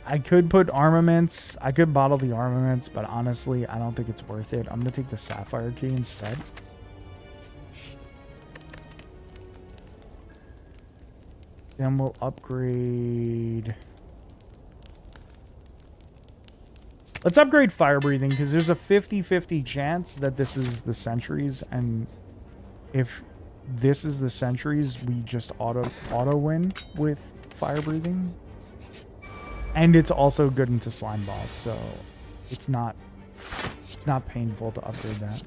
I could put armaments. I could bottle the armaments, but honestly, I don't think it's worth it. I'm going to take the Sapphire Key instead. Then we'll upgrade... Let's upgrade Fire Breathing, because there's a 50-50 chance that this is the Sentries, and if this is the Sentries, we just auto win with Fire Breathing. And it's also good into Slime Balls, so it's not painful to upgrade that.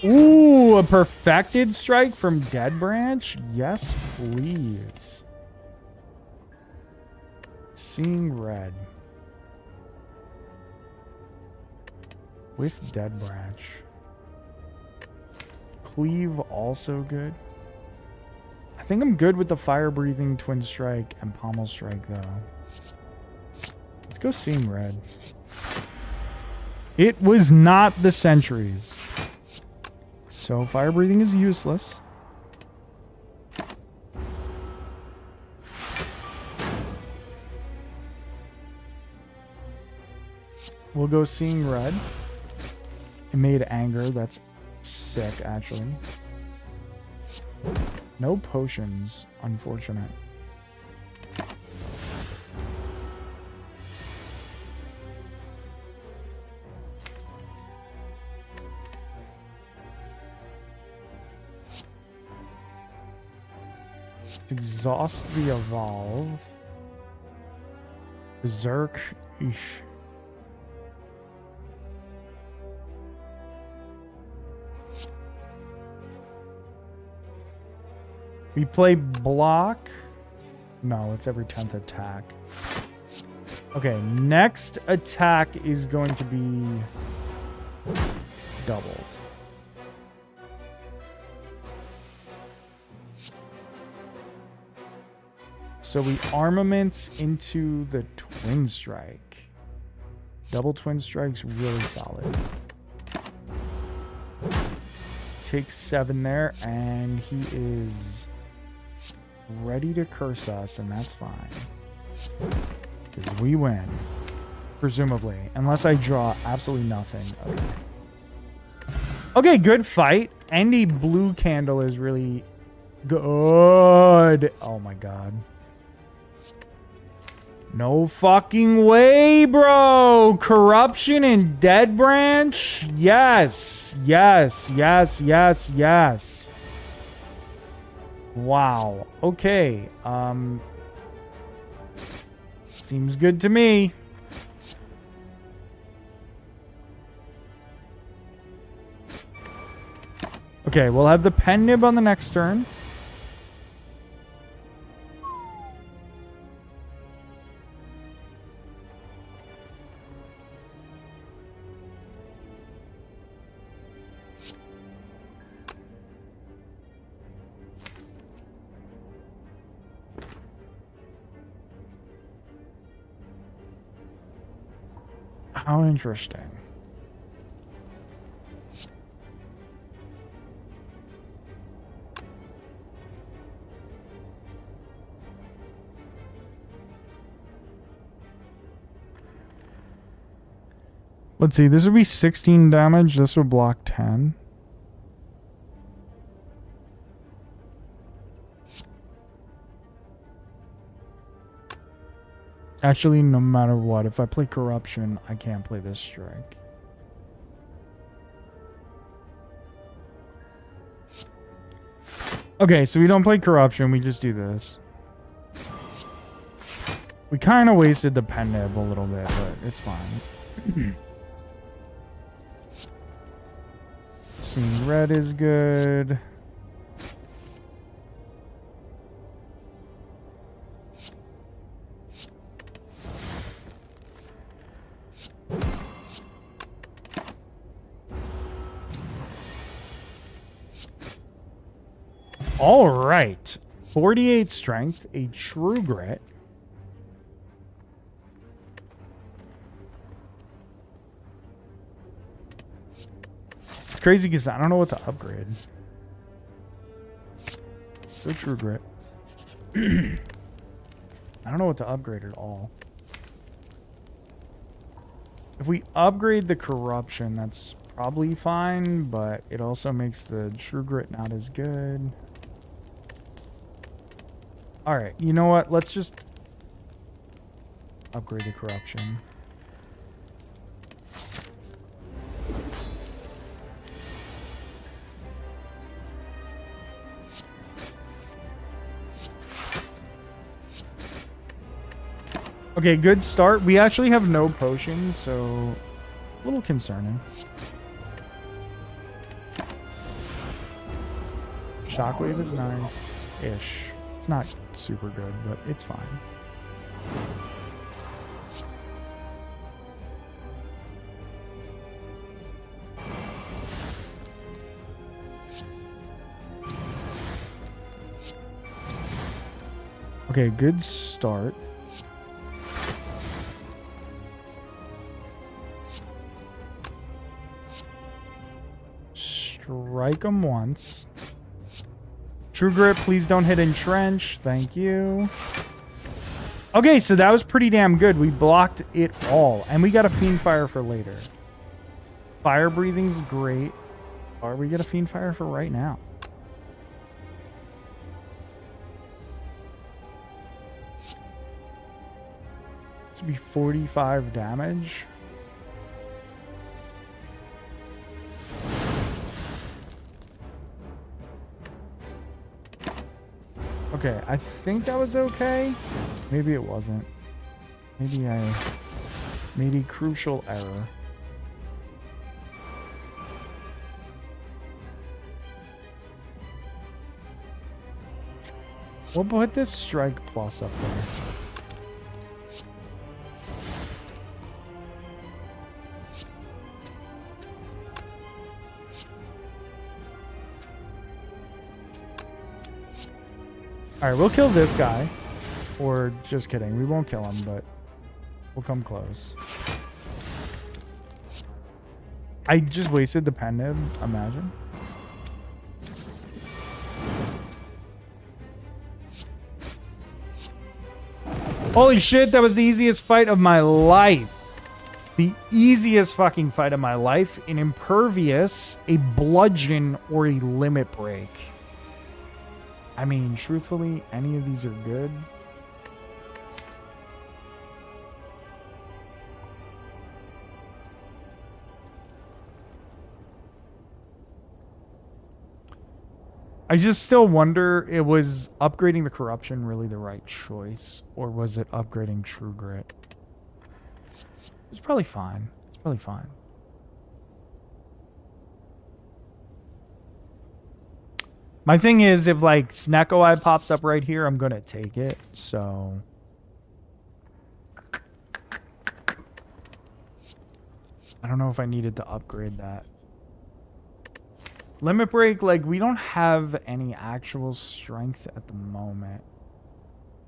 Ooh, a perfected strike from Dead Branch? Yes, please. Seeing red. With Dead Branch. Cleave also good. I think I'm good with the Fire Breathing Twin Strike and Pommel Strike though. Let's go Seeing Red. It was not the Sentries. So Fire Breathing is useless. We'll go Seeing Red. It made Anger. That's sick, actually. No potions. Unfortunate. Exhaust the Evolve. Berserk. Eesh. We play block. No, it's every 10th attack. Okay, next attack is going to be doubled. So we armaments into the Twin Strike. Double Twin Strike's really solid. Takes 7 there, and he is ready to curse us, and that's fine. Because we win. Presumably. Unless I draw absolutely nothing. Okay. Okay, good fight. Any blue candle is really good. Oh my god. No fucking way, bro. Corruption and Dead Branch? Yes. Yes. Yes. Yes. Yes. Wow. Okay. Seems good to me. Okay, we'll have the pen nib on the next turn. How interesting. Let's see, this would be 16 damage. This would block 10. Actually, no matter what, if I play Corruption, I can't play this strike. Okay, so we don't play Corruption, we just do this. We kind of wasted the pen nib a little bit, but it's fine. Seeing red is good. All right. 48 strength, a true grit. It's crazy because I don't know what to upgrade. So true grit. I don't know what to upgrade at all. If we upgrade the corruption, that's probably fine, but it also makes the true grit not as good. Alright, you know what? Let's just upgrade the corruption. Okay, good start. We actually have no potions, so a little concerning. Shockwave is nice-ish. It's not super good, but it's fine. Okay, good start. Strike him once. True Grit, please don't hit Entrench. Thank you. Okay, so that was pretty damn good. We blocked it all. And we got a Fiend Fire for later. Fire Breathing's great. Or we get a Fiend Fire for right now. To be 45 damage. Okay, I think that was okay. Maybe it wasn't. Maybe I made a crucial error. We'll put this strike plus up there. Alright, we'll kill this guy. Or, just kidding. We won't kill him, but we'll come close. I just wasted the Penib, imagine. Holy shit, that was the easiest fight of my life. The easiest fucking fight of my life. An Impervious, a Bludgeon, or a Limit Break. I mean, truthfully, any of these are good. I just still wonder, it was upgrading the Corruption really the right choice? Or was it upgrading True Grit? It's probably fine. It's probably fine. My thing is, if like Snecko Eye pops up right here, I'm gonna take it. So I don't know if I needed to upgrade that. Limit Break, like we don't have any actual strength at the moment,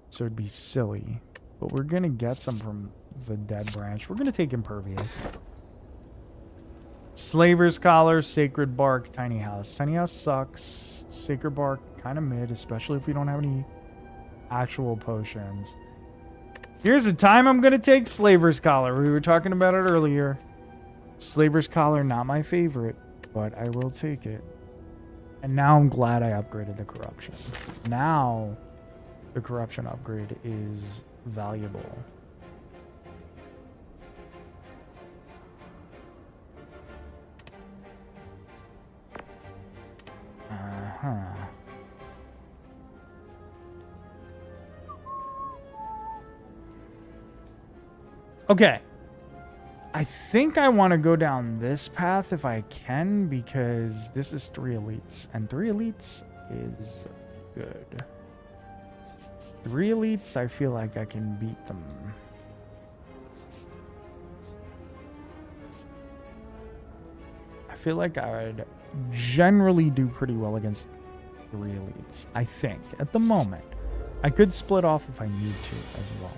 so it'd be silly. But we're gonna get some from the Dead Branch. We're gonna take Impervious. Slaver's Collar, Sacred Bark, Tiny House. Tiny House sucks. Sacred Bark, kind of mid, especially if we don't have any actual potions. Here's the time I'm going to take Slaver's Collar. We were talking about it earlier. Slaver's Collar, not my favorite, but I will take it. And now I'm glad I upgraded the Corruption. Now the Corruption upgrade is valuable. Okay. I think I want to go down this path if I can, because this is 3 elites, and 3 elites is good. 3 elites, I feel like I can beat them. I feel like I would generally do pretty well against 3 elites, I think, at the moment. I could split off if I need to as well.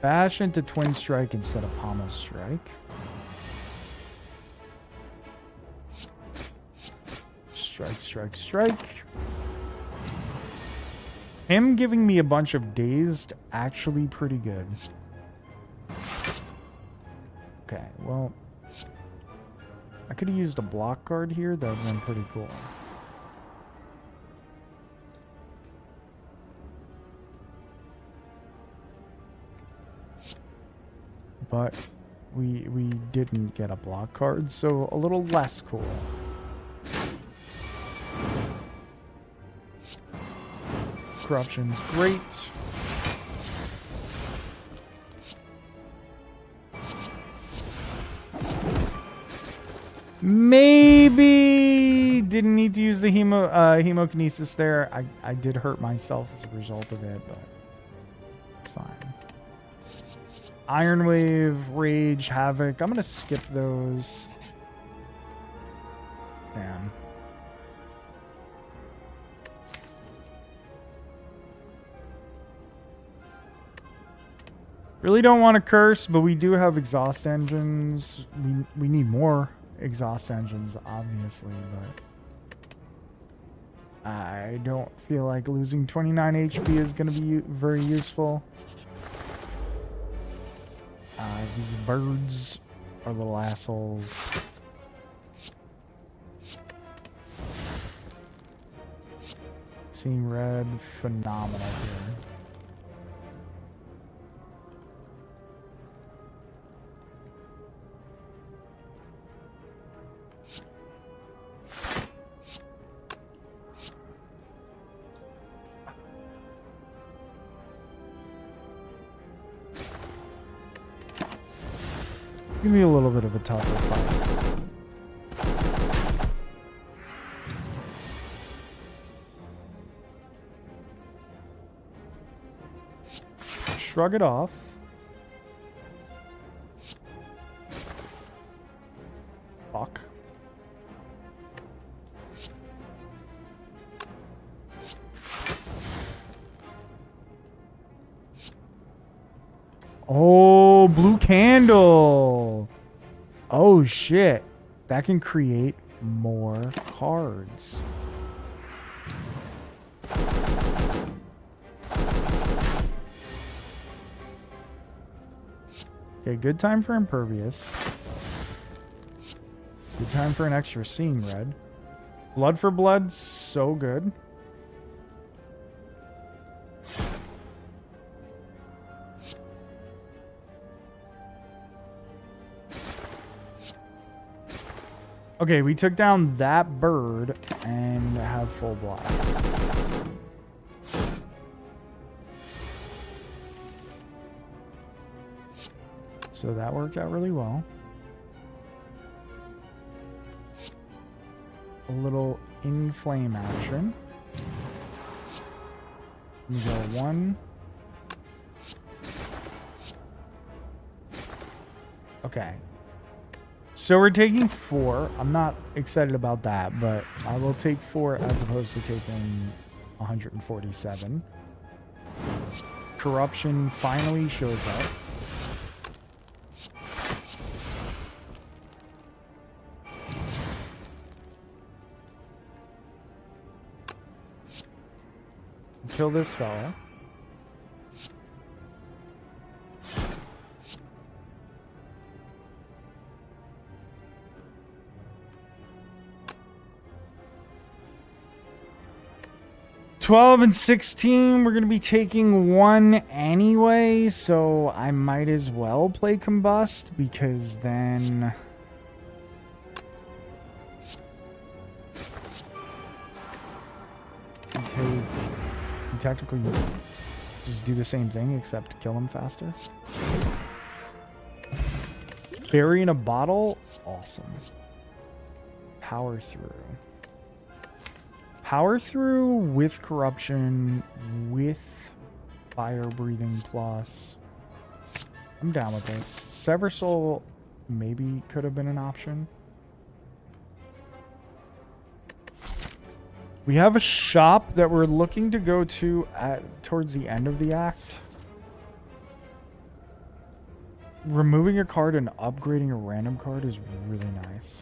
Bash into Twin Strike instead of Pommel Strike. Strike, strike, strike. Him giving me a bunch of dazed, actually pretty good. Okay, well, I could have used a block card here. That would have been pretty cool. But we didn't get a block card, so a little less cool. Corruption's great. Maybe didn't need to use the hemokinesis there. I did hurt myself as a result of it, but it's fine. Iron Wave, Rage, Havoc. I'm gonna skip those. Damn. Really don't want to curse, but we do have exhaust engines. We need more exhaust engines, obviously, but I don't feel like losing 29 HP is going to be very useful. These birds are little assholes. Seeing red, phenomenal here. Give me a little bit of a tougher fight. Shrug it off. Fuck. Oh, blue candle. Oh, shit. That can create more cards. Okay, good time for Impervious. Good time for an extra Seeing Red. Blood for Blood, so good. Okay, we took down that bird and have full block. So that worked out really well. A little inflame action. We go 1. Okay. So we're taking 4. I'm not excited about that, but I will take 4 as opposed to taking 147. Corruption finally shows up. Kill this fella. $12 and $16, we're going to be taking 1 anyway, so I might as well play Combust, because then... you technically just do the same thing, except kill him faster. Berry in a bottle? Awesome. Power through. Power through with corruption, with fire breathing plus. I'm down with this. Sever Soul maybe could have been an option. We have a shop that we're looking to go to towards the end of the act. Removing a card and upgrading a random card is really nice.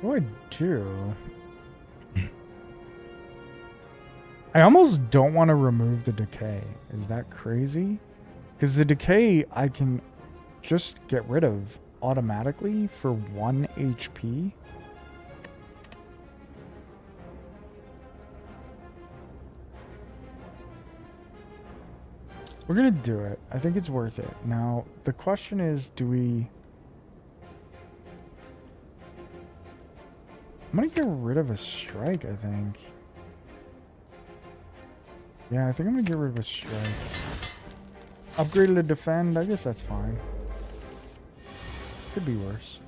What do I do? I almost don't want to remove the decay. Is that crazy? Because the decay I can just get rid of automatically for 1 HP. We're gonna do it. I think it's worth it. Now, the question is, do we... I'm gonna get rid of a strike, I think. Yeah, I think I'm gonna get rid of a strike. Upgraded to defend, I guess that's fine. Could be worse.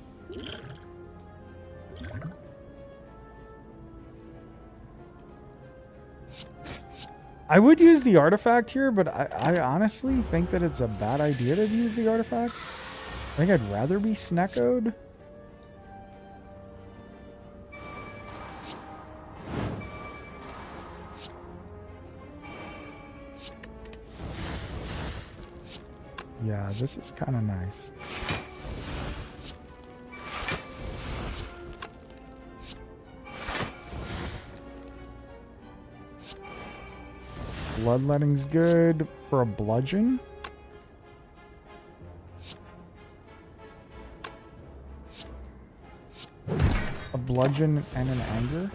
I would use the artifact here, but I honestly think that it's a bad idea to use the artifact. I think I'd rather be Sneckoed. Yeah, this is kind of nice. Bloodletting's good for a bludgeon. A bludgeon and an anger.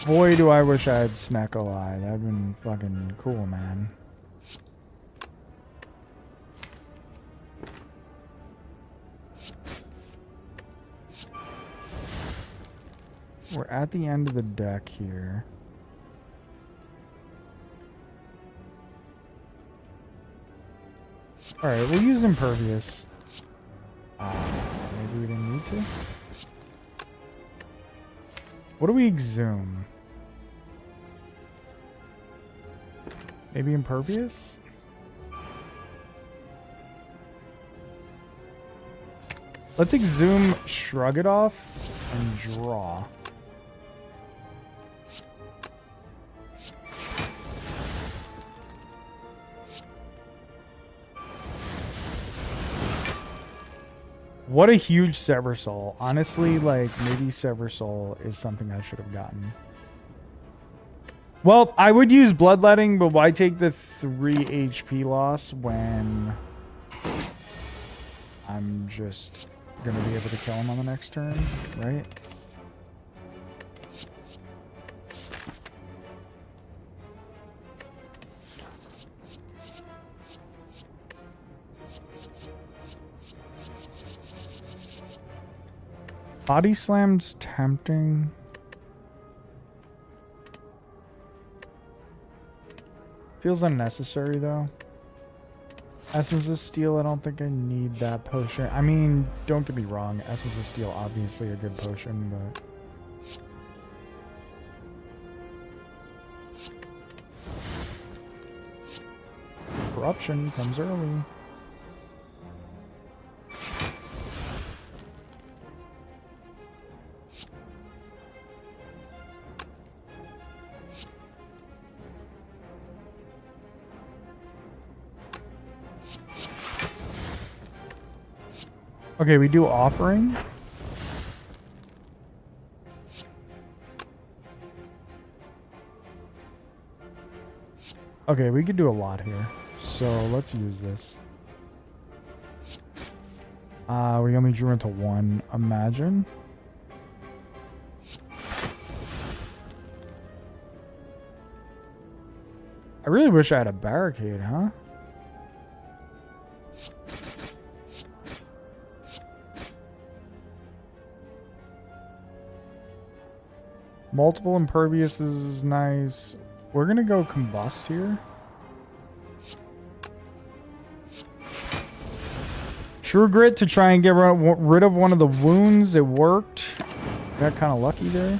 Boy, do I wish I had Snecko Eye. That'd been fucking cool, man. We're at the end of the deck here. Alright, we'll use Impervious. Maybe we didn't need to. What do we exhume? Maybe Impervious? Let's exhume, shrug it off, and draw. What a huge Sever Soul. Honestly, like, maybe Sever Soul is something I should have gotten. Well, I would use Bloodletting, but why take the 3 HP loss when I'm just going to be able to kill him on the next turn, right? Body Slam's tempting. Feels unnecessary though. Essence of Steel, I don't think I need that potion. I mean, don't get me wrong, Essence of Steel obviously a good potion, but Corruption comes early. Okay, we do Offering. Okay, we could do a lot here. So let's use this. We only drew into 1. Imagine. I really wish I had a barricade, huh? Multiple Impervious is nice. We're gonna go Combust here. True Grit to try and get rid of one of the wounds. It worked. Got kind of lucky there.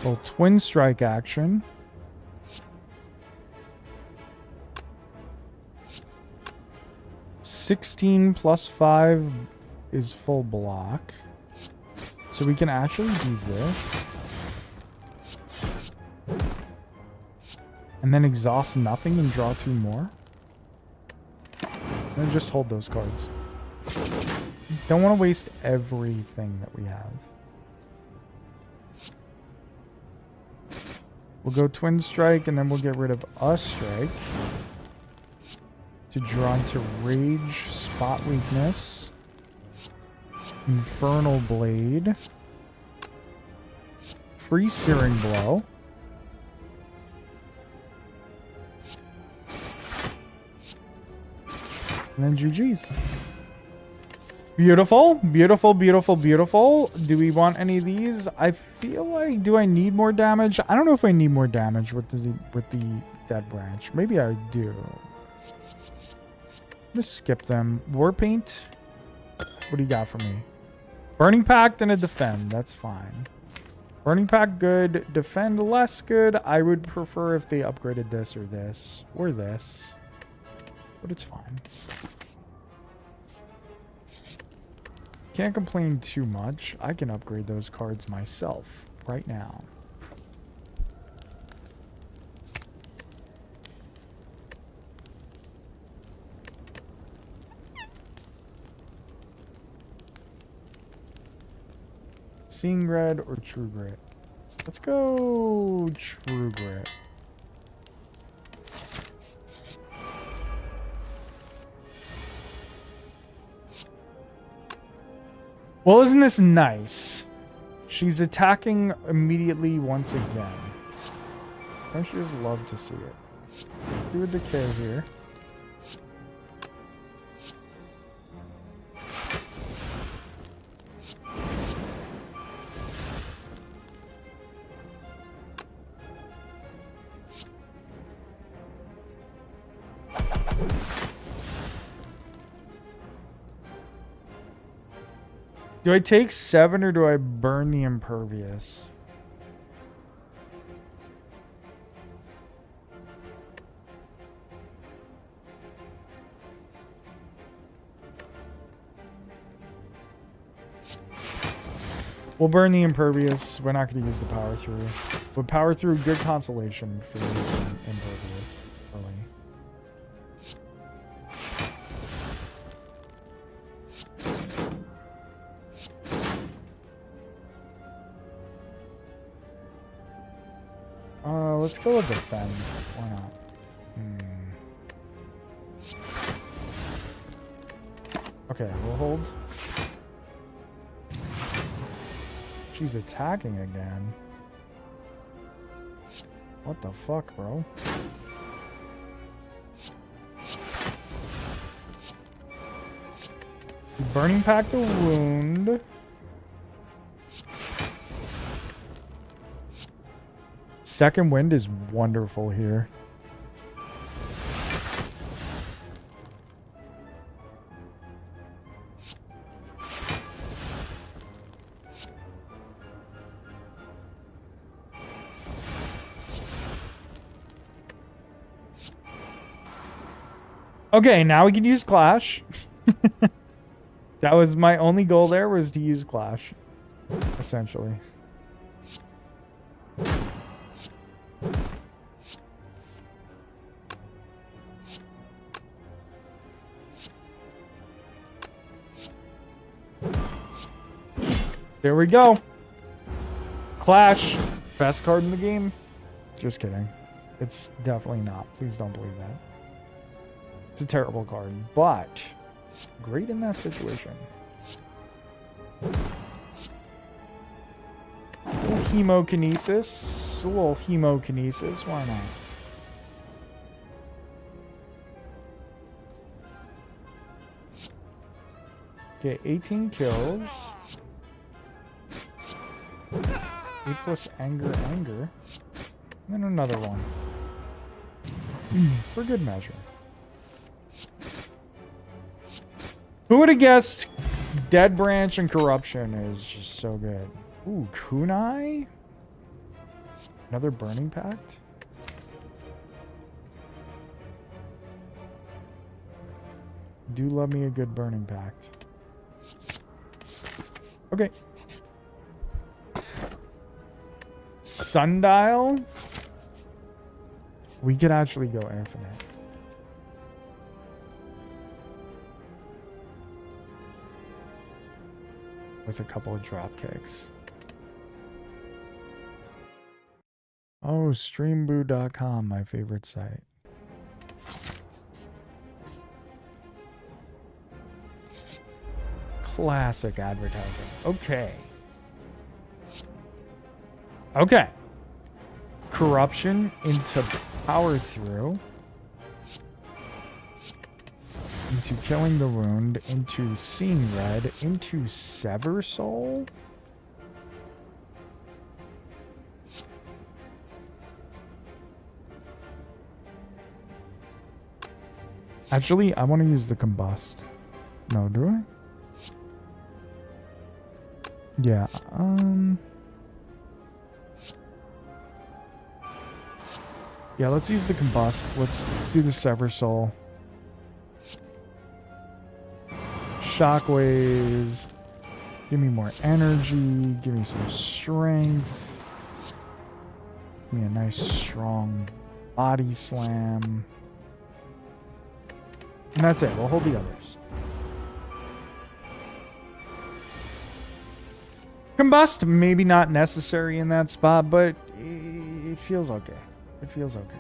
Well, Twin Strike action. $16 plus 5 is full block. So we can actually do this. And then exhaust nothing and draw 2 more. And just hold those cards. Don't want to waste everything that we have. We'll go Twin Strike and then we'll get rid of a strike. to drawn to rage, spot weakness, infernal blade, free searing blow, and then GG's. Beautiful, beautiful, beautiful, beautiful. Do we want any of these? I feel like, do I need more damage? I don't know if I need more damage with the dead branch. Maybe I do. Just skip them. War paint. What do you got for me? Burning pact and a defend. That's fine. Burning pact good. Defend less good. I would prefer if they upgraded this or this or this, but it's fine. Can't complain too much. I can upgrade those cards myself right now. Seeing red or true grit? Let's go true grit. Well, isn't this nice? She's attacking immediately once again. Don't you just love to see it? Do a decay here. Do I take 7 or do I burn the impervious? We'll burn the impervious. We're not going to use the power through. But power through, good consolation for using impervious early. Let's go with defend. Why not? Okay, we'll hold. She's attacking again. What the fuck, bro? Burning pact the wound. Second wind is wonderful here. Okay, now we can use Clash. That was my only goal there, was to use Clash, essentially. There we go. Clash. Best card in the game? Just kidding. It's definitely not. Please don't believe that. It's a terrible card, but great in that situation. A little hemokinesis. A little hemokinesis. Why not? Okay, 18 kills. 8 plus anger. And then another one. For good measure. Who would have guessed Dead Branch and Corruption is just so good? Ooh, Kunai? Another Burning Pact? Do love me a good Burning Pact. Okay. Sundial? We could actually go infinite. With a couple of drop kicks. Oh, streamboo.com, my favorite site. Classic advertising. Okay. Okay. Corruption into power through. Into killing the wound. Into seeing red. Into sever soul. Actually, I want to use the combust. No, do I? Yeah, yeah, let's use the combust. Let's do the sever soul. Shockwaves. Give me more energy. Give me some strength. Give me a nice strong body slam. And that's it. We'll hold the others. Combust, maybe not necessary in that spot, but it feels okay. It feels okay.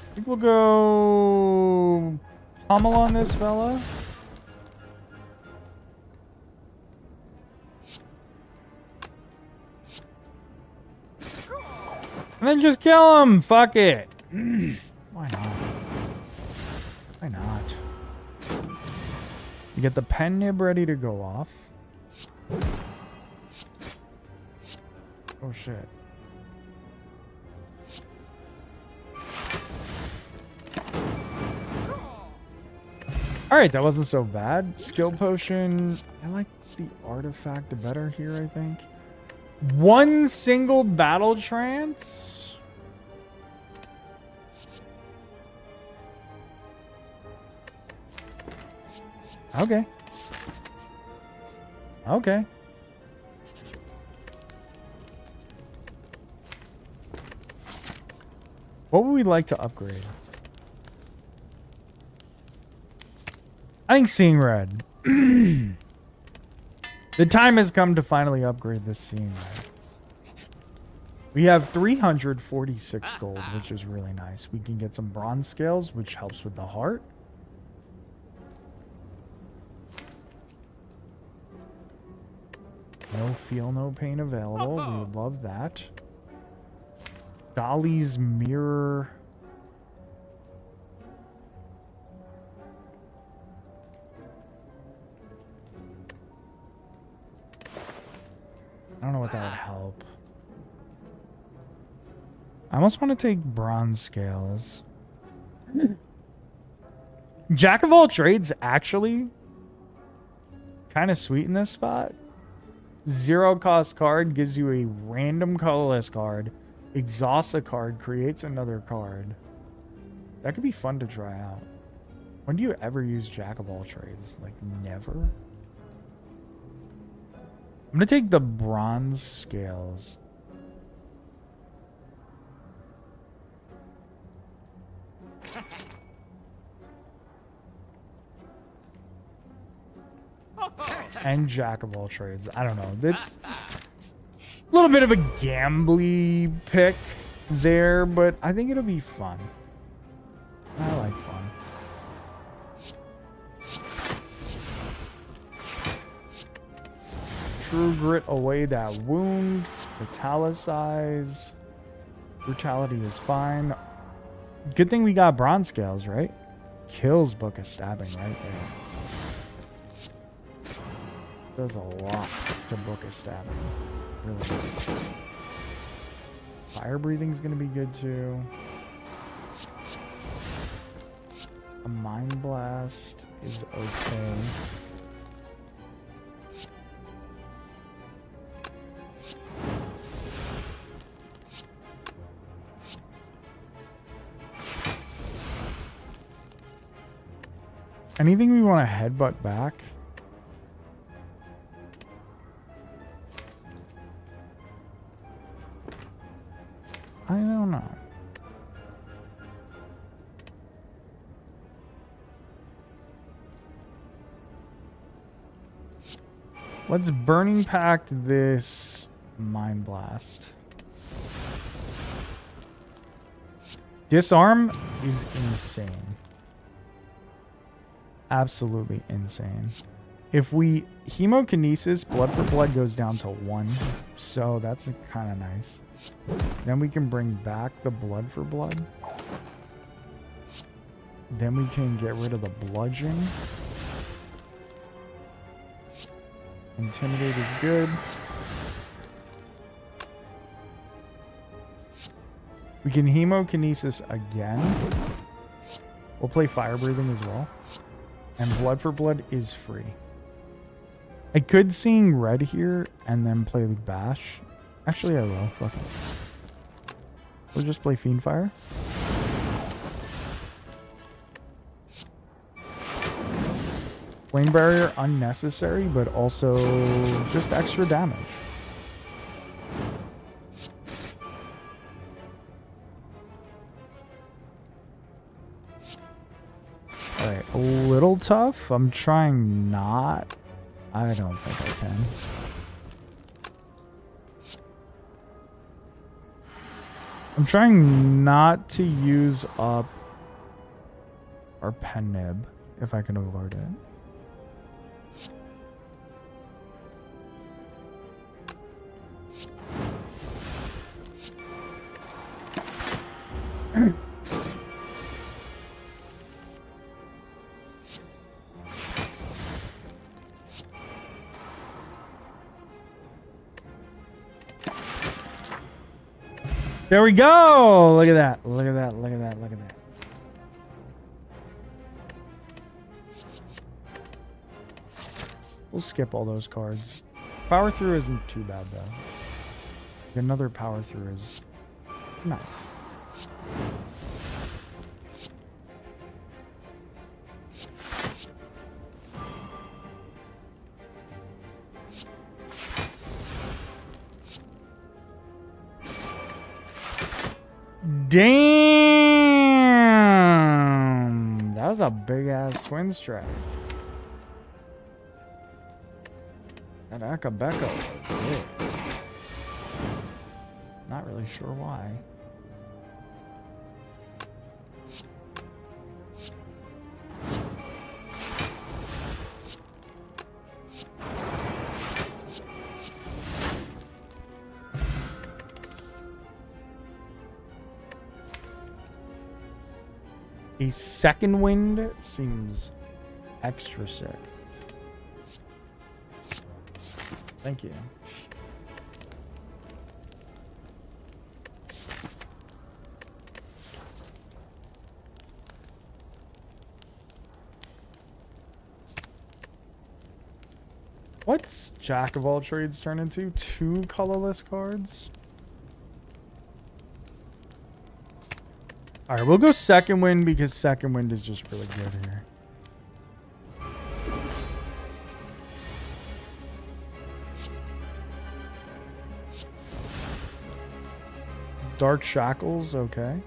I think we'll go pummel on this fella. And then just kill him. Fuck it. Why not? Why not? You get the pen nib ready to go off. Oh shit. Alright, that wasn't so bad. Skill potion. I like the artifact better here, I think. One single battle trance? Okay. Okay. What would we like to upgrade? I think seeing red. The time has come to finally upgrade this seeing red. We have 346 gold, which is really nice. We can get some bronze scales, which helps with the heart. No feel, no pain available. We would love that. Dolly's mirror. I don't know what that would help. I almost want to take bronze scales. Jack of all trades actually kind of sweet in this spot. 0 cost card gives you a random colorless card. Exhausts a card, creates another card. That could be fun to try out. When do you ever use Jack of all trades? Like never? I'm going to take the bronze scales. And Jack of all trades. I don't know. That's a little bit of a gambly pick there, but I think it'll be fun. I like fun. True grit away that wound. Italicize. Brutality is fine. Good thing we got bronze scales, right? Kills Book of Stabbing right there. Does a lot to Book of Stabbing. Really does. Fire breathing is going to be good too. A Mind Blast is okay. Anything we want to headbutt back? I don't know. Let's Burning Pact this Mind Blast. Disarm is insane. Absolutely insane. If we Hemokinesis, Blood for Blood goes down to 1. So that's kind of nice. Then we can bring back the Blood for Blood. Then we can get rid of the Bludgeon. Intimidate is good. We can Hemokinesis again. We'll play Fire Breathing as well. And Blood for Blood is free. I could Seeing Red here and then play the Bash. Actually, I will. Fuck it. We'll just play Fiend Fire. Flame Barrier unnecessary, but also just extra damage. Alright, a little tough. I'm trying not. I don't think I can. I'm trying not to use up our pen nib if I can avoid it. There we go. Look at that. Look at that. Look at that. Look at that. We'll skip all those cards. Power through isn't too bad though. Another power through is nice. Damn! That was a big ass twin strike. That Akabeko. Not really sure why. A second wind seems extra sick. Thank you. What's Jack of all trades turn into? 2 colorless cards? Alright, we'll go second wind because second wind is just really good here. Dark Shackles, okay.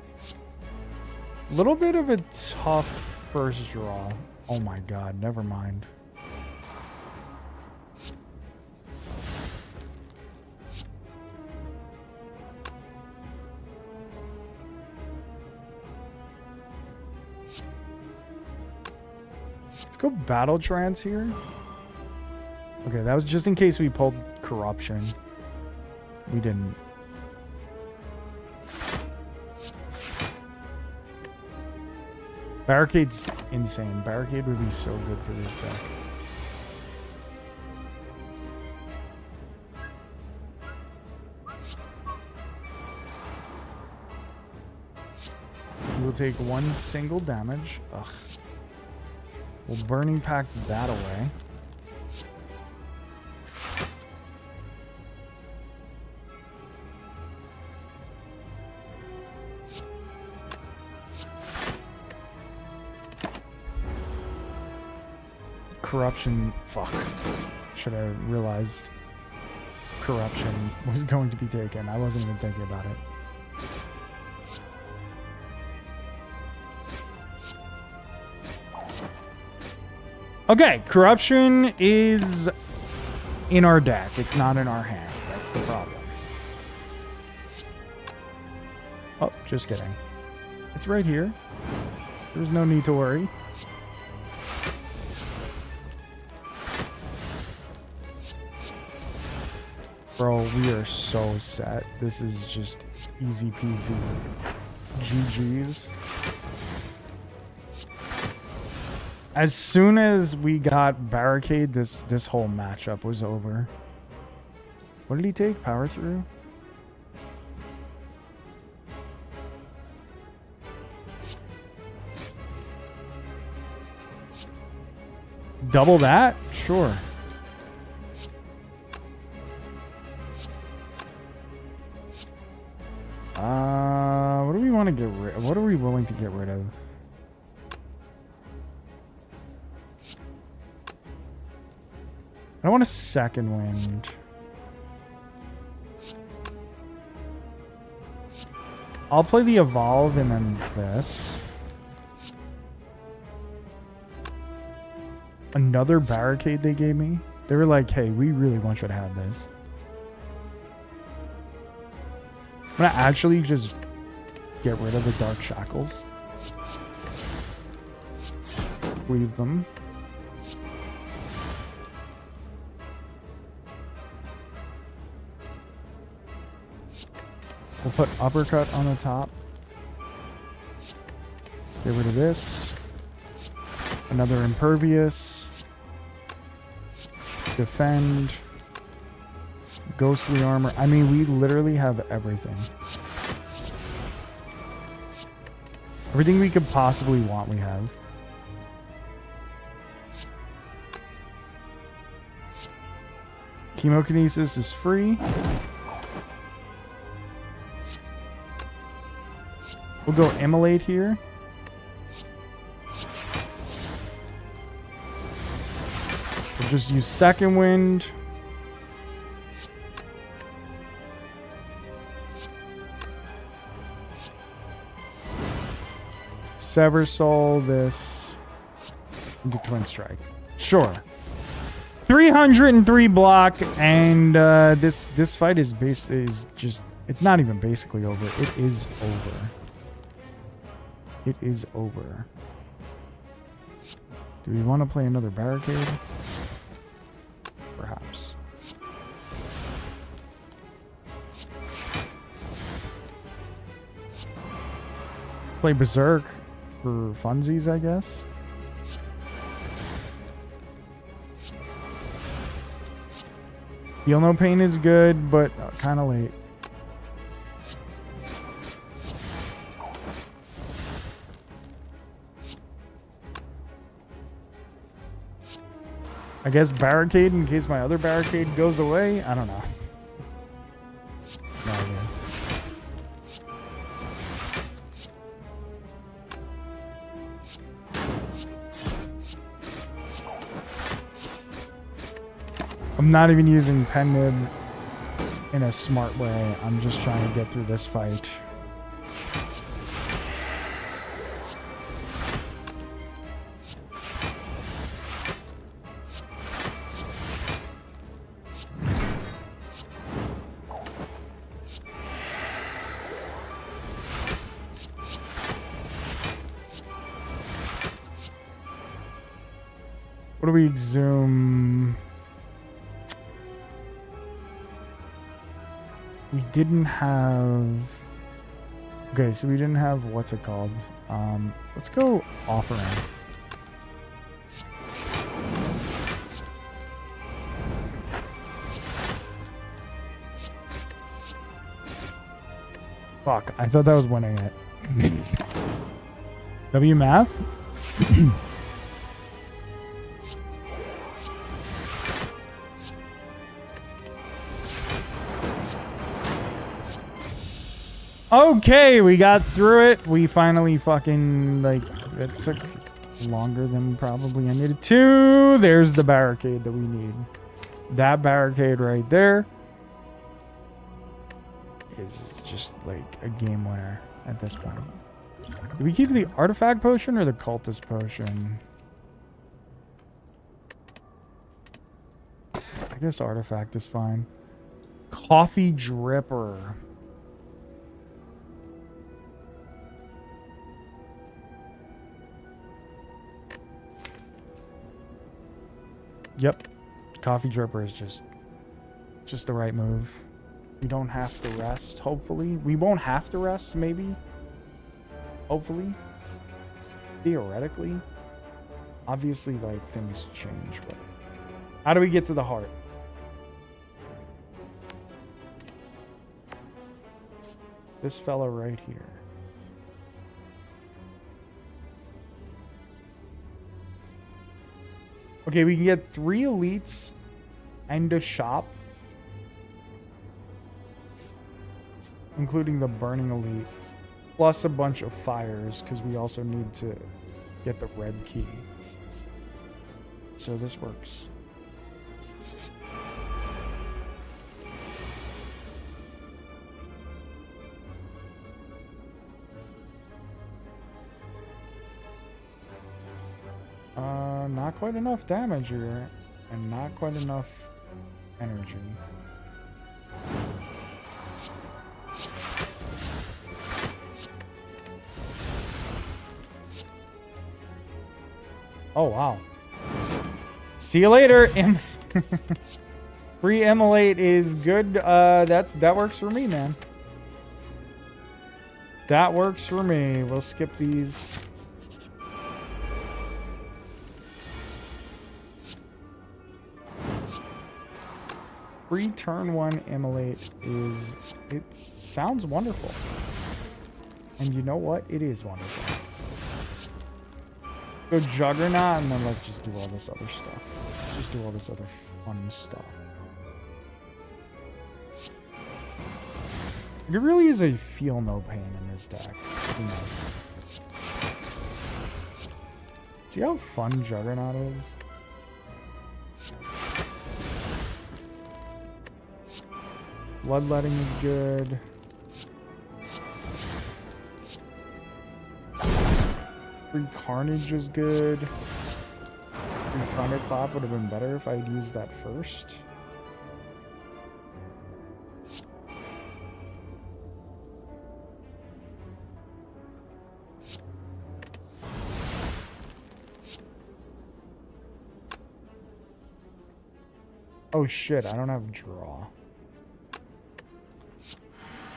Little bit of a tough first draw. Oh my god, never mind. Let's go Battle Trance here. Okay, that was just in case we pulled Corruption. We didn't. Barricade's insane. Barricade would be so good for this deck. We will take 1 single damage. Ugh. We'll Burning Pact that away. Corruption. Fuck. Should have realized Corruption was going to be taken. I wasn't even thinking about it. Okay, Corruption is in our deck. It's not in our hand. That's the problem. Oh, just kidding. It's right here. There's no need to worry. Bro, we are so set. This is just easy peasy. GG's. As soon as we got barricade, this whole matchup was over. What did he take? Power through? Double that? Sure. What do we want to get rid of? What are we willing to get rid of? I don't want a second wind. I'll play the evolve and then this. Another barricade they gave me. They were like, hey, we really want you to have this. I'm gonna actually just get rid of the dark shackles. Leave them. We'll put uppercut on the top. Get rid of this. Another impervious. Defend. Ghostly armor. I mean, we literally have everything. Everything we could possibly want, we have. Chemokinesis is free. We'll go immolate here. We'll just use second wind. Sever soul this into twin strike. Sure. 303 block, and this fight is just, it's not even basically over. It is over. It is over. Do we want to play another barricade? Perhaps. Play Berserk for funsies, I guess. Feel no pain is good, but kind of late. I guess barricade in case my other barricade goes away. I don't know. No idea. I'm not even using pen nib in a smart way. I'm just trying to get through this fight. What do we exhume? We didn't have... Okay, so we didn't have... What's it called? Let's go offering. Fuck, I thought that was winning it. W math? Okay, we got through it. We finally fucking, like, it took longer than probably I needed to. There's the barricade that we need. That barricade right there is just like a game winner at this point. Do we keep the artifact potion or the cultist potion? I guess artifact is fine. Coffee dripper. Yep. Coffee dripper is just the right move. We don't have to rest, hopefully. We won't have to rest, maybe. Hopefully. Theoretically. Obviously, like, things change, but... How do we get to the heart? This fella right here. Okay, we can get 3 elites and a shop. Including the burning elite. Plus a bunch of fires, because we also need to get the red key. So this works. Not quite enough damage here, and not quite enough energy. Oh, wow. See you later. Free immolate is good. That works for me, man. That works for me. We'll skip these. Free turn 1 immolate is... It sounds wonderful. And you know what? It is wonderful. Go Juggernaut, and then let's just do all this other stuff. Let's just do all this other fun stuff. You could really use a feel no pain in this deck. Who knows? See how fun Juggernaut is? Bloodletting is good. Free Carnage is good. Free Thunderclap would have been better if I'd used that first. Oh shit, I don't have draw.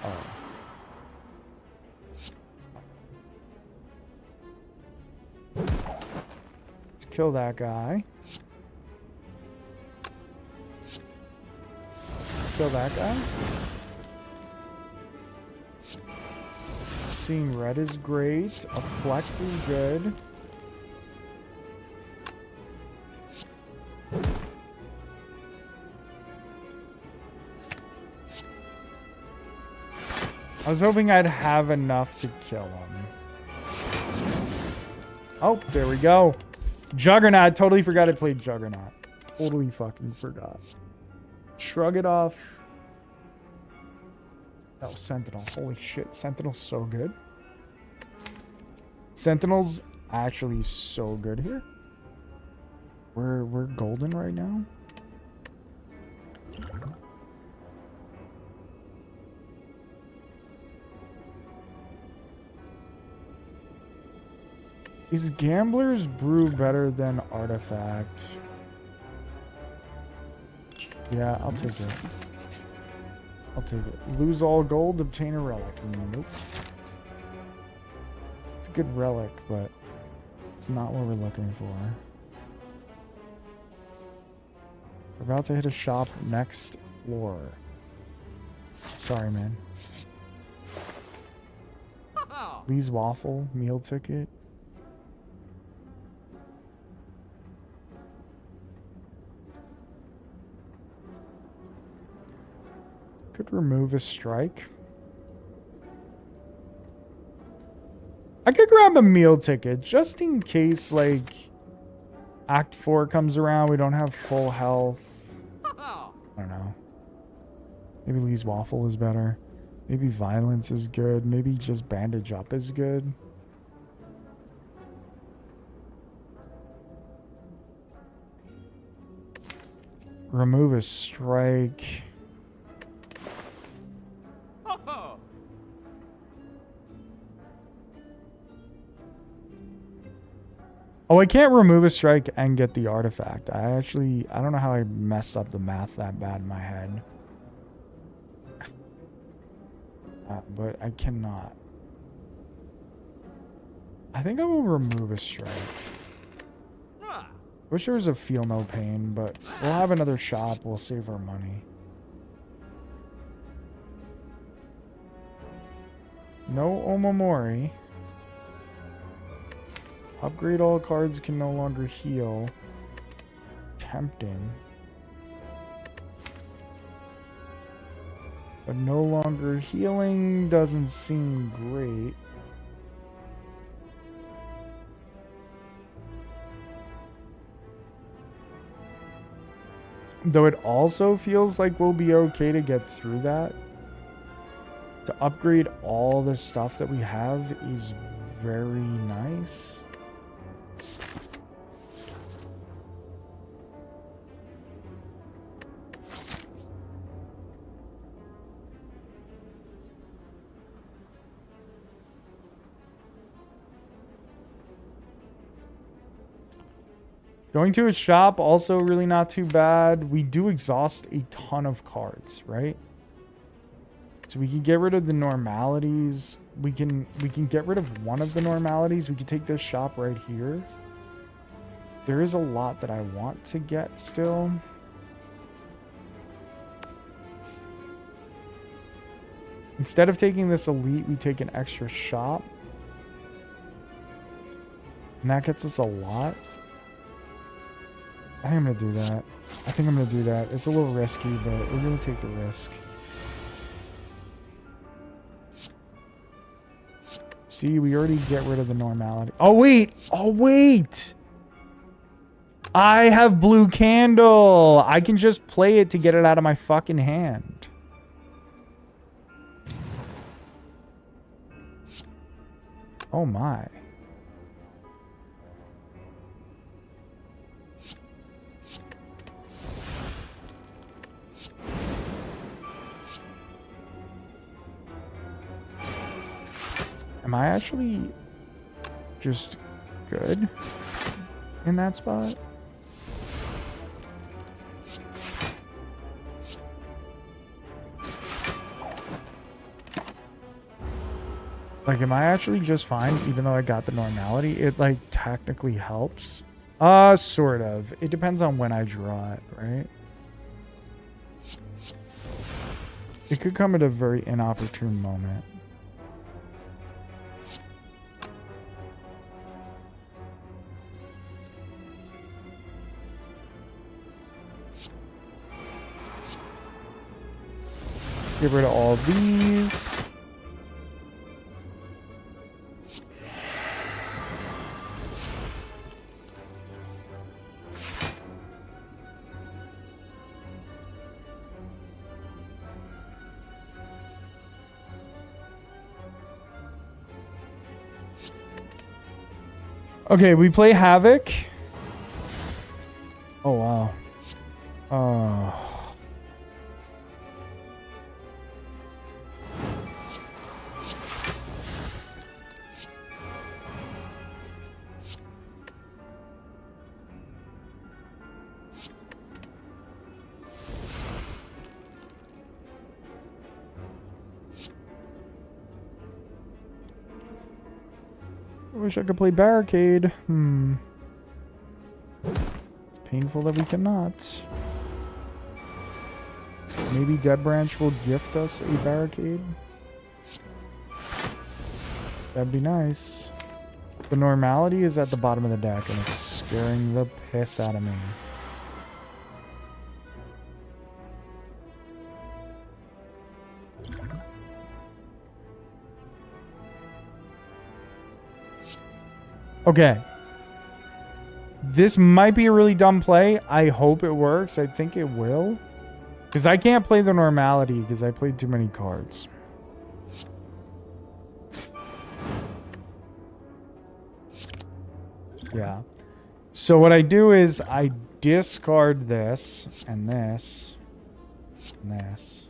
Oh. Let's kill that guy. Kill that guy. Seeing red is great. A flex is good. I was hoping I'd have enough to kill him. Oh, there we go. Juggernaut. Totally forgot I played Juggernaut. Totally fucking forgot. Shrug it off. Oh, Sentinel. Holy shit. Sentinel's so good. Sentinel's actually so good here. We're golden right now. Is Gambler's Brew better than Artifact? Yeah, I'll take it. I'll take it. Lose all gold, obtain a relic. Nope. It's a good relic, but it's not what we're looking for. We're about to hit a shop next floor. Sorry, man. Lee's Waffle, meal ticket. Could remove a strike. I could grab a meal ticket just in case, like, Act 4 comes around. We don't have full health. I don't know. Maybe Lee's Waffle is better. Maybe Violence is good. Maybe just Bandage Up is good. Remove a strike. Oh, I can't remove a strike and get the artifact. I don't know how I messed up the math that bad in my head. But I cannot. I think I will remove a strike. Wish there was a feel no pain, but we'll have another shop. We'll save our money. No Omamori. Upgrade all cards can no longer heal. Tempting. But no longer healing doesn't seem great. Though it also feels like we'll be okay to get through that. To upgrade all the stuff that we have is very nice. Going to a shop, also really not too bad. We do exhaust a ton of cards, right? So we can get rid of the normalities. We can get rid of one of the normalities. We can take this shop right here. There is a lot that I want to get still. Instead of taking this elite, we take an extra shop. And that gets us a lot. I think I'm going to do that. I think I'm going to do that. It's a little risky, but we're going to take the risk. See, we already get rid of the normality. Oh, wait! Oh, wait! I have blue candle! I can just play it to get it out of my fucking hand. Oh, my. Am I actually just good in that spot? Like, am I actually just fine even though I got the normality? It, like, technically helps. Sort of. It depends on when I draw it, right? It could come at a very inopportune moment. Get rid of all of these. Okay, we play Havoc. Oh, wow. Oh. I wish I could play Barricade. It's painful that we cannot. Maybe Dead Branch will gift us a Barricade. That'd be nice. The normality is at the bottom of the deck and it's scaring the piss out of me. Okay. This might be a really dumb play. I hope it works. I think it will. Because I can't play the normality because I played too many cards. Yeah. So what I do is I discard this and this and this.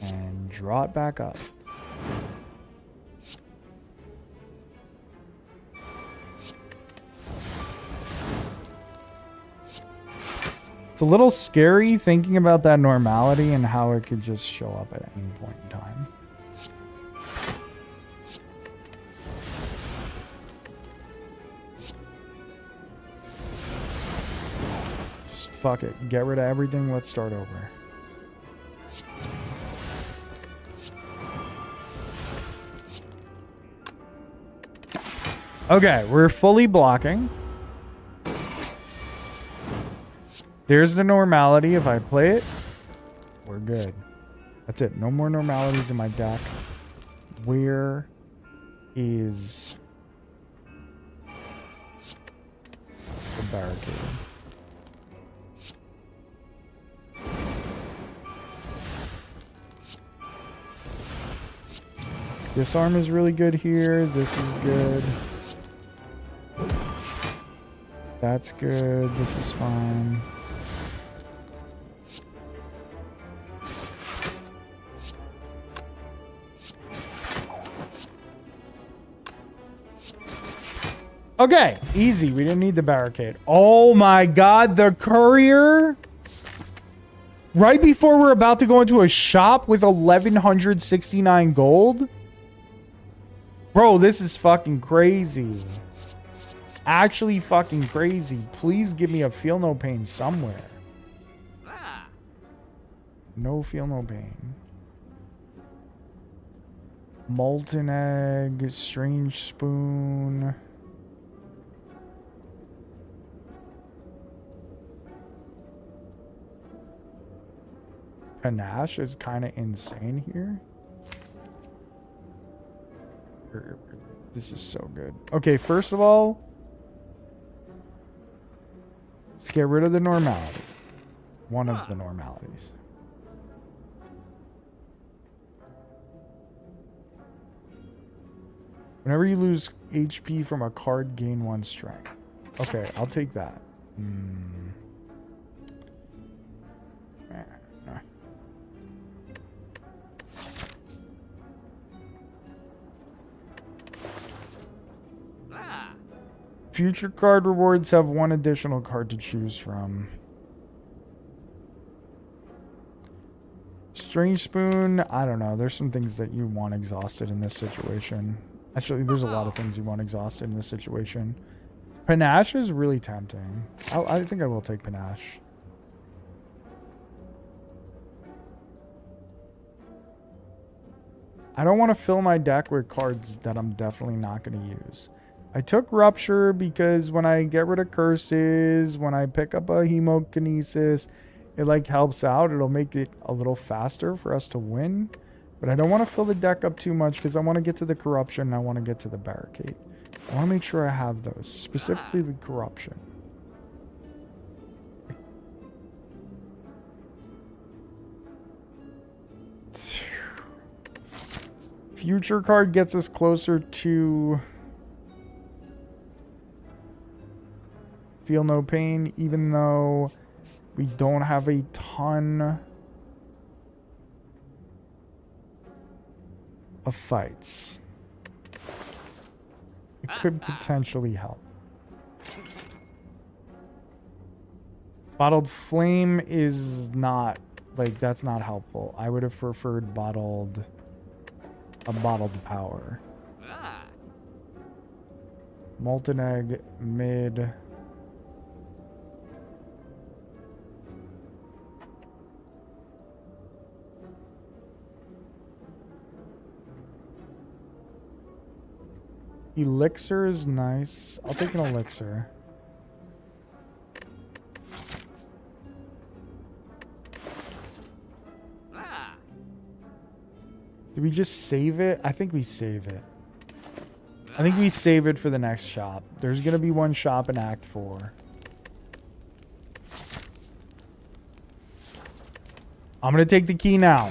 And draw it back up. It's a little scary thinking about that normality and how it could just show up at any point in time. Just fuck it. Get rid of everything. Let's start over. Okay, we're fully blocking. There's the normality. If I play it, we're good. That's it. No more normalities in my deck. Where is the barricade? Disarm is really good here. This is good. That's good. This is fine. Okay, easy. We didn't need the barricade. Oh my god, the courier. Right before we're about to go into a shop with 1,169 gold? Bro, this is fucking crazy. Actually fucking crazy. Please give me a feel no pain somewhere. No feel no pain. Molten egg, strange spoon. Panache is kind of insane here. This is so good. Okay, first of all, let's get rid of the normality. One of the normalities. Whenever you lose HP from a card, gain 1 strength. Okay, I'll take that. Future card rewards have 1 additional card to choose from. Strange spoon, I don't know. There's some things that you want exhausted in this situation. Actually, there's a lot of things you want exhausted in this situation. Panache is really tempting. I think I will take Panache. I don't want to fill my deck with cards that I'm definitely not going to use. I took Rupture because when I get rid of curses, when I pick up a hemokinesis, it like helps out. It'll make it a little faster for us to win. But I don't want to fill the deck up too much because I want to get to the corruption and I want to get to the barricade. I want to make sure I have those, specifically the corruption. Future card gets us closer to Feel No Pain, even though we don't have a ton of fights. It could potentially help. Bottled Flame is not, like, that's not helpful. I would have preferred a bottled power. Molten Egg, mid. Elixir is nice. I'll take an elixir. Did we just save it? I think we save it. I think we save it for the next shop. There's going to be one shop in Act 4. I'm going to take the key now.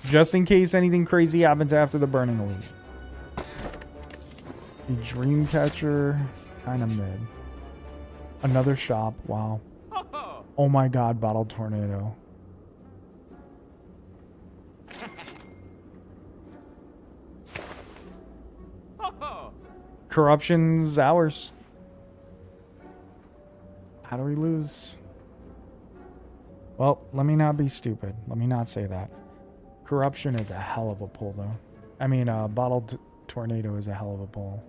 Just in case anything crazy happens after the burning elite. The dream catcher, kind of mid. Another shop, wow. Oh my god, bottle tornado. Corruption's ours. How do we lose? Well, let me not be stupid. Let me not say that. Corruption is a hell of a pull, though. I mean, bottled tornado is a hell of a pull.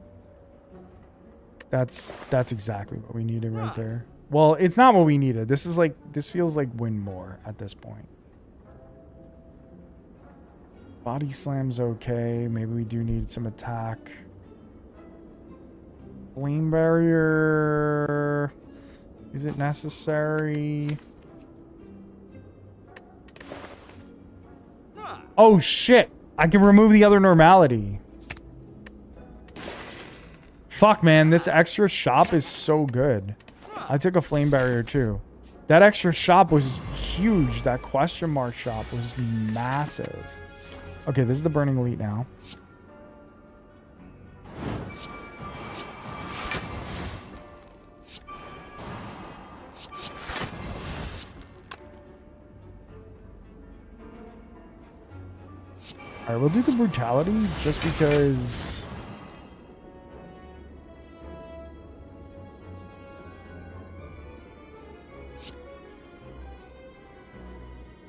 That's exactly what we needed right there. Well, it's not what we needed. This feels like win more at this point. Body slam's okay. Maybe we do need some attack. Flame barrier. Is it necessary? Oh shit! I can remove the other normality. Fuck, man, this extra shop is so good. I took a flame barrier too. That extra shop was huge. That question mark shop was massive. Okay, this is the burning elite now. Alright, we'll do the brutality just because...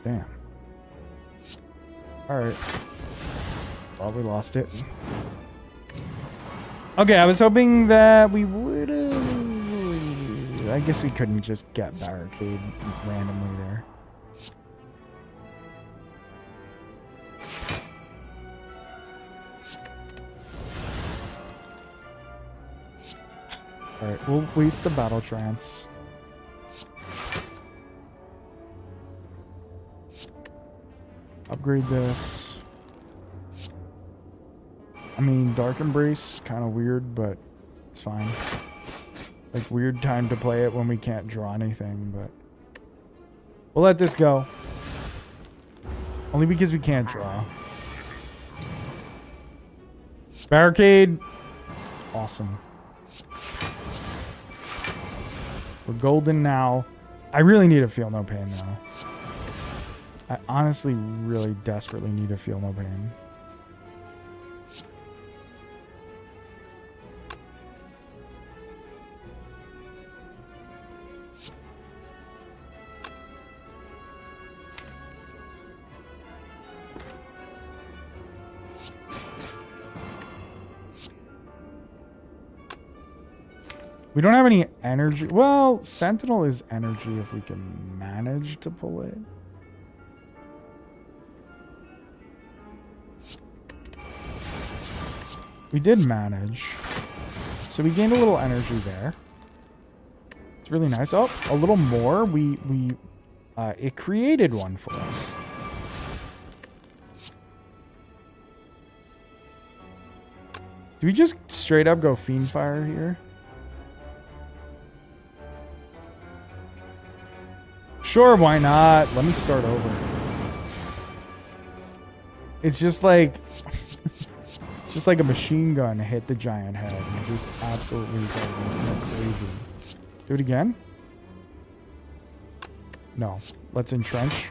Damn. Alright. Well, we lost it. Okay, I was hoping that we would I guess we couldn't just get barricade randomly there. Alright, we'll waste the battle trance. Upgrade this. I mean, Dark Embrace, kind of weird, but it's fine. Like, weird time to play it when we can't draw anything, but... We'll let this go. Only because we can't draw. Barricade. Awesome. We're golden now. I really need to feel no pain now. I honestly really desperately need to feel no pain. We don't have any energy. Well, Sentinel is energy if we can manage to pull it. We did manage. So we gained a little energy there. It's really nice. Oh, a little more. It created one for us. Do we just straight up go Fiend Fire here? Sure, why not? Let me start over. It's just like... just like a machine gun hit the giant head. And just absolutely go crazy. Do it again? No. Let's entrench.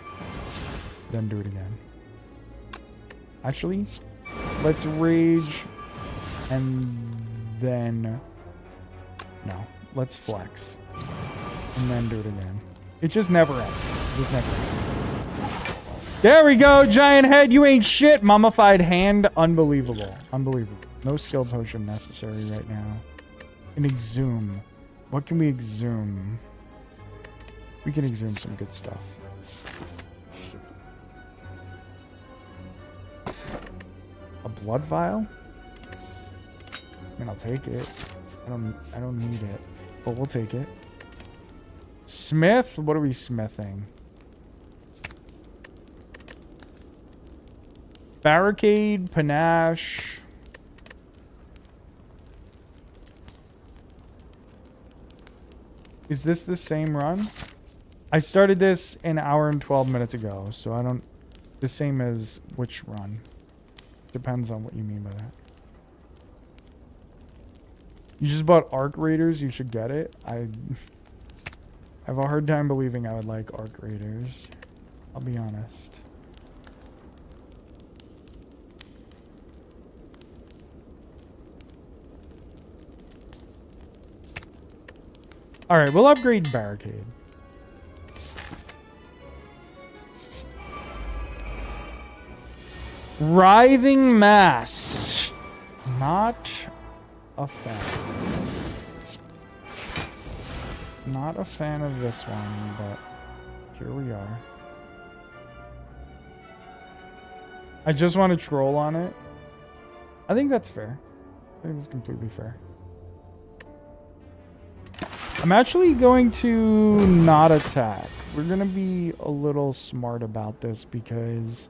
Then do it again. Actually, let's rage. And then... No. Let's flex. And then do it again. It just never ends. It just never ends. There we go, giant head. You ain't shit. Mummified hand. Unbelievable. Unbelievable. No skill potion necessary right now. An exhume. What can we exhume? We can exhume some good stuff. A blood vial? I mean, I'll take it. I don't need it, but we'll take it. Smith? What are we smithing? Barricade, panache. Is this the same run? I started this an hour and 12 minutes ago, so I don't... The same as which run. Depends on what you mean by that. You just bought Arc Raiders, you should get it. I have a hard time believing I would like Arc Raiders. I'll be honest. Alright, we'll upgrade Barricade. Writhing Mass. Not a fan. Not a fan of this one, but here we are. I just want to troll on it. I think that's fair. I think that's completely fair. I'm actually going to not attack. We're going to be a little smart about this because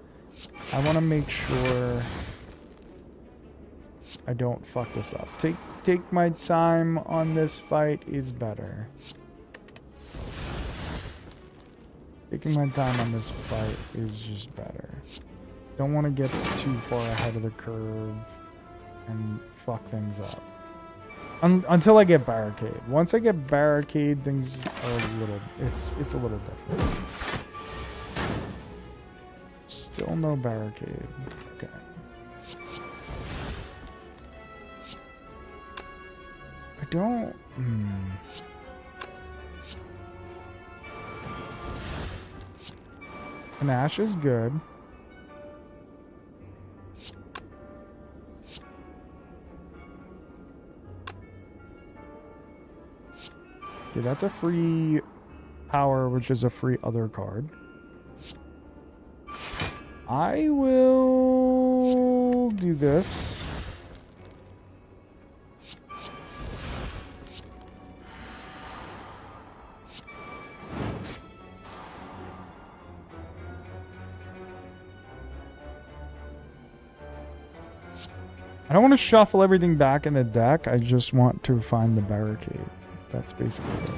I want to make sure I don't fuck this up. Take my time on this fight is better. Taking my time on this fight is just better. Don't want to get too far ahead of the curve and fuck things up. Until I get Barricade. Once I get Barricade, things are a little... It's a little different. Still no Barricade. Okay. I don't... Panache is good. Okay, that's a free power, which is a free other card. I will do this. I don't want to shuffle everything back in the deck. I just want to find the Barricade. That's basically it.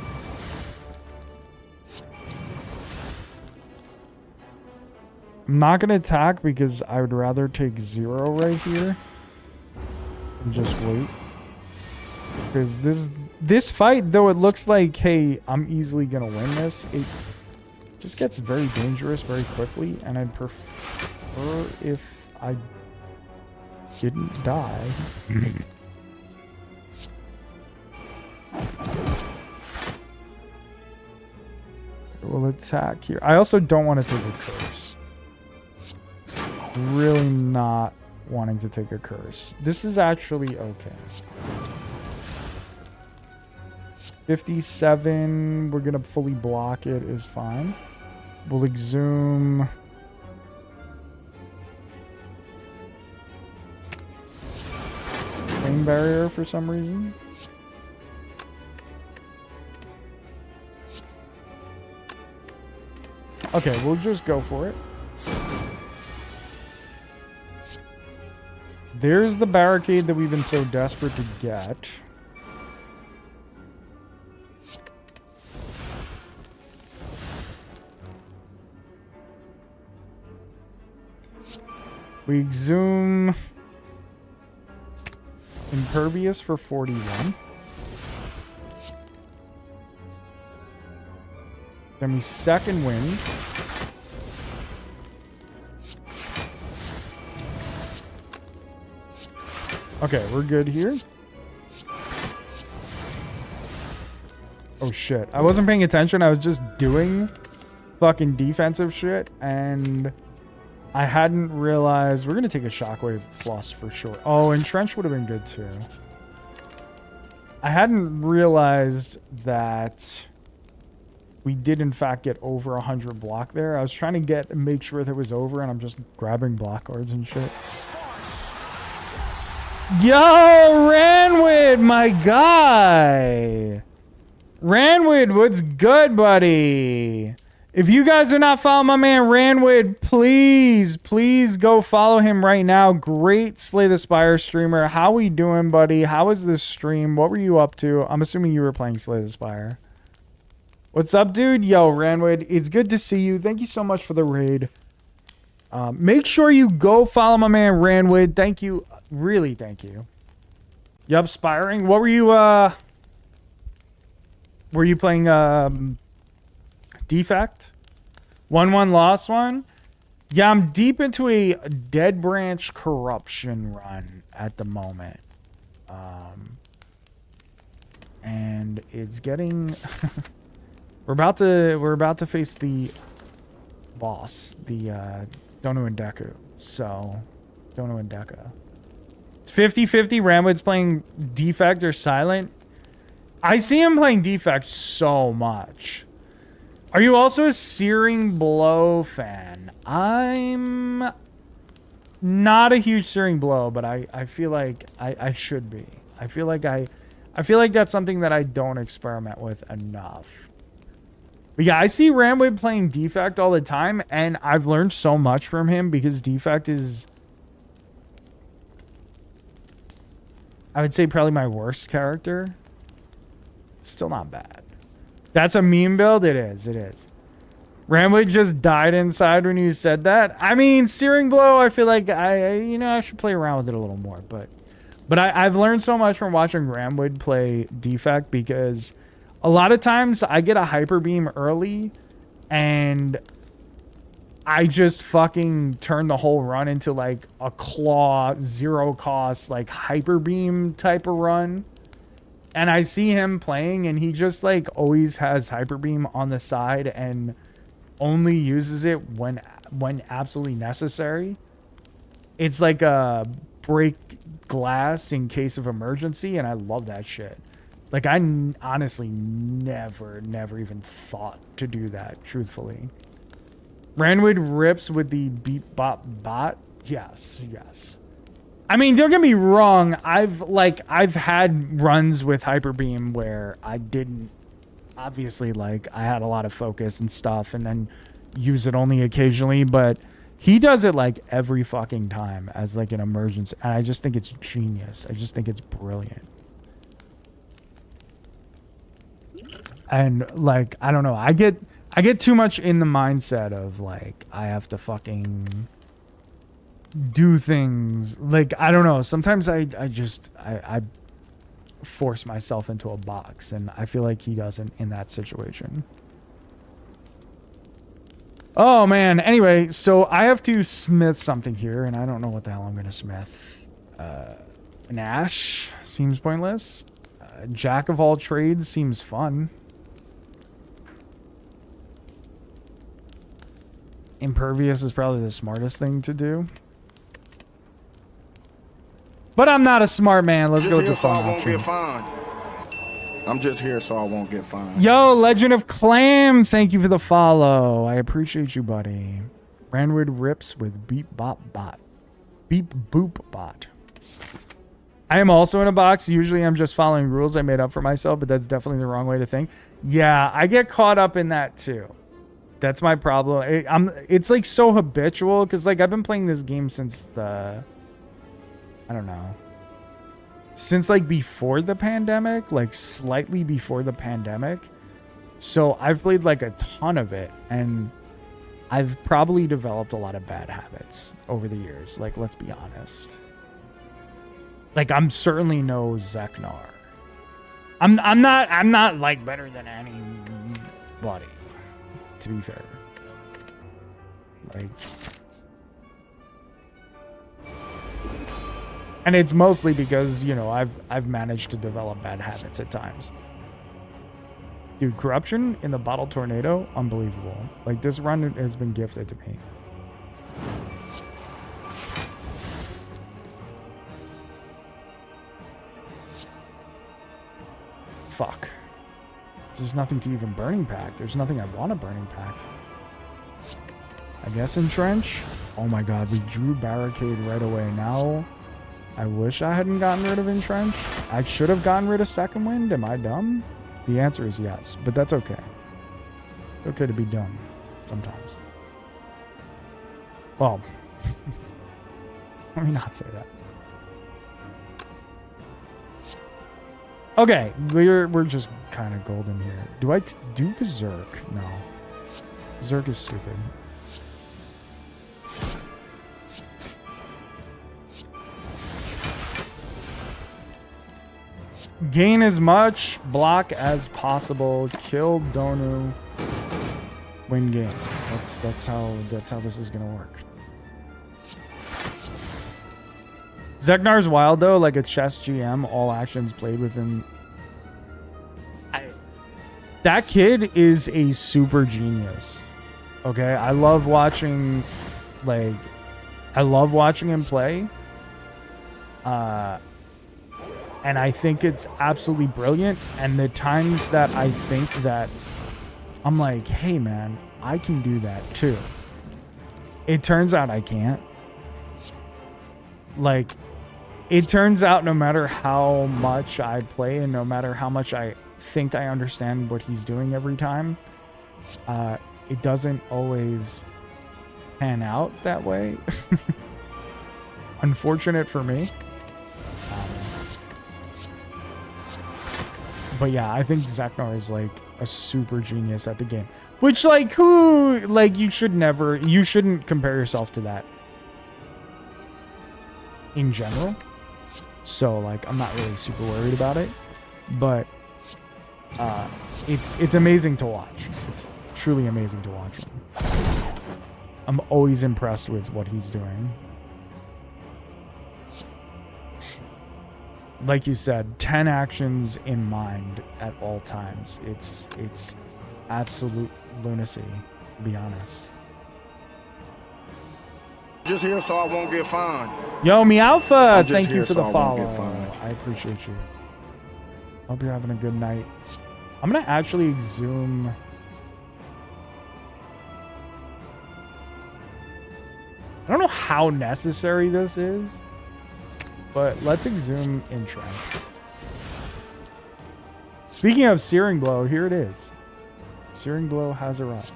I'm not going to attack because I would rather take 0 right here and just wait. Because this fight, though it looks like, hey, I'm easily going to win this, it just gets very dangerous very quickly, and I'd prefer if I didn't die. We'll attack here. I also don't want to take a curse. Really not wanting to take a curse. This is actually okay. 57, we're gonna fully block it, is fine. We'll exhume. Flame barrier for some reason. Okay, we'll just go for it. There's the Barricade that we've been so desperate to get. We exhume Impervious for 41. Then we second wind. Okay, we're good here. Oh shit. I wasn't paying attention. I was just doing fucking defensive shit and I hadn't realized. We're going to take a Shockwave plus for sure. Oh, and Trench would have been good too. I hadn't realized that we did in fact get over 100 block there. I was trying to make sure that it was over and I'm just grabbing block cards and shit. Yo, Ranwood, my guy. Ranwood, what's good, buddy? If you guys are not following my man Ranwood, please go follow him right now. Great Slay the Spire streamer. How we doing, buddy? How was this stream? What were you up to? I'm assuming you were playing Slay the Spire. What's up, dude? Yo, Ranwood, it's good to see you. Thank you so much for the raid. Make sure you go follow my man Ranwood. Thank you. Really, thank you. Yup, Spiring. What were you playing Defect? 1-1 lost one? Yeah, I'm deep into a Dead Branch Corruption run at the moment. And it's getting we're about to face the boss, the Donu and Deku. So Donu and Deku. It's 50-50. Ramwood's playing Defect or Silent. I see him playing Defect so much. Are you also a Searing Blow fan? I'm not a huge Searing Blow, but I feel like I should be. I feel like that's something that I don't experiment with enough. But yeah, I see Ramwood playing Defect all the time, and I've learned so much from him because Defect is, I would say, probably my worst character. Still not bad. That's a meme build? It is. It is. Ramwood just died inside when you said that. I mean, Searing Blow, I feel like I should play around with it a little more. But I've learned so much from watching Ramwood play Defect because a lot of times I get a Hyper Beam early and I just fucking turn the whole run into like a claw, zero cost, like Hyper Beam type of run. And I see him playing and he just like always has Hyper Beam on the side and only uses it when absolutely necessary. It's like a break glass in case of emergency, and I love that shit. Like I honestly never even thought to do that, truthfully. Ranwood rips with the beep bop bot. Yes. I mean, don't get me wrong. I've had runs with Hyper Beam where I didn't, obviously, like I had a lot of focus and stuff and then use it only occasionally, but he does it like every fucking time as like an emergency. And I just think it's genius. I just think it's brilliant. And like, I don't know. I get too much in the mindset of like, I have to fucking do things. Like, I don't know. Sometimes I force myself into a box, and I feel like he doesn't in that situation. Oh man. Anyway, so I have to smith something here, and I don't know what the hell I'm gonna smith. An ash seems pointless. Jack of all trades seems fun. Impervious is probably the smartest thing to do. But I'm not a smart man. Let's go with the fun option. I'm just here so I won't get fined. Yo, Legend of Clam, thank you for the follow. I appreciate you, buddy. Ranwood rips with Beep Bop Bot. Beep Boop Bot. I am also in a box. Usually I'm just following rules I made up for myself, but that's definitely the wrong way to think. Yeah, I get caught up in that too. That's my problem. It's like so habitual because like I've been playing this game since I don't know. Since like before the pandemic, like slightly before the pandemic. So I've played like a ton of it, and I've probably developed a lot of bad habits over the years. Like, let's be honest. Like, I'm certainly no Zeknar. I'm not like better than anybody, to be fair. Like, and it's mostly because, you know, I've managed to develop bad habits at times. Dude, corruption in the bottle tornado, unbelievable. Like, this run has been gifted to me. Fuck. There's nothing to even burning pact. There's nothing I want to burning pact. I guess entrench. Oh my god, we drew barricade right away. Now, I wish I hadn't gotten rid of entrench. I should have gotten rid of second wind. Am I dumb? The answer is yes, but that's okay. It's okay to be dumb sometimes. Well, let me not say that. Okay, we're just kind of golden here. Do I do Berserk? No. Berserk is stupid. Gain as much block as possible. Kill Donu. Win game. That's how this is gonna work. Zeknar's wild though, like a chess GM, all actions played within. That kid is a super genius. Okay, I love watching him play. And I think it's absolutely brilliant. And the times that I think that I'm like, hey man, I can do that too. It turns out I can't. Like, it turns out no matter how much I play and no matter how much I think I understand what he's doing every time, it doesn't always pan out that way. Unfortunate for me. But yeah, I think Zeknar is like a super genius at the game. Which, like, you shouldn't compare yourself to that in general. So, like, I'm not really super worried about it. But it's amazing to watch. It's truly amazing to watch him. I'm always impressed with what he's doing. Like you said, 10 actions in mind at all times. It's absolute lunacy, to be honest. Just here so I won't get fined. Yo, Me Alpha, just thank you here for so the I won't follow. get fined. I appreciate you. Hope you're having a good night. I'm gonna actually exhume. I don't know how necessary this is, but let's exhume Intrench. Speaking of Searing Blow, here it is. Searing Blow has arrived.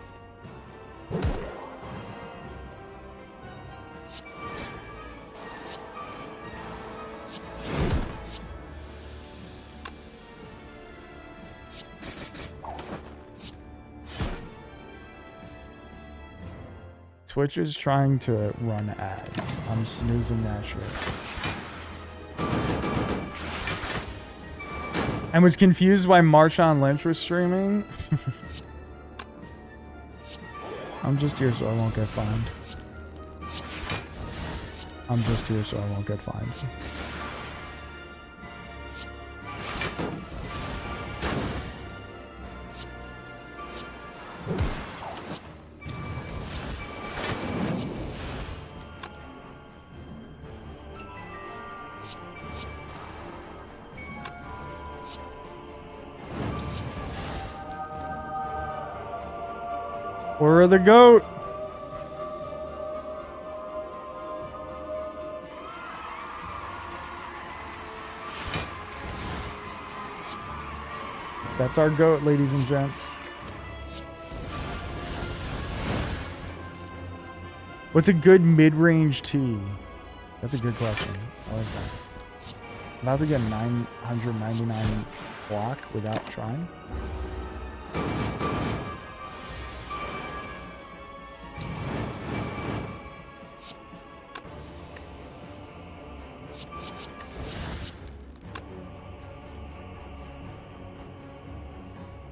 Twitch is trying to run ads. I'm snoozing that shit. I was confused why Marshawn Lynch was streaming. I'm just here so I won't get fined. I'm just here so I won't get fined. Or the goat. That's our goat, ladies and gents. What's a good mid-range T? That's a good question. I like that. I'm about to get 999 block without trying.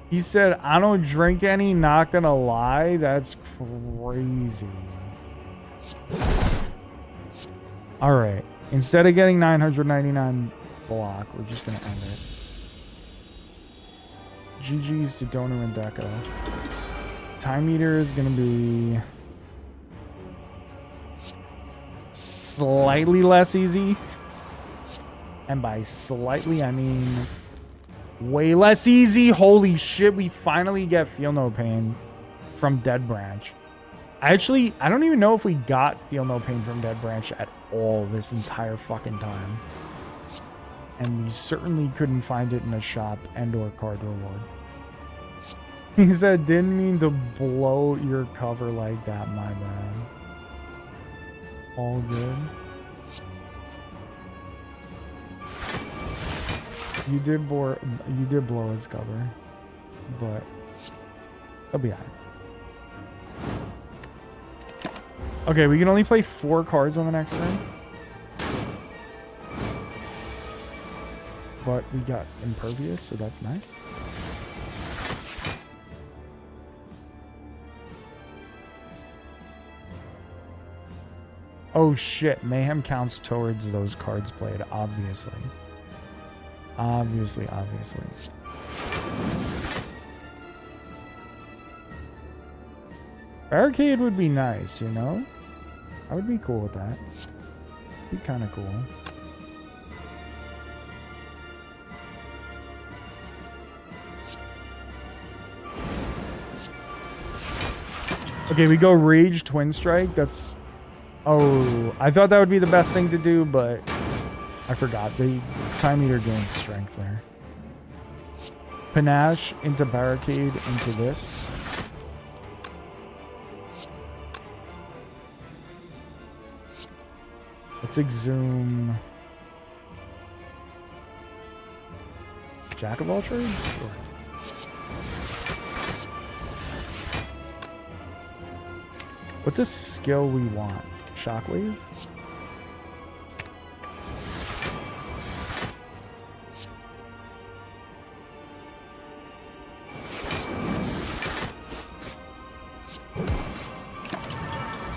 He said, I don't drink any, not gonna lie. That's crazy. All right. Instead of getting 999 block, we're just gonna end it. GG's to Donu and Deco. Time meter is gonna be slightly less easy. And by slightly, I mean way less easy. Holy shit, we finally get Feel No Pain from Dead Branch. I don't even know if we got Feel No Pain from Dead Branch at all this entire fucking time. And we certainly couldn't find it in a shop and or card reward. He said, didn't mean to blow your cover like that, my man. All good. You did blow his cover, but he'll be alright. Okay, we can only play 4 cards on the next turn. but we got impervious, so that's nice. Oh shit, mayhem counts towards those cards played, obviously. Obviously. Barricade would be nice, you know? I would be cool with that. Be kind of cool. Okay, we go Rage Twin Strike. That's... Oh, I thought that would be the best thing to do, but I forgot. The Time Eater gains strength there. Panache into Barricade into this. Let's exhume... Jack of all trades? Sure. What's a skill we want? Shockwave?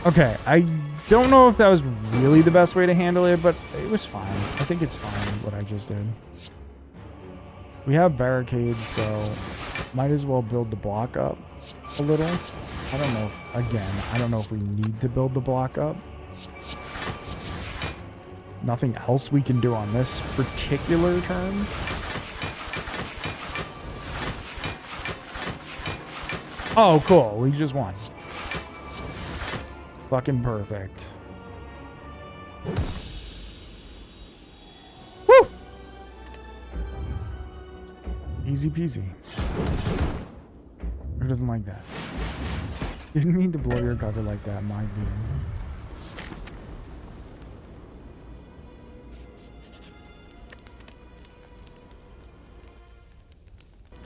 Okay, I don't know if that was really the best way to handle it, but it was fine. I think it's fine what I just did. We have barricades, so might as well build the block up a little. I don't know if, again, I don't know if we need to build the block up. Nothing else we can do on this particular turn. Oh, cool. We just won. Fucking perfect. Woo! Easy peasy. Who doesn't like that? Didn't mean to blow your cover like that, mind me.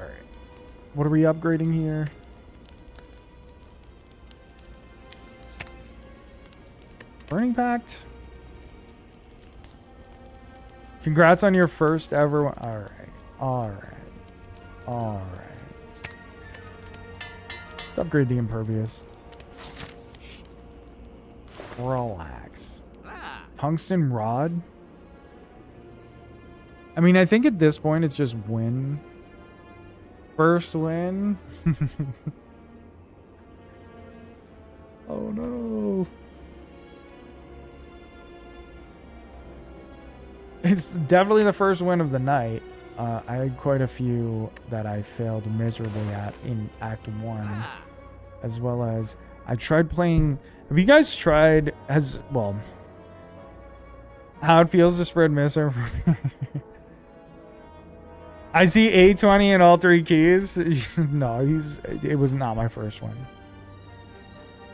Alright. What are we upgrading here? Burning Pact? Congrats on your first ever one. Alright. Let's upgrade the impervious. Relax. Tungsten rod? I mean, I think at this point it's just win. First win. Oh no. It's definitely the first win of the night. I had quite a few that I failed miserably at in Act 1. As well as I tried playing... Have you guys tried... how it feels to spread misinformation? I see A20 in all 3 keys. No, it was not my first one.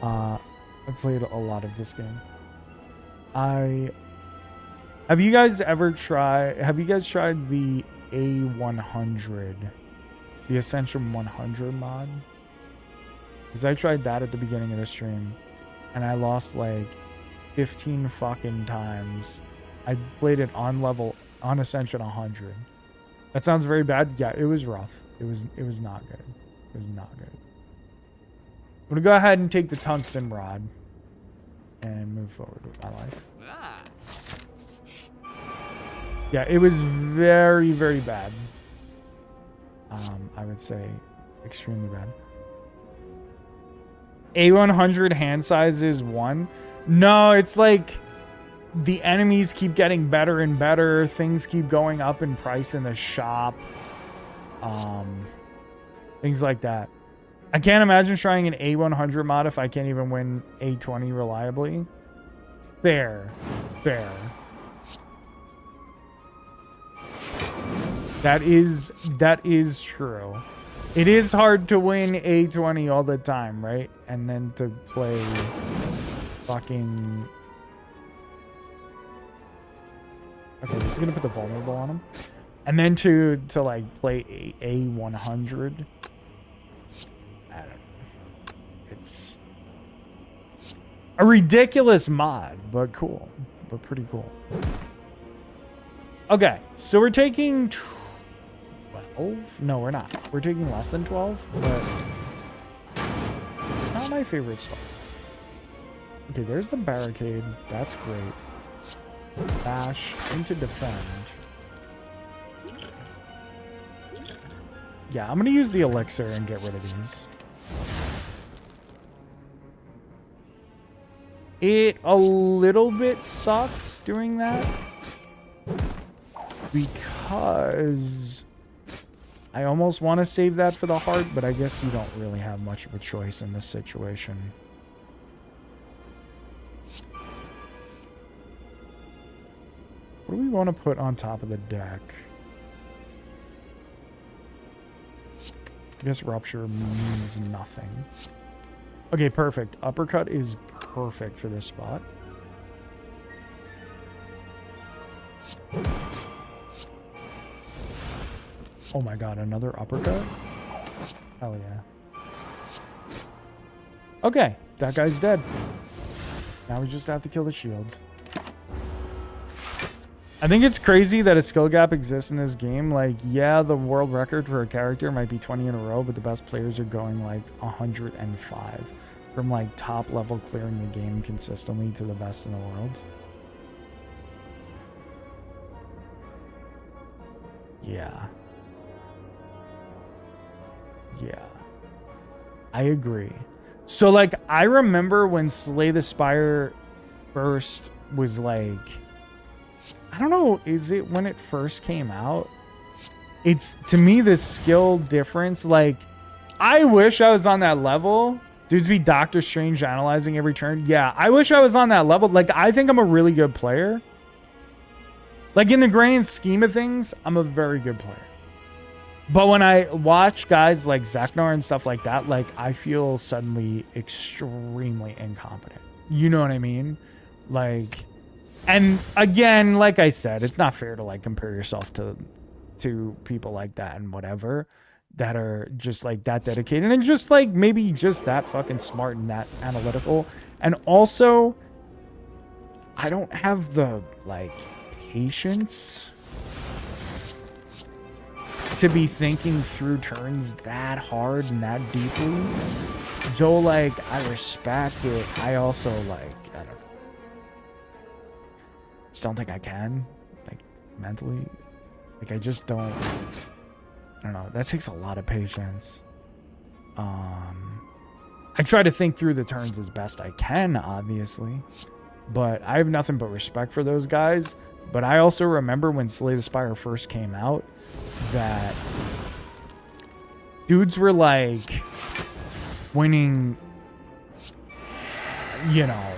I played a lot of this game. Have you guys tried the A100? The Ascension 100 mod? Because I tried that at the beginning of the stream. And I lost like 15 fucking times. I played it on Ascension 100. That sounds very bad. Yeah, it was rough. It was not good. It was not good. I'm gonna go ahead and take the tungsten rod and move forward with my life. Yeah, it was very, very bad. I would say extremely bad. A100 hand size is 1. No, it's like the enemies keep getting better and better. Things keep going up in price in the shop. Things like that. I can't imagine trying an A100 mod if I can't even win A20 reliably. Fair. That is true. It is hard to win A20 all the time, right? And then to play fucking... Okay, this is gonna put the vulnerable on him. And then to like play A100. I don't know. It's a ridiculous mod, but cool. But pretty cool. Okay, so we're taking 12. No, we're not. We're taking less than 12, but not my favorite spot. Okay, there's the barricade. That's great. Dash into defend. Yeah, I'm gonna use the elixir and get rid of these. It a little bit sucks doing that because I almost want to save that for the heart, but I guess you don't really have much of a choice in this situation. What do we want to put on top of the deck? I guess rupture means nothing. Okay, perfect. Uppercut is perfect for this spot. Oh my god, another uppercut? Hell yeah. Okay, that guy's dead. Now we just have to kill the shield. I think it's crazy that a skill gap exists in this game. Like, yeah, the world record for a character might be 20 in a row, but the best players are going like 105. From like top level clearing the game consistently to the best in the world. Yeah. Yeah. I agree. So like, I remember when Slay the Spire first was like, I don't know, is it when it first came out? It's, to me, the skill difference, like, I wish I was on that level. Dudes be Doctor Strange analyzing every turn. Yeah, I wish I was on that level. Like, I think I'm a really good player. Like, in the grand scheme of things, I'm a very good player. But when I watch guys like Zaknar and stuff like that, like, I feel suddenly extremely incompetent. You know what I mean? Like... And again, like I said, it's not fair to like compare yourself to people like that and whatever that are just like that dedicated and just like maybe just that fucking smart and that analytical. And also, I don't have the like patience to be thinking through turns that hard and that deeply. So like, I respect it. I also like, I don't know. Just don't think I can, like, mentally. Like, I just don't, I don't know. That takes a lot of patience. I try to think through the turns as best I can, obviously. But I have nothing but respect for those guys. But I also remember when Slay the Spire first came out that dudes were, like, winning, you know,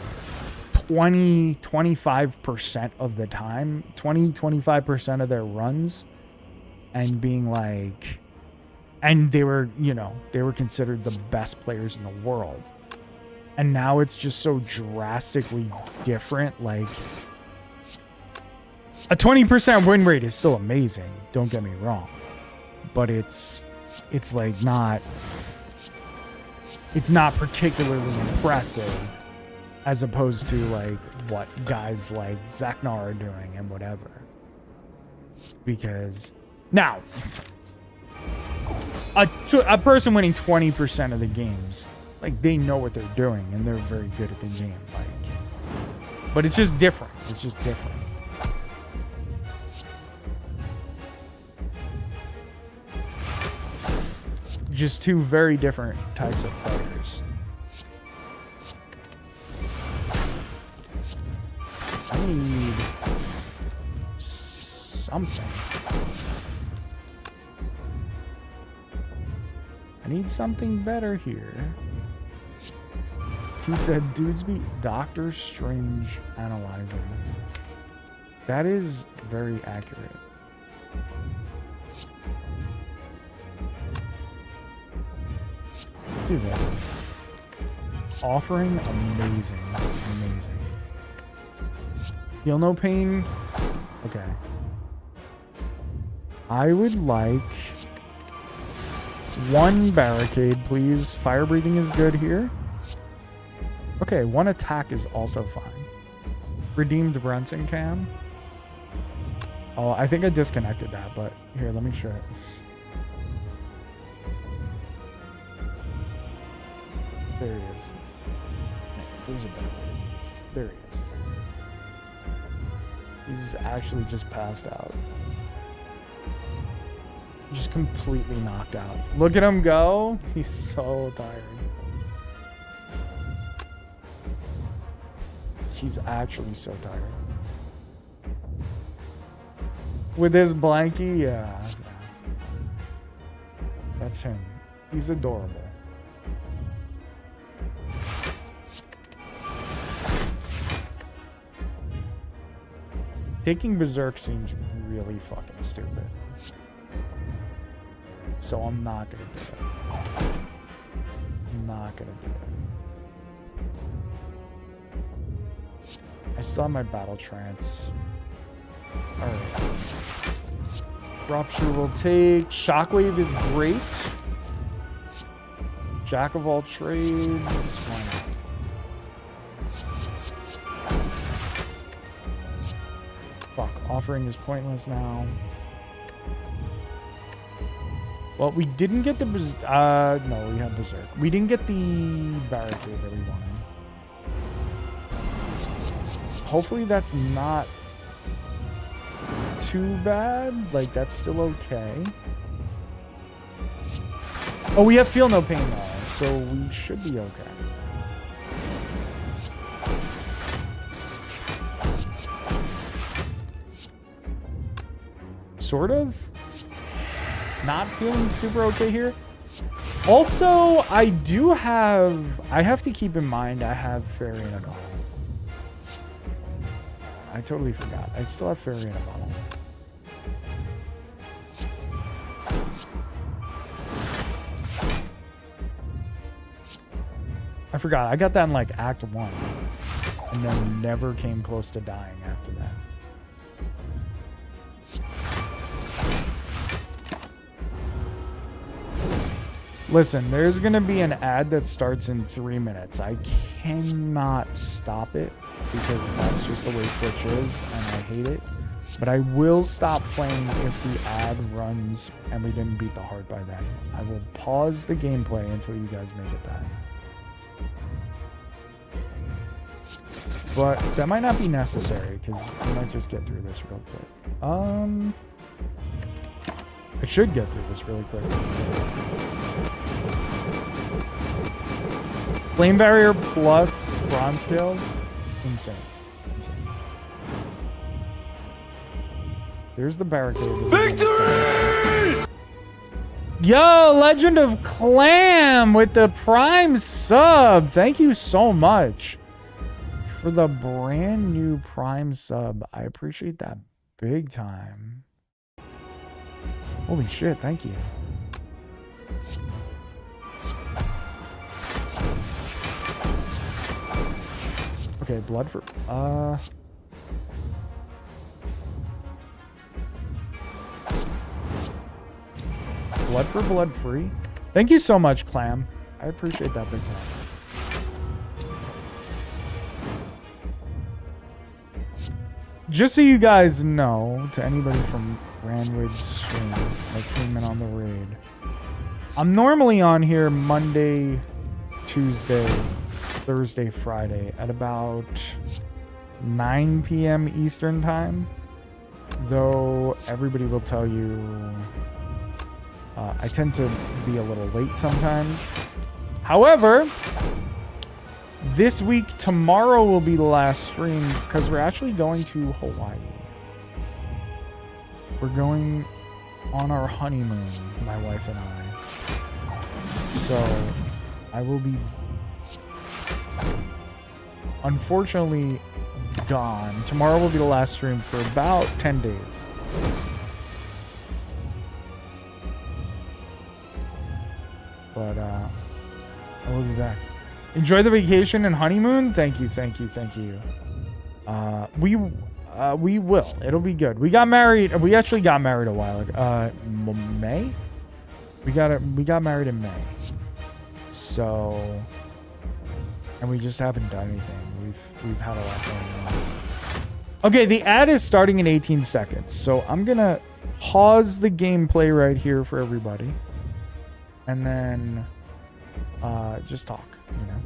25% of the time, 25% of their runs, and being like, and they were, you know, they were considered the best players in the world. And now it's just so drastically different. Like, a 20% win rate is still amazing, don't get me wrong, but it's like not, it's not particularly impressive as opposed to like what guys like Zaknar are doing and whatever. Because now a person winning 20% of the games, like, they know what they're doing and they're very good at the game, like, but it's just different. It's just different. Just two very different types of players. I need something. I need something better here. He said, dudes be Doctor Strange analyzing. That is very accurate. Let's do this. Offering, amazing. Amazing. Feel no pain. Okay. I would like one barricade, please. Fire breathing is good here. Okay, one attack is also fine. Redeemed Brunson cam. Oh, I think I disconnected that, but here, let me show it. There he is. There's a better way to do this. There he is. He's actually just passed out. Just completely knocked out. Look at him go. He's so tired. He's actually so tired. With his blankie, yeah. That's him. He's adorable. Taking Berserk seems really fucking stupid. So I'm not gonna do it. I'm not gonna do it. I still have my battle trance. Alright. Rupture will take. Shockwave is great. Jack of all trades. Why not? Fuck, offering is pointless now. Well, we didn't get the no, we have Berserk. We didn't get the barricade that we wanted. Hopefully that's not too bad. Like, that's still okay. Oh, we have Feel No Pain now, so we should be okay. Sort of. Not feeling super okay here. Also, I have to keep in mind I have Fairy in a bottle. I totally forgot. I still have Fairy in a bottle. I forgot. I got that in like Act 1. And then never came close to dying after that. Listen, there's going to be an ad that starts in 3 minutes. I cannot stop it because that's just the way Twitch is and I hate it. But I will stop playing if the ad runs and we didn't beat the heart by then. I will pause the gameplay until you guys make it back. But that might not be necessary because we might just get through this real quick. I should get through this really quick. Flame barrier plus bronze scales, insane. There's the barricade. Victory! Yo, Legend of Clam with the Prime sub. Thank you so much for the brand new Prime sub. I appreciate that big time. Holy shit, thank you. Okay, blood for blood for blood free. Thank you so much, Clam. I appreciate that big time. Just so you guys know, to anybody from Randwood's stream that came in on the raid, I'm normally on here Monday, Tuesday, Thursday, Friday at about 9 p.m. Eastern time. Though everybody will tell you I tend to be a little late sometimes. However, this week, tomorrow will be the last stream because we're actually going to Hawaii. We're going on our honeymoon, my wife and I. So I will be unfortunately gone. Tomorrow will be the last stream for about 10 days. But I will be back. Enjoy the vacation and honeymoon. Thank you, thank you, thank you. We will. It'll be good. We got married. We actually got married a while ago. May. We got married in May. So, and we just haven't done anything. We've had a lot going Okay, the ad is starting in 18 seconds. So I'm going to pause the gameplay right here for everybody. And then just talk, you know.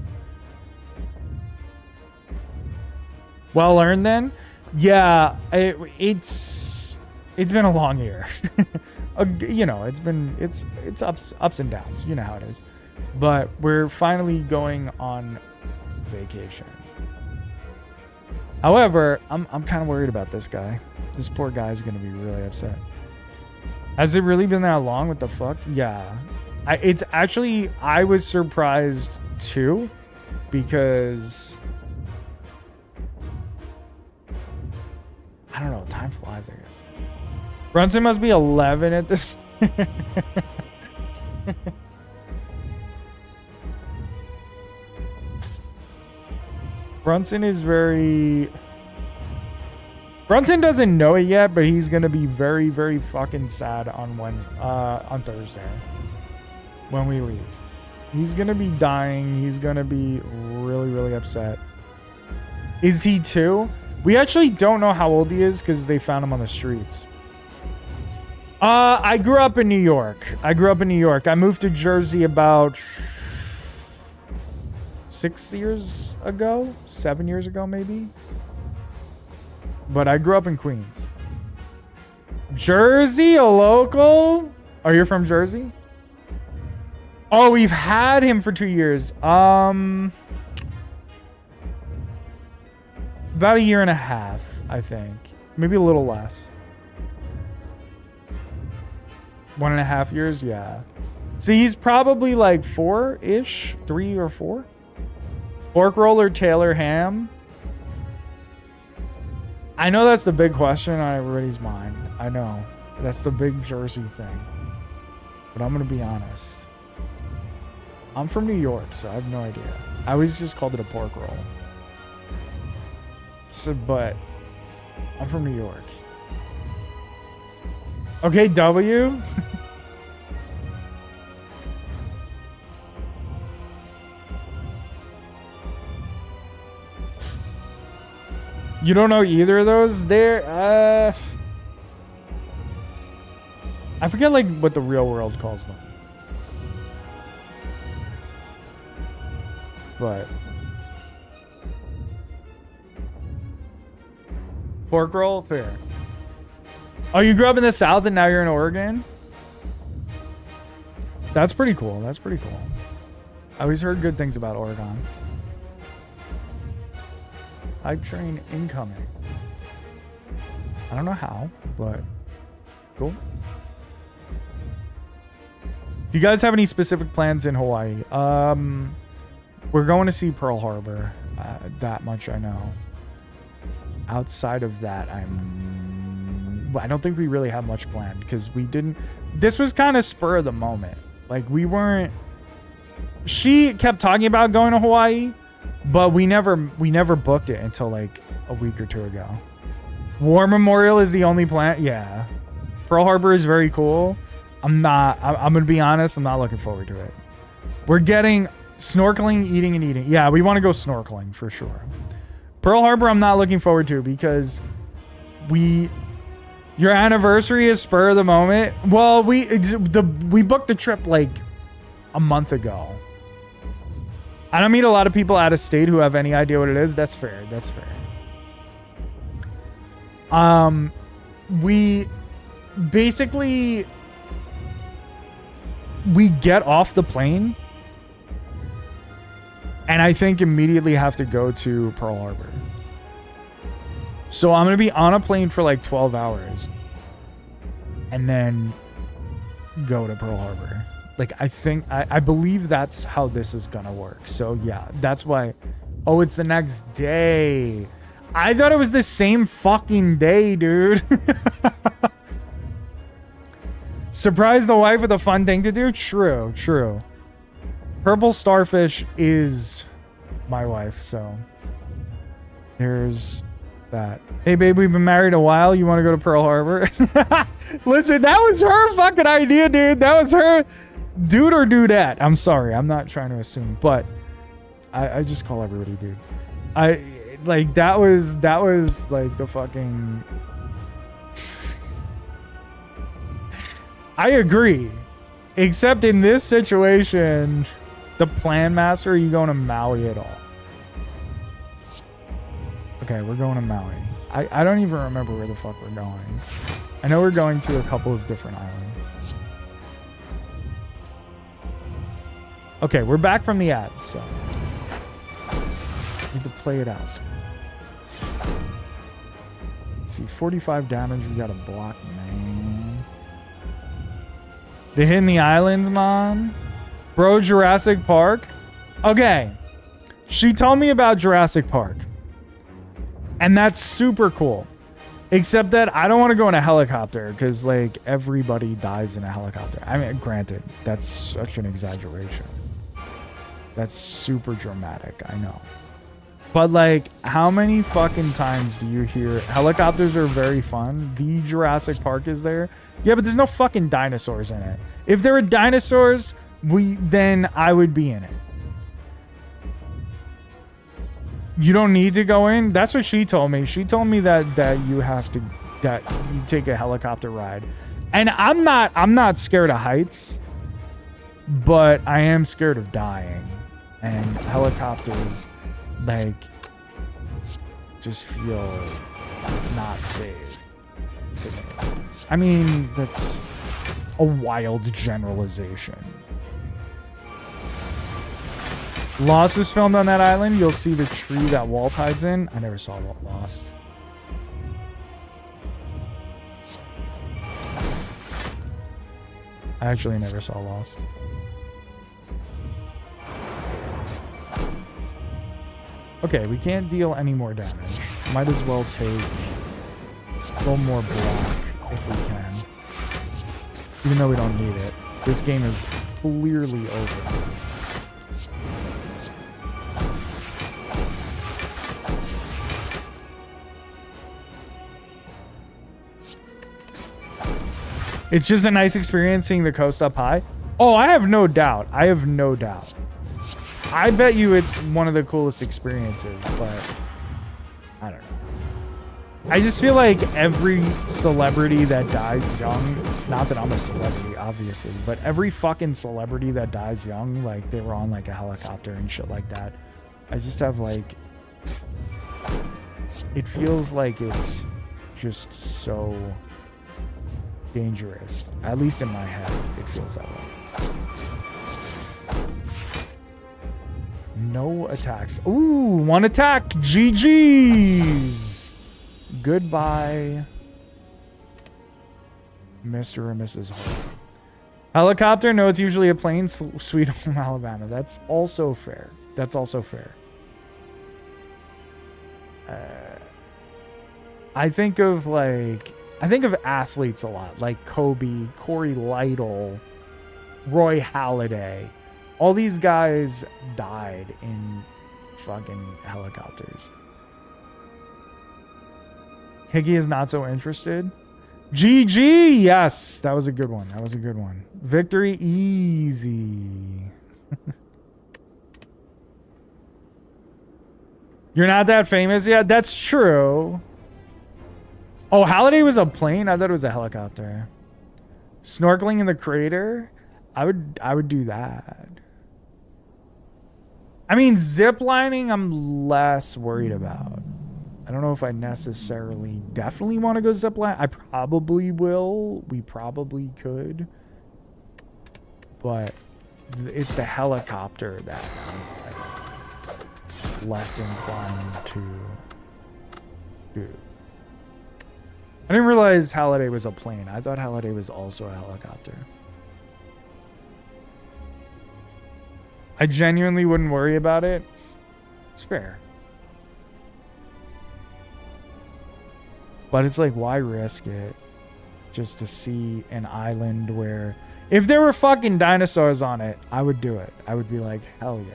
Well earned then? Yeah, it's been a long year. You know, it's ups and downs. You know how it is. But we're finally going on vacation. However, I'm kind of worried about this guy. This poor guy is going to be really upset. Has it really been that long? What the fuck? Yeah. It's actually, I was surprised too, because I don't know, time flies, I guess. Brunson must be 11 at this. Brunson is very... Brunson doesn't know it yet, but he's gonna be very, very fucking sad on on Thursday when we leave. He's gonna be dying. He's gonna be really, really upset. Is he 2? We actually don't know how old he is because they found him on the streets. I grew up in New York. I moved to Jersey about 6 years ago, 7 years ago, maybe. But I grew up in Queens. Jersey, a local? Are you from Jersey? Oh, we've had him for 2 years. About a year and a half, I think. Maybe a little less. 1.5 years, yeah. So he's probably like 4-ish, 3 or 4. Pork roll or Taylor ham? I know that's the big question on everybody's mind. I know. That's the big Jersey thing. But I'm going to be honest. I'm from New York, so I have no idea. I always just called it a pork roll. So, but I'm from New York. Okay, W. You don't know either of those? I forget like what the real world calls them. But pork roll, fair. Oh, you grew up in the South and now you're in Oregon? That's pretty cool. That's pretty cool. I always heard good things about Oregon. Hype train incoming. I don't know how, but cool. Do you guys have any specific plans in Hawaii? We're going to see Pearl Harbor. That much I know. Outside of that, I don't think we really have much planned because we didn't. This was kind of spur of the moment. Like we weren't. She kept talking about going to Hawaii, but we never booked it until like a week or two ago. War Memorial is the only plan. Yeah, Pearl Harbor is very cool. I'm gonna be honest. I'm not looking forward to it. We're getting snorkeling, eating, and eating. Yeah, we want to go snorkeling for sure. Pearl Harbor, I'm not looking forward to because your anniversary is spur of the moment. Well, we booked the trip like a month ago. I don't meet a lot of people out of state who have any idea what it is. That's fair. That's fair. We basically get off the plane and I think immediately have to go to Pearl Harbor. So I'm going to be on a plane for like 12 hours and then go to Pearl Harbor. Like, I believe that's how this is going to work. So yeah, that's why. Oh, it's the next day. I thought it was the same fucking day, dude. Surprise the wife with a fun thing to do? True, true. Purple Starfish is my wife, so there's that. Hey, babe, we've been married a while. You want to go to Pearl Harbor? Listen, that was her fucking idea, dude. That was her. Dude or dudette. I'm sorry. I'm not trying to assume, but I just call everybody dude. like that was like the fucking. I agree, except in this situation, the plan master, are you going to Maui at all? Okay, we're going to Maui. I don't even remember where the fuck we're going. I know we're going to a couple of different islands. Okay, we're back from the ads, so need to play it out. Let's see, 45 damage. We got a block, man. They hitting the islands, man. Bro, Jurassic Park. Okay, she told me about Jurassic Park. And that's super cool. Except that I don't want to go in a helicopter because, like, everybody dies in a helicopter. I mean, granted, that's such an exaggeration. That's super dramatic, I know. But, like, how many fucking times do you hear helicopters are very fun? The Jurassic Park is there. Yeah, but there's no fucking dinosaurs in it. If there were dinosaurs, then I would be in it. You don't need to go in. That's what she told me. She told me that you have to, that you take a helicopter ride. And I'm not scared of heights, but I am scared of dying. And helicopters, like, just feel not safe to me. I mean, that's a wild generalization. Lost was filmed on that island. You'll see the tree that Walt hides in. I never saw Lost. I actually never saw Lost. Okay, we can't deal any more damage. Might as well take a little more block if we can. Even though we don't need it. This game is clearly over. It's just a nice experience seeing the coast up high. Oh, I have no doubt. I have no doubt. I bet you it's one of the coolest experiences, but I don't know. I just feel like every celebrity that dies young, not that I'm a celebrity, obviously, but every fucking celebrity that dies young, like they were on like a helicopter and shit like that. I just have like, it feels like it's just so dangerous. At least in my head, it feels that way. No attacks. Ooh, one attack. GG's. Goodbye, Mr. or Mrs. Hart. Helicopter? No, it's usually a plane. Sweet Home Alabama. That's also fair. That's also fair. I think of athletes a lot, like Kobe, Corey Lytle, Roy Halladay. All these guys died in fucking helicopters. Higgy is not so interested. GG! Yes, that was a good one. That was a good one. Victory easy. You're not that famous yet? That's true. Oh, Halliday was a plane? I thought it was a helicopter. Snorkeling in the crater? I would do that. I mean, ziplining I'm less worried about. I don't know if I necessarily definitely want to go zipline. I probably will. We probably could. But it's the helicopter that I'm less inclined to do. I didn't realize Halliday was a plane. I thought Halliday was also a helicopter. I genuinely wouldn't worry about it. It's fair. But it's like, why risk it just to see an island where... If there were fucking dinosaurs on it, I would do it. I would be like, hell yeah.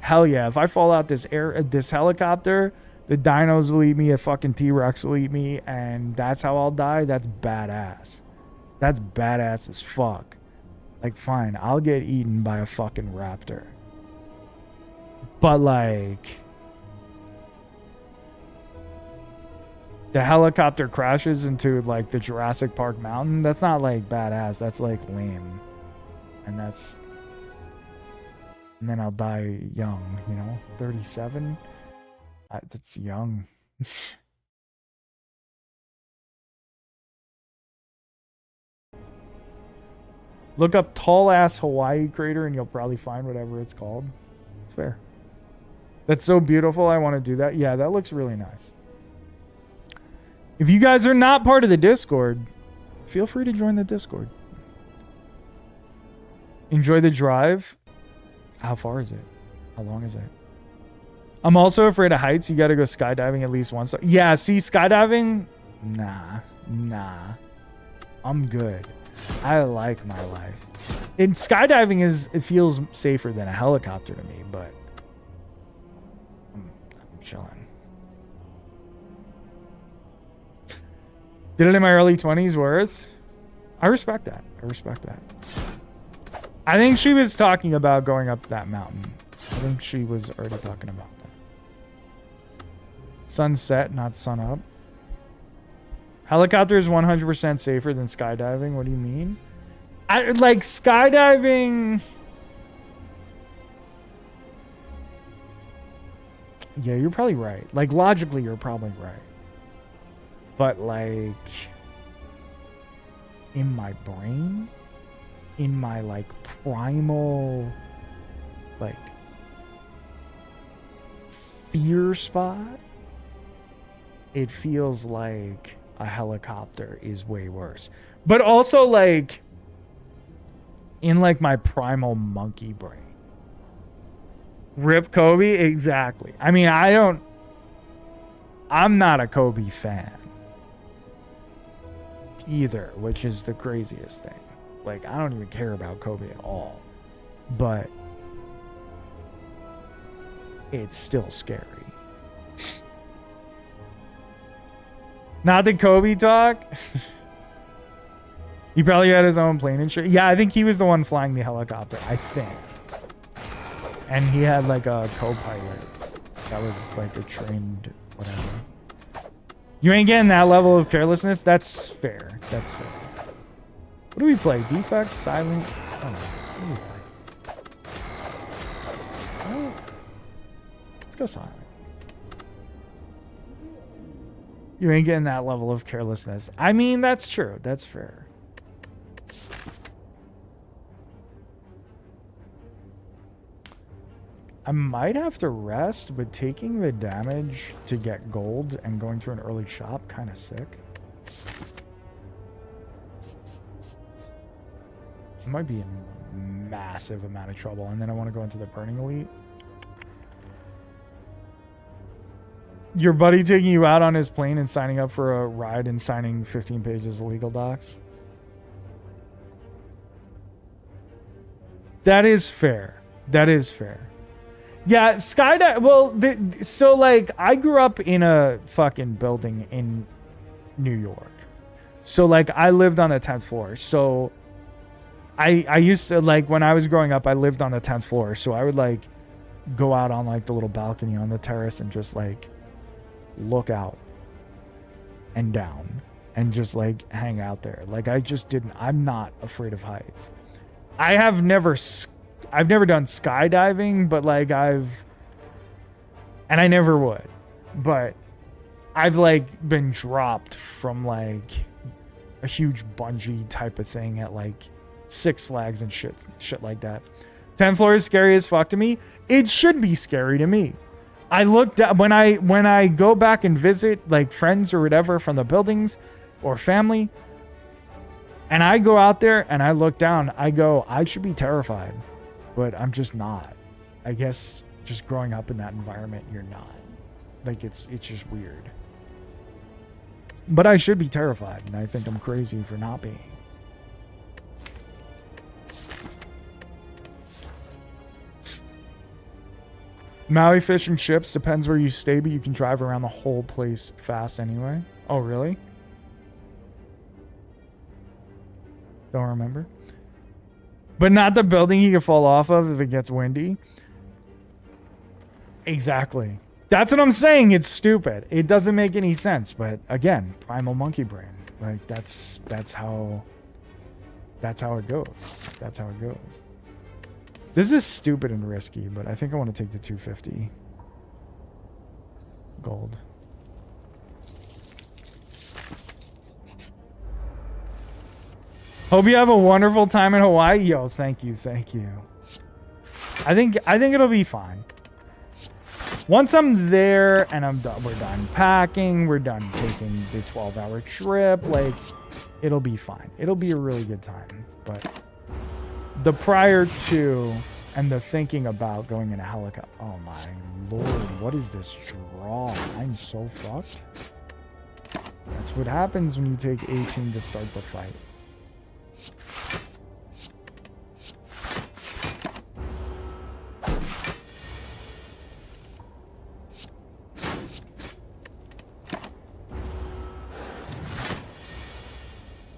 Hell yeah. If I fall out this helicopter, the dinos will eat me, a fucking T-Rex will eat me, and that's how I'll die, that's badass. That's badass as fuck. Like, fine, I'll get eaten by a fucking raptor. But, like... the helicopter crashes into like the Jurassic Park mountain, that's not like badass. That's like lame. And then I'll die young, you know? 37? That's young. Look up tall ass Hawaii crater and you'll probably find whatever it's called. It's fair. That's so beautiful. I want to do that. Yeah, that looks really nice. If you guys are not part of the Discord, feel free to join the Discord. Enjoy the drive. How far is it? How long is it? I'm also afraid of heights. You got to go skydiving at least once. Yeah, see, skydiving? Nah. I'm good. I like my life. And skydiving it feels safer than a helicopter to me, but I'm chilling. Did it in my early 20s worth? I respect that. I think she was talking about going up that mountain. I think she was already talking about that. Sunset, not sun up. Helicopter is 100% safer than skydiving. What do you mean? Like skydiving. Yeah, you're probably right. Like logically, you're probably right. But like in my brain, in my like primal like fear spot, it feels like a helicopter is way worse. But also like in like my primal monkey brain. Rip Kobe? Exactly. I mean, I'm not a Kobe fan either, which is the craziest thing. Like, I don't even care about Kobe at all. But it's still scary. Not the Kobe talk. He probably had his own plane and shit. Yeah, I think he was the one flying the helicopter. I think. And he had like a co-pilot that was like a trained whatever. You ain't getting that level of carelessness? That's fair. What do we play? Defect? Silent? I don't know. What do we play? Oh. Let's go silent. You ain't getting that level of carelessness. I mean, that's true. That's fair. I might have to rest, but taking the damage to get gold and going to an early shop, kind of sick. I might be in massive amount of trouble, and then I want to go into the Burning Elite. Your buddy taking you out on his plane and signing up for a ride and signing 15 pages of legal docs? That is fair. Yeah, skydive. Well, so like I grew up in a fucking building in New York. So like I lived on the 10th floor. So I used to, like, when I was growing up, I lived on the 10th floor. So I would like go out on like the little balcony on the terrace and just like look out and down and just like hang out there. Like I'm not afraid of heights. I've never done skydiving, but like and I never would, but I've like been dropped from like a huge bungee type of thing at like Six Flags and shit like that. 10th floor is scary as fuck to me. It should be scary to me. I looked at when I go back and visit like friends or whatever from the buildings or family, and I go out there and I look down, I go, I should be terrified, but I'm just not. I guess just growing up in that environment, you're not. Like it's just weird. But I should be terrified, and I think I'm crazy for not being. Maui fish and chips, depends where you stay, but you can drive around the whole place fast anyway. Oh, really? Don't remember. But not the building you can fall off of if it gets windy. Exactly. That's what I'm saying. It's stupid. It doesn't make any sense. But again, primal monkey brain. Like that's how it goes. That's how it goes. This is stupid and risky, but I think I want to take the 250 gold. Hope you have a wonderful time in Hawaii. Yo, thank you. I think it'll be fine. Once I'm there and we're done packing, we're done taking the 12-hour trip, like, it'll be fine. It'll be a really good time. But the prior to and the thinking about going in a helicopter, oh my lord, what is this draw? I'm so fucked. That's what happens when you take 18 to start the fight.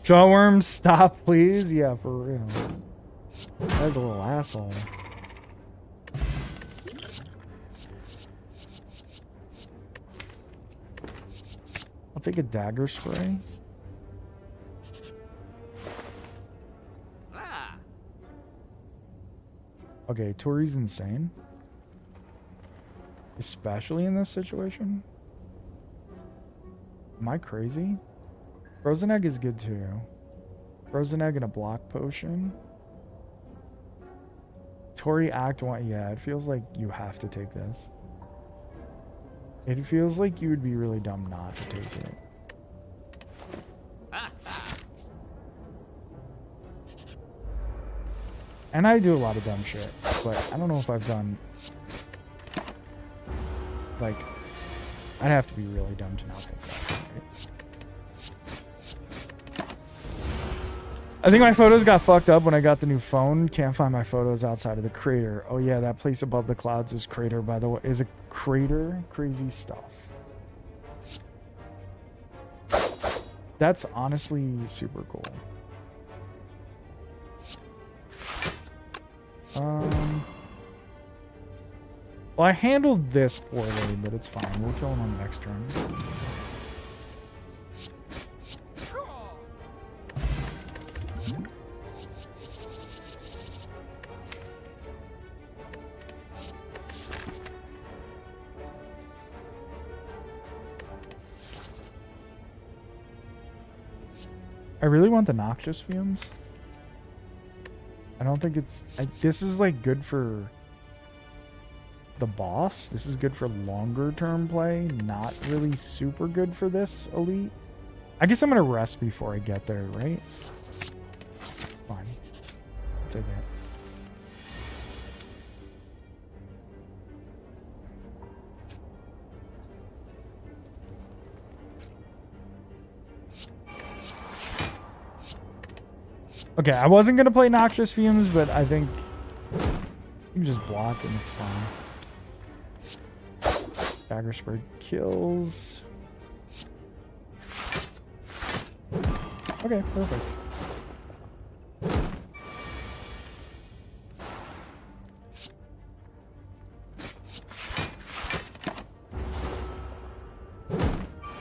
Jawworms, stop, please. Yeah, for real. That's a little asshole. I'll take a dagger spray. Okay, Tori's insane. Especially in this situation. Am I crazy? Frozen egg is good too. Frozen egg and a block potion. Tori Act 1. Yeah, it feels like you have to take this. It feels like you would be really dumb not to take it. And I do a lot of dumb shit, but I don't know if I've done... Like, I'd have to be really dumb to not take that, right? I think my photos got fucked up when I got the new phone. Can't find my photos outside of the crater. Oh yeah, that place above the clouds is crater, by the way. Is a crater? Crazy stuff. That's honestly super cool. Well, I handled this poorly, but it's fine. We'll kill him on the next turn. I really want the noxious fumes. I don't think it's... this is like good for the boss. This is good for longer term play. Not really super good for this elite. I guess I'm going to rest before I get there, right? Fine. I'll take it. Okay, I wasn't going to play Noxious Fumes, but I think you can just block and it's fine. Dagger Spray kills. Okay, perfect.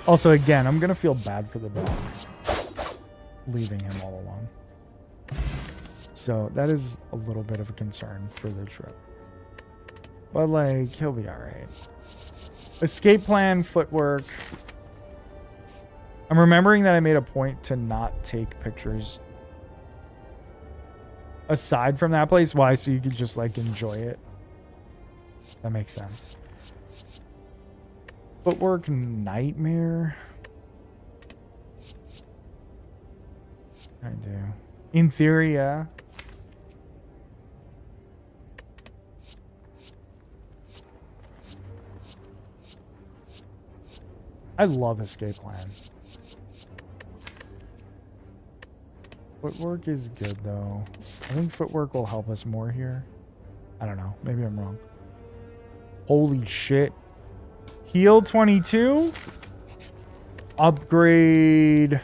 Also, again, I'm going to feel bad for the dog. Leaving him all alone. So that is a little bit of a concern for the trip. But like, he'll be alright. Escape plan, footwork. I'm remembering that I made a point to not take pictures aside from that place. Why? So you could just like enjoy it. That makes sense. Footwork, nightmare. I do. In theory, yeah. I love escape plan. Footwork is good though. I think footwork will help us more here. I don't know. Maybe I'm wrong. Holy shit. Heal 22. Upgrade.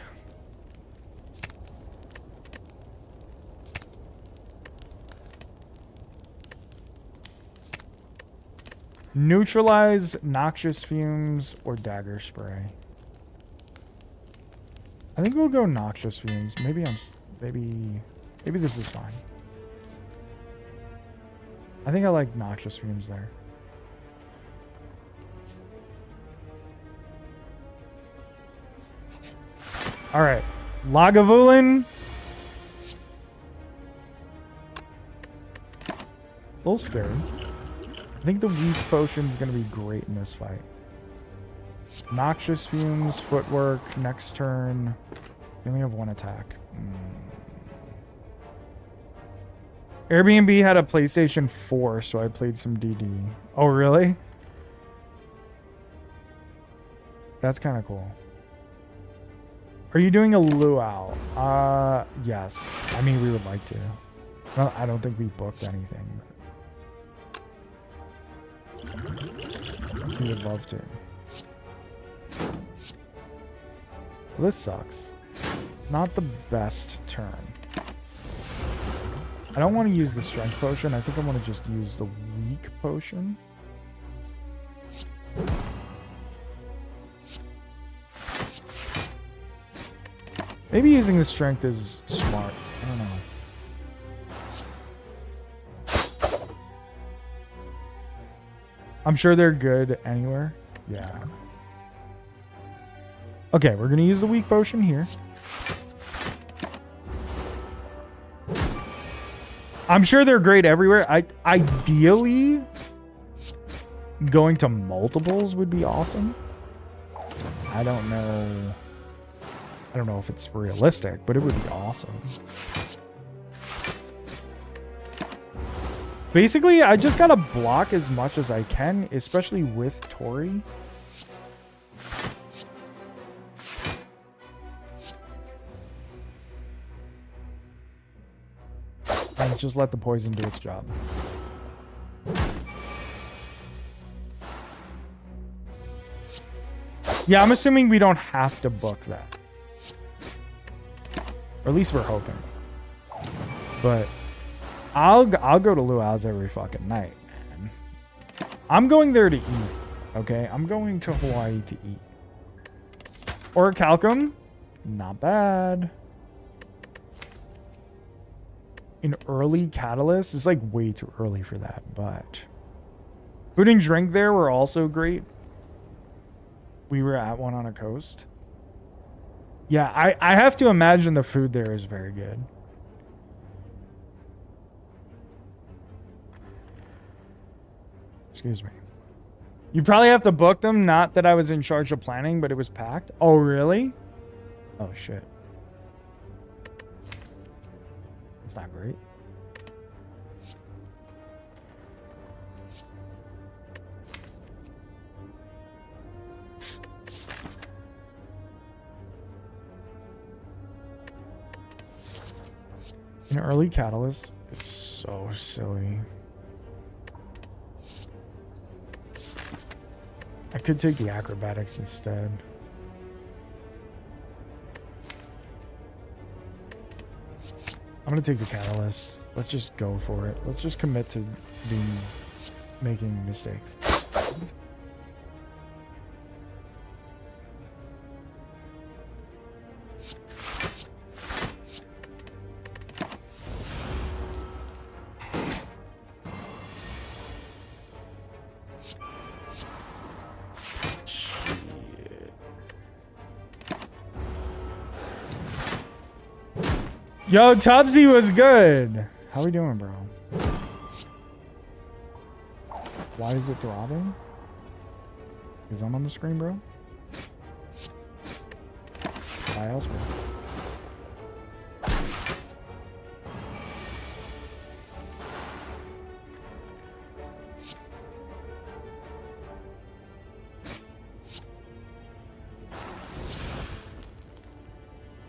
Neutralize noxious fumes or dagger spray. I think we'll go noxious fumes. Maybe maybe this is fine. I think I like noxious fumes there. All right, Lagavulin. A little scary. I think the weak potion is going to be great in this fight. Noxious fumes, footwork, next turn. We only have one attack. Airbnb had a PlayStation 4, so I played some DD. Oh, really? That's kind of cool. Are you doing a luau? Yes. I mean, we would like to. Well, I don't think we booked anything. But we would love to. Well, this sucks. Not the best turn. I don't want to use the strength potion. I think I want to just use the weak potion. Maybe using the strength is smart. I don't know. I'm sure they're good anywhere. Yeah. Okay, we're going to use the weak potion here. I'm sure they're great everywhere. Ideally, going to multiples would be awesome. I don't know if it's realistic, but it would be awesome. Basically, I just gotta block as much as I can, especially with Tori. And just let the poison do its job. Yeah, I'm assuming we don't have to book that. Or at least we're hoping. But I'll go to Luau's every fucking night, man. I'm going there to eat. Okay? I'm going to Hawaii to eat. Or Calcum. Not bad. An early catalyst is like way too early for that, but food and drink there were also great. We were at one on a coast. Yeah, I have to imagine the food there is very good. Excuse me. You probably have to book them. Not that I was in charge of planning, but it was packed. Oh, really? Oh, shit. It's not great. An early catalyst is so silly. I could take the acrobatics instead. I'm gonna take the catalyst. Let's just go for it. Let's just commit to making mistakes. Yo, Tubbsy was good. How we doing, bro? Why is it throbbing? Because I'm on the screen, bro. Why else, bro?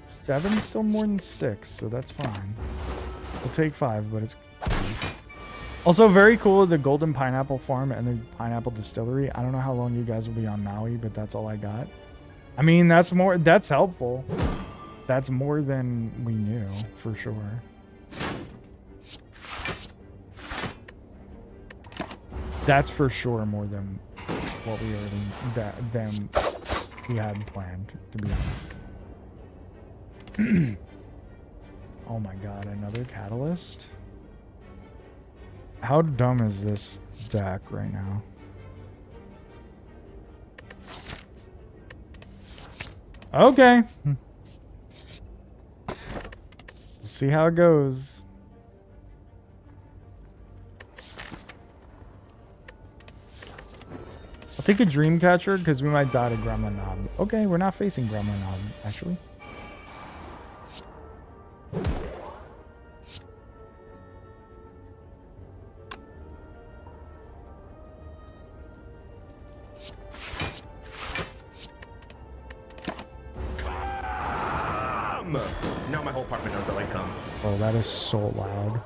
Seven's still more than 6, so that's fine. We'll take 5, but it's also very cool. The Golden Pineapple Farm and the Pineapple Distillery. I don't know how long you guys will be on Maui, but that's all I got. I mean, that's helpful. That's more than we knew, for sure. That's for sure more than what we already than we had planned, to be honest. Oh my god, another catalyst? How dumb is this deck right now? Okay. We'll see how it goes. I'll take a Dreamcatcher because we might die to Gremlin Knob. Okay, we're not facing Gremlin Knob, actually. Now my whole apartment knows that I come. Oh, that is so loud.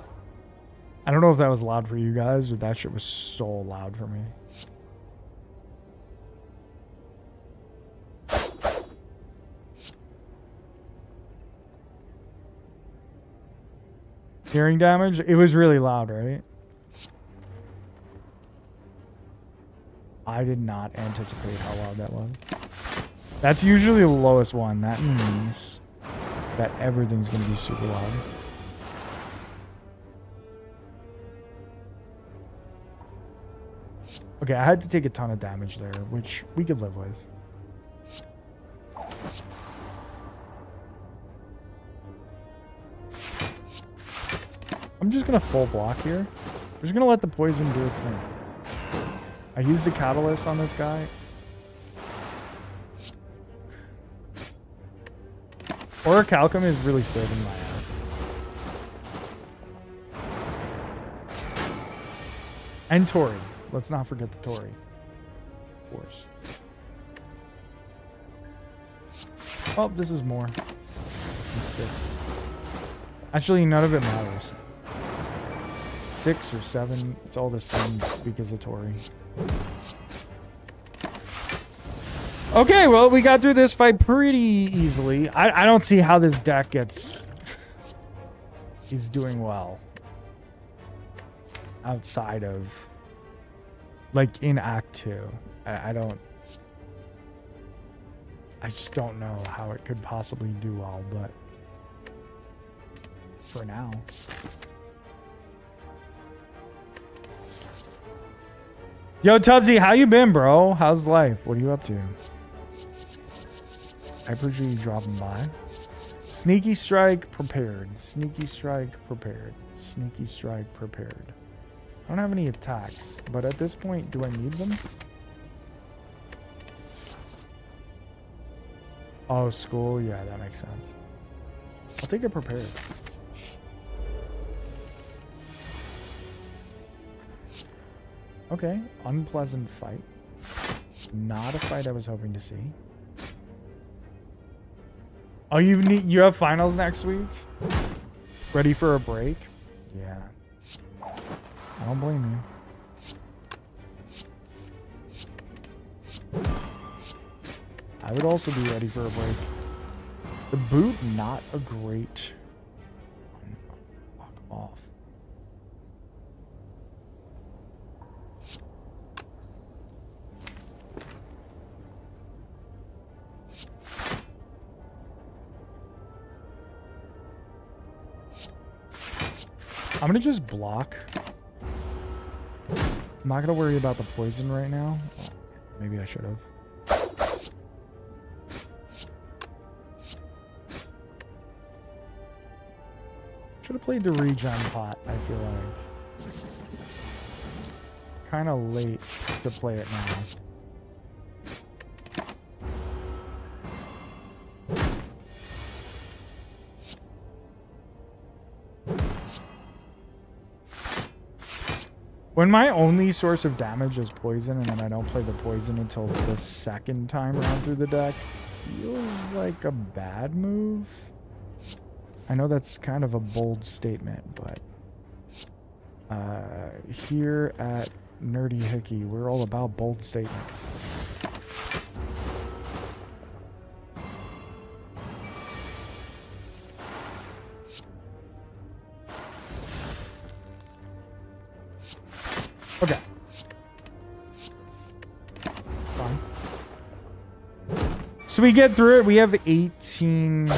I don't know if that was loud for you guys, but that shit was so loud for me. Hearing damage? It was really loud, right? I did not anticipate how loud that was. That's usually the lowest one. That means that everything's going to be super loud. Okay, I had to take a ton of damage there, which we could live with. I'm just going to full block here. I'm just going to let the poison do its thing. I used the catalyst on this guy. Orichalcum is really saving my ass. And Tori. Let's not forget the Tori. Of course. Oh, this is more. It's 6. Actually, none of it matters. 6 or 7, it's all the same because of Tori. Okay, well, we got through this fight pretty easily. I don't see how this deck gets... He's doing well. Outside of... Like, in Act 2. I don't... I just don't know how it could possibly do well, but... For now... Yo, Tubbsy, how you been, bro? How's life? What are you up to? I appreciate you dropping by. Sneaky strike prepared. Sneaky strike prepared. Sneaky strike prepared. I don't have any attacks, but at this point, do I need them? Oh, school? Yeah, that makes sense. I'll take it prepared. Okay, unpleasant fight. Not a fight I was hoping to see. Oh, you have finals next week? Ready for a break? Yeah. I don't blame you. I would also be ready for a break. The boot, not a great... Fuck off. I'm gonna just block. I'm not gonna worry about the poison right now. Oh, maybe I should have. Should have played the regen pot, I feel like. Kind of late to play it now. When my only source of damage is poison and then I don't play the poison until the second time around through the deck, feels like a bad move. I know that's kind of a bold statement, but here at Nerdy Hickey, we're all about bold statements. Okay. So we get through it. We have 18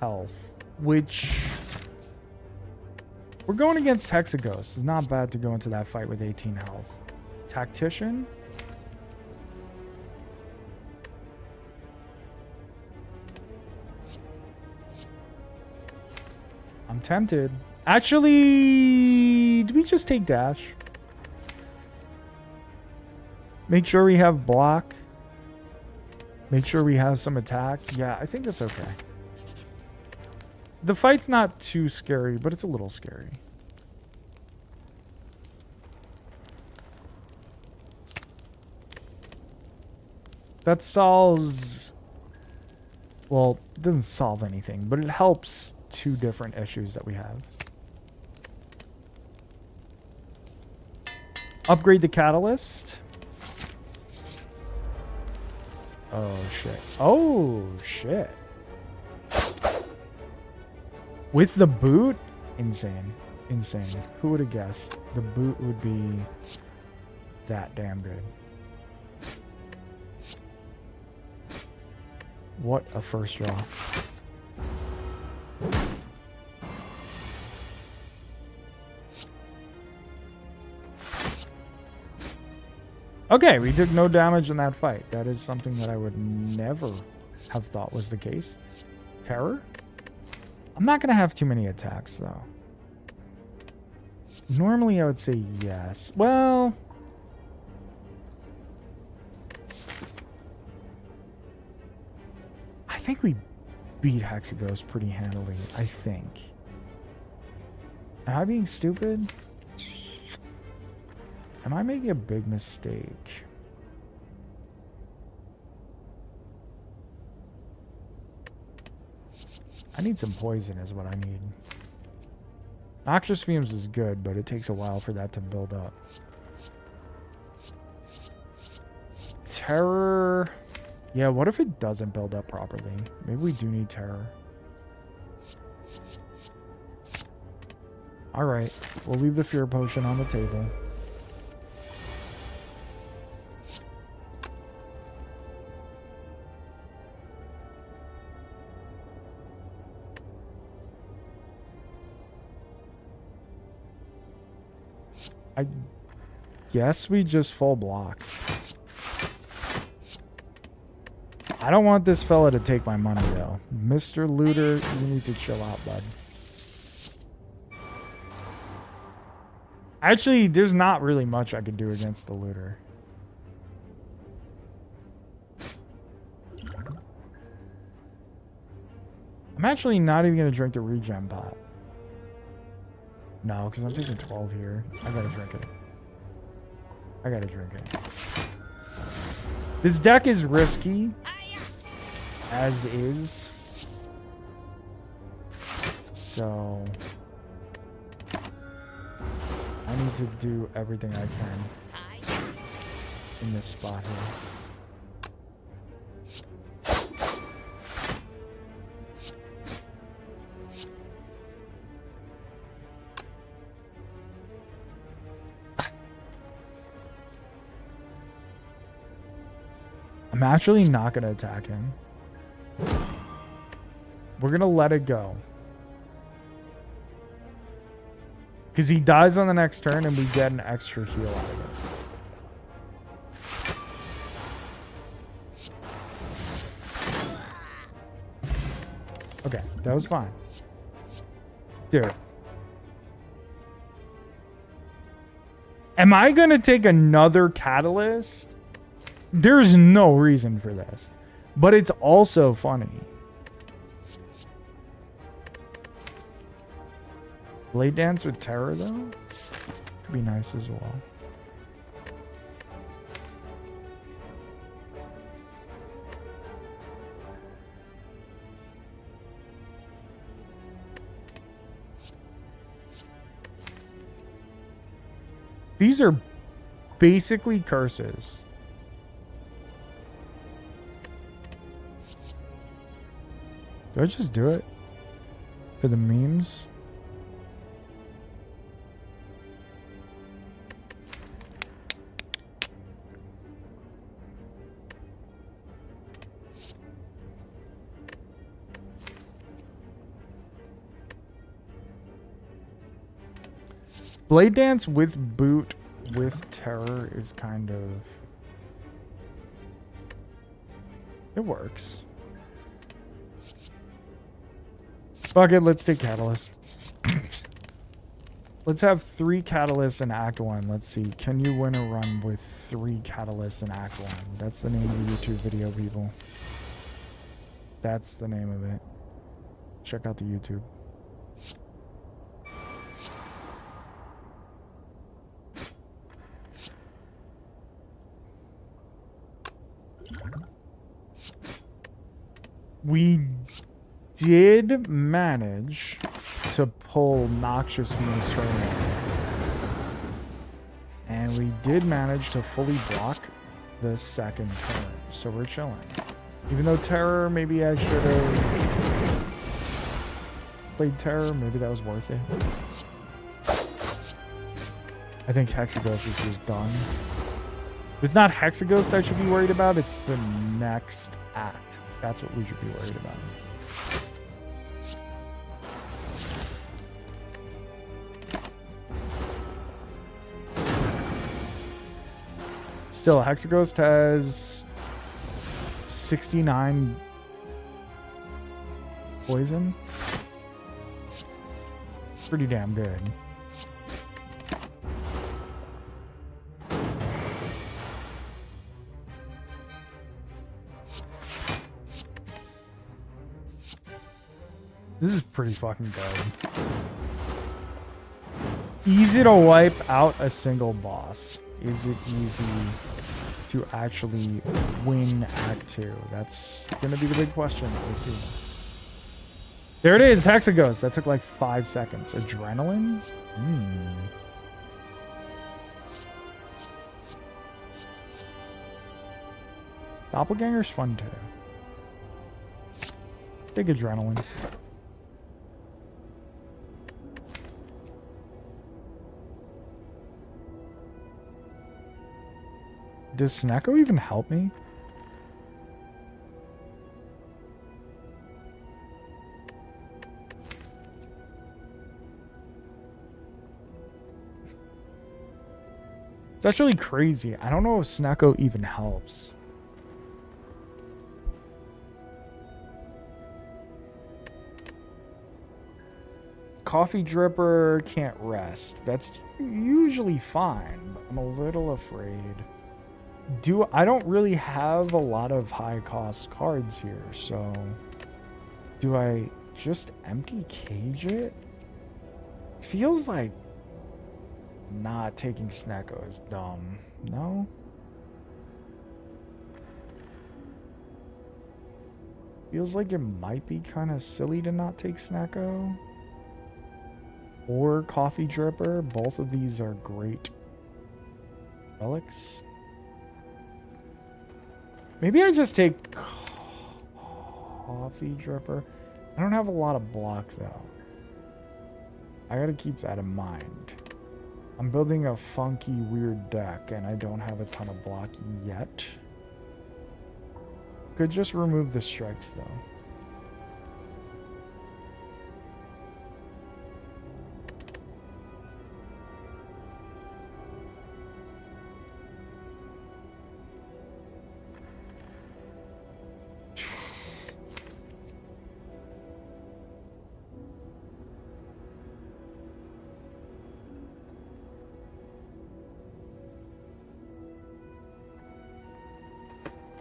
health, which we're going against Hexaghost. It's not bad to go into that fight with 18 health. Tactician. I'm tempted. Actually, do we just take dash? Make sure we have block. Make sure we have some attack. Yeah, I think that's okay. The fight's not too scary, but it's a little scary. That solves... Well, it doesn't solve anything, but it helps two different issues that we have. Upgrade the catalyst. Oh, shit. Oh, shit. With the boot? Insane. Insane. Who would have guessed? The boot would be that damn good. What a first draw. Okay, we took no damage in that fight. That is something that I would never have thought was the case. Terror? I'm not going to have too many attacks, though. Normally, I would say yes. Well... I think we beat Hexaghost pretty handily, I think. Am I being stupid? Am I making a big mistake? I need some poison is what I need. Noxious Fumes is good, but it takes a while for that to build up. Terror... Yeah, what if it doesn't build up properly? Maybe we do need Terror. Alright, we'll leave the Fear Potion on the table. I guess we just full block. I don't want this fella to take my money, though. Mr. Looter, you need to chill out, bud. Actually, there's not really much I could do against the Looter. I'm actually not even going to drink the regen pot. No, because I'm taking 12 here. I gotta drink it. I gotta drink it. This deck is risky. As is. So... I need to do everything I can in this spot here. I'm actually not going to attack him. We're going to let it go. Because he dies on the next turn and we get an extra heal out of it. Okay, that was fine. Dude. Am I going to take another catalyst? There's no reason for this. But it's also funny. Blade Dance with Terror, though? Could be nice as well. These are basically curses. Do I just do it? For the memes? Blade Dance with boot with terror is kind of... It works. Fuck it, let's take Catalyst. Let's have 3 Catalysts in Act 1. Let's see. Can you win a run with 3 Catalysts in Act 1? That's the name of the YouTube video, people. That's the name of it. Check out the YouTube. We did manage to pull Noxious from his tournament. And we did manage to fully block the second turn. So we're chilling. Even though Terror, maybe I should have played Terror. Maybe that was worth it. I think Hexaghost is just done. If it's not Hexaghost I should be worried about, it's the next act. That's what we should be worried about. Still, Hexaghost has 69 poison. Pretty damn good. This is pretty fucking good. Easy to wipe out a single boss. Is it easy to actually win Act 2? That's gonna be the big question. We'll see. There it is, Hexaghost. That took like 5 seconds. Adrenaline? Doppelganger's fun too. Big adrenaline. Does Snecko even help me? It's actually crazy. I don't know if Snecko even helps. Coffee Dripper can't rest. That's usually fine, but I'm a little afraid. I don't really have a lot of high cost cards here, so do I just empty cage it? Feels like not taking Snecko is dumb. No? Feels like it might be kind of silly to not take Snecko. Or Coffee Dripper. Both of these are great relics. Maybe I just take Coffee Dripper. I don't have a lot of block though. I gotta keep that in mind. I'm building a funky, weird deck and I don't have a ton of block yet. Could just remove the strikes though.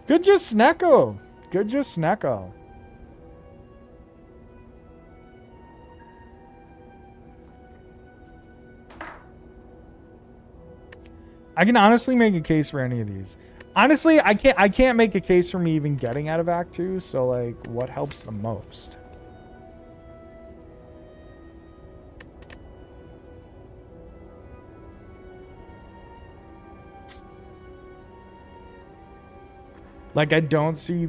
Good just Snecko. Good just Snecko. I can honestly make a case for any of these. Honestly, I can't make a case for me even getting out of Act 2, so like what helps the most? Like, I don't see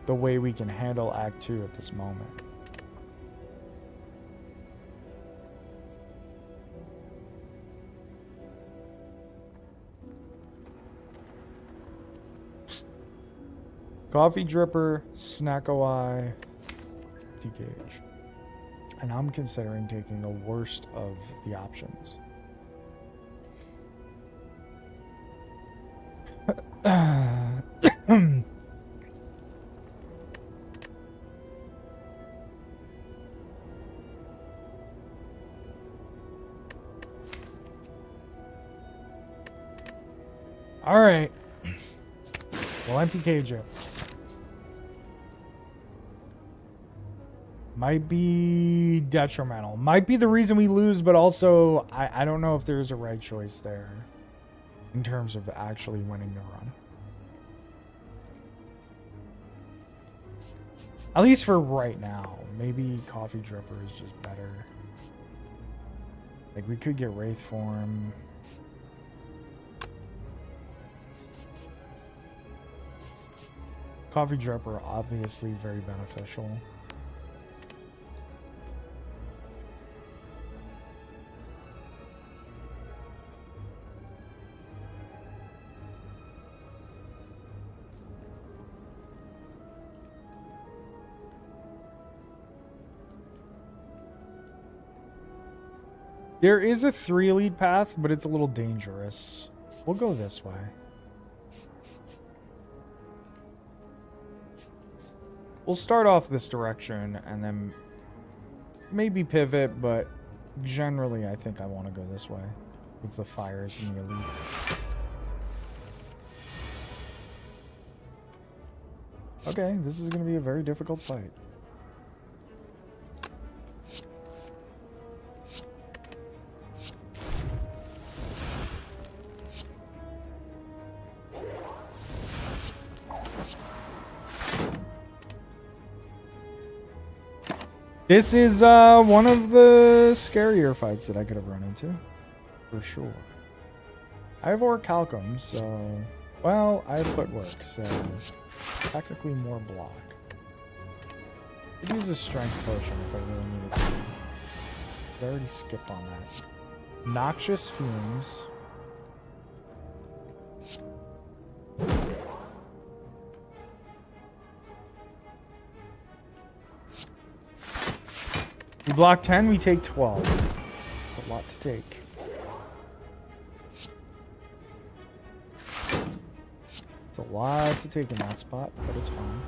the way we can handle Act 2 at this moment. Coffee Dripper, Snacko Eye, T-Cage. And I'm considering taking the worst of the options. All right. We'll empty cage up. Might be detrimental. Might be the reason we lose, but also I don't know if there's a right choice there in terms of actually winning the run. At least for right now. Maybe Coffee Dripper is just better. Like, we could get Wraith Form. Coffee Dripper, obviously very beneficial. There is a 3 lead path, but it's a little dangerous. We'll go this way. We'll start off this direction and then maybe pivot, but generally I think I want to go this way with the fires and the elites. Okay, this is going to be a very difficult fight. This is one of the scarier fights that I could have run into, for sure. I have Orichalcum, so... Well, I have Footwork, so... Technically more block. Could use a Strength Potion if I really needed to. I already skipped on that. Noxious Fumes. We block 10, we take 12. A lot to take. It's a lot to take in that spot, but it's fine.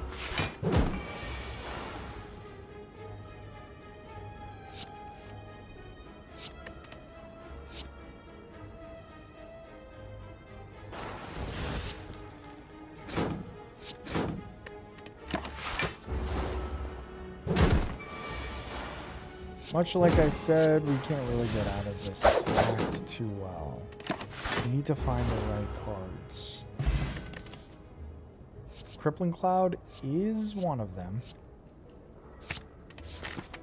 Much like I said, we can't really get out of this act too well. We need to find the right cards. Crippling Cloud is one of them.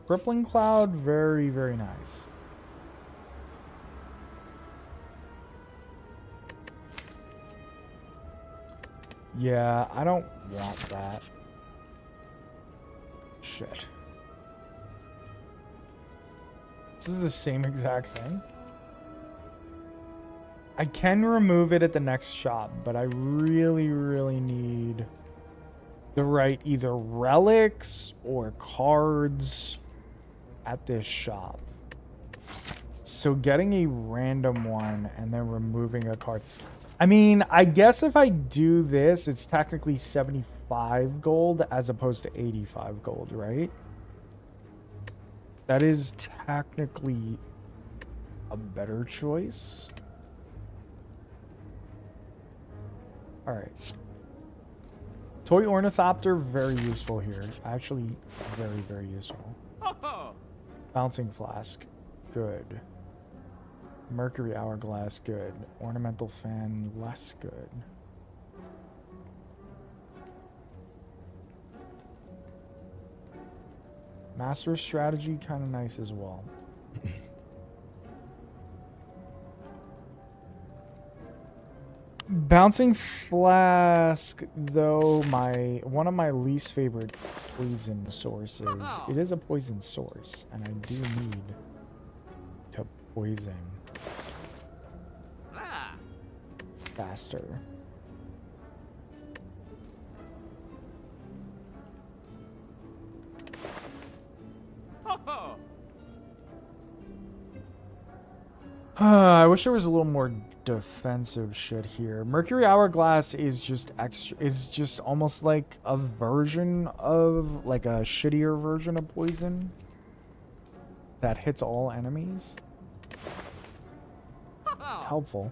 Crippling Cloud, very, very nice. Yeah, I don't want that. Shit. This is the same exact thing. I can remove it at the next shop, but I really, really need the right either relics or cards at this shop. So getting a random one and then removing a card. I mean, I guess if I do this, it's technically 75 gold as opposed to 85 gold, right? That is technically a better choice. Alright. Toy Ornithopter, very useful here. Actually, very, very useful. Bouncing Flask, good. Mercury Hourglass, good. Ornamental Fan, less good. Master Strategy, kind of nice as well. Bouncing Flask, though, one of my least favorite poison sources. It is a poison source, and I do need to poison faster. I wish there was a little more defensive shit here. Mercury Hourglass is just extra. Is just almost like a version of like a shittier version of poison that hits all enemies. It's helpful.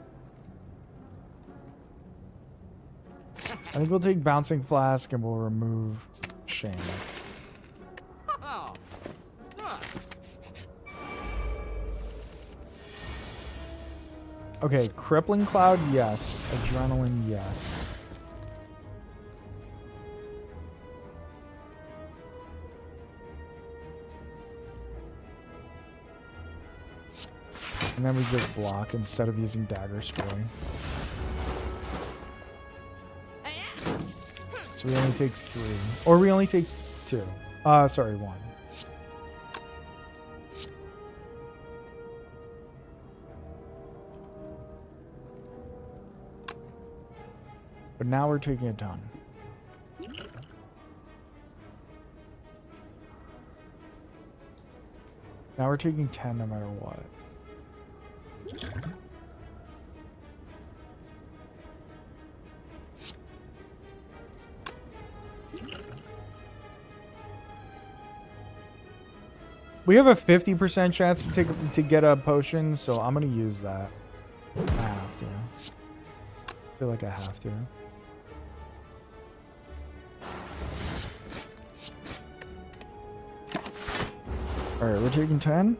I think we'll take Bouncing Flask and we'll remove Shame. Okay, Crippling Cloud, yes. Adrenaline, yes. And then we just block instead of using Dagger Spray. So we only take 3. Or we only take 2. Sorry, 1. But now we're taking a ton. Now we're taking 10 no matter what. We have a 50% chance to get a potion, so I'm gonna use that. I have to. I feel like I have to. Alright, we're taking 10?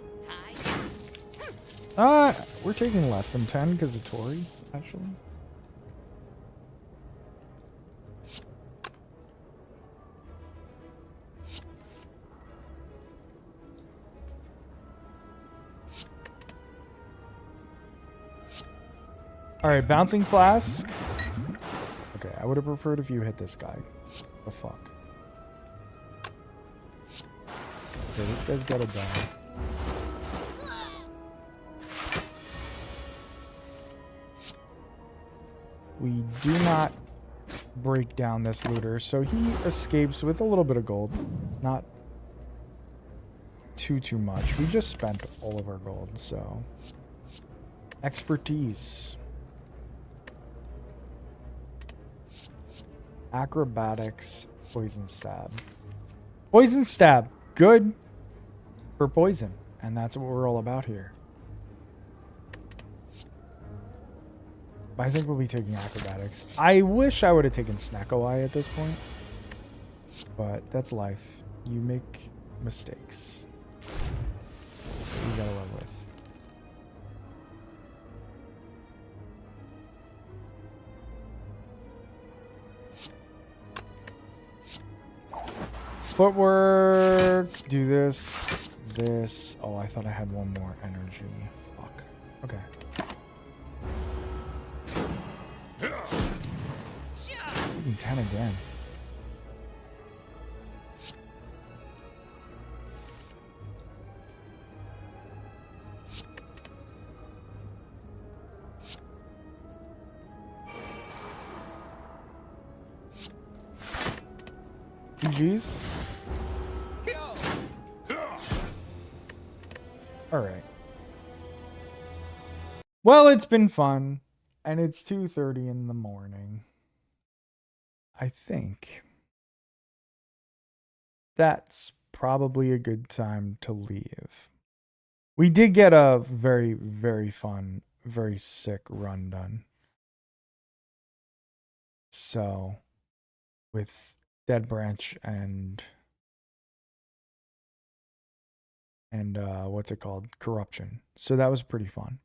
We're taking less than 10 because of Tori, actually. Alright, Bouncing Flask. Okay, I would have preferred if you hit this guy. The fuck? Okay, this guy's gotta die. We do not break down this looter, so he escapes with a little bit of gold. Not too much. We just spent all of our gold, so... Expertise. Acrobatics. Poison Stab. Poison Stab. Good for poison. And that's what we're all about here. I think we'll be taking acrobatics. I wish I would have taken Snacko Eye at this point. But that's life. You make mistakes. You gotta live with. Footwork. Do this. This. Oh, I thought I had one more energy. Fuck. Okay. Taking 10 again. GG's. All right. Well, it's been fun, and it's 2:30 in the morning. I think that's probably a good time to leave. We did get a very, very fun, very sick run done. So, with Dead Branch and what's it called? Corruption. So that was pretty fun.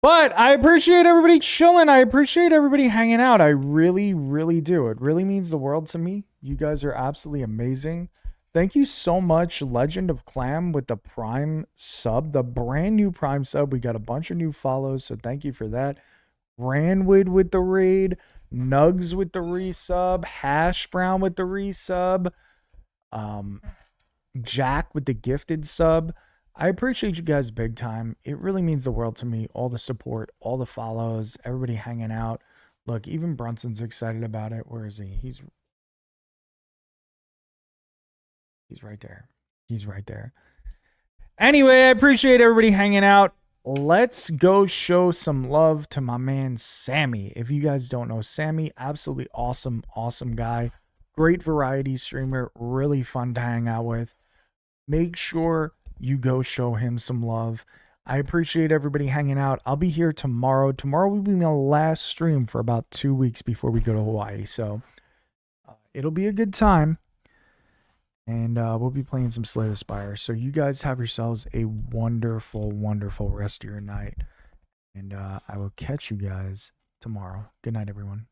But I appreciate everybody chilling. I appreciate everybody hanging out. I really, really do. It really means the world to me. You guys are absolutely amazing. Thank you so much, Legend of Clam, with the Prime sub, the brand new Prime sub. We got a bunch of new follows, so thank you for that. Ranwood with the raid, Nugs with the resub, Hash Brown with the resub, Jack with the gifted sub. I appreciate you guys big time. It really means the world to me. All the support, all the follows, everybody hanging out. Look, even Brunson's excited about it. Where is he? He's right there. He's right there. Anyway, I appreciate everybody hanging out. let's go show some love to my man Sammy. If you guys don't know Sammy, absolutely awesome guy. Great variety streamer, really fun to hang out with. Make sure you go show him some love. I appreciate everybody hanging out. I'll be here tomorrow. Tomorrow will be my last stream for about 2 weeks before we go to Hawaii. So it'll be a good time. And we'll be playing some Slay the Spire. So you guys have yourselves a wonderful, wonderful rest of your night. And I will catch you guys tomorrow. Good night, everyone.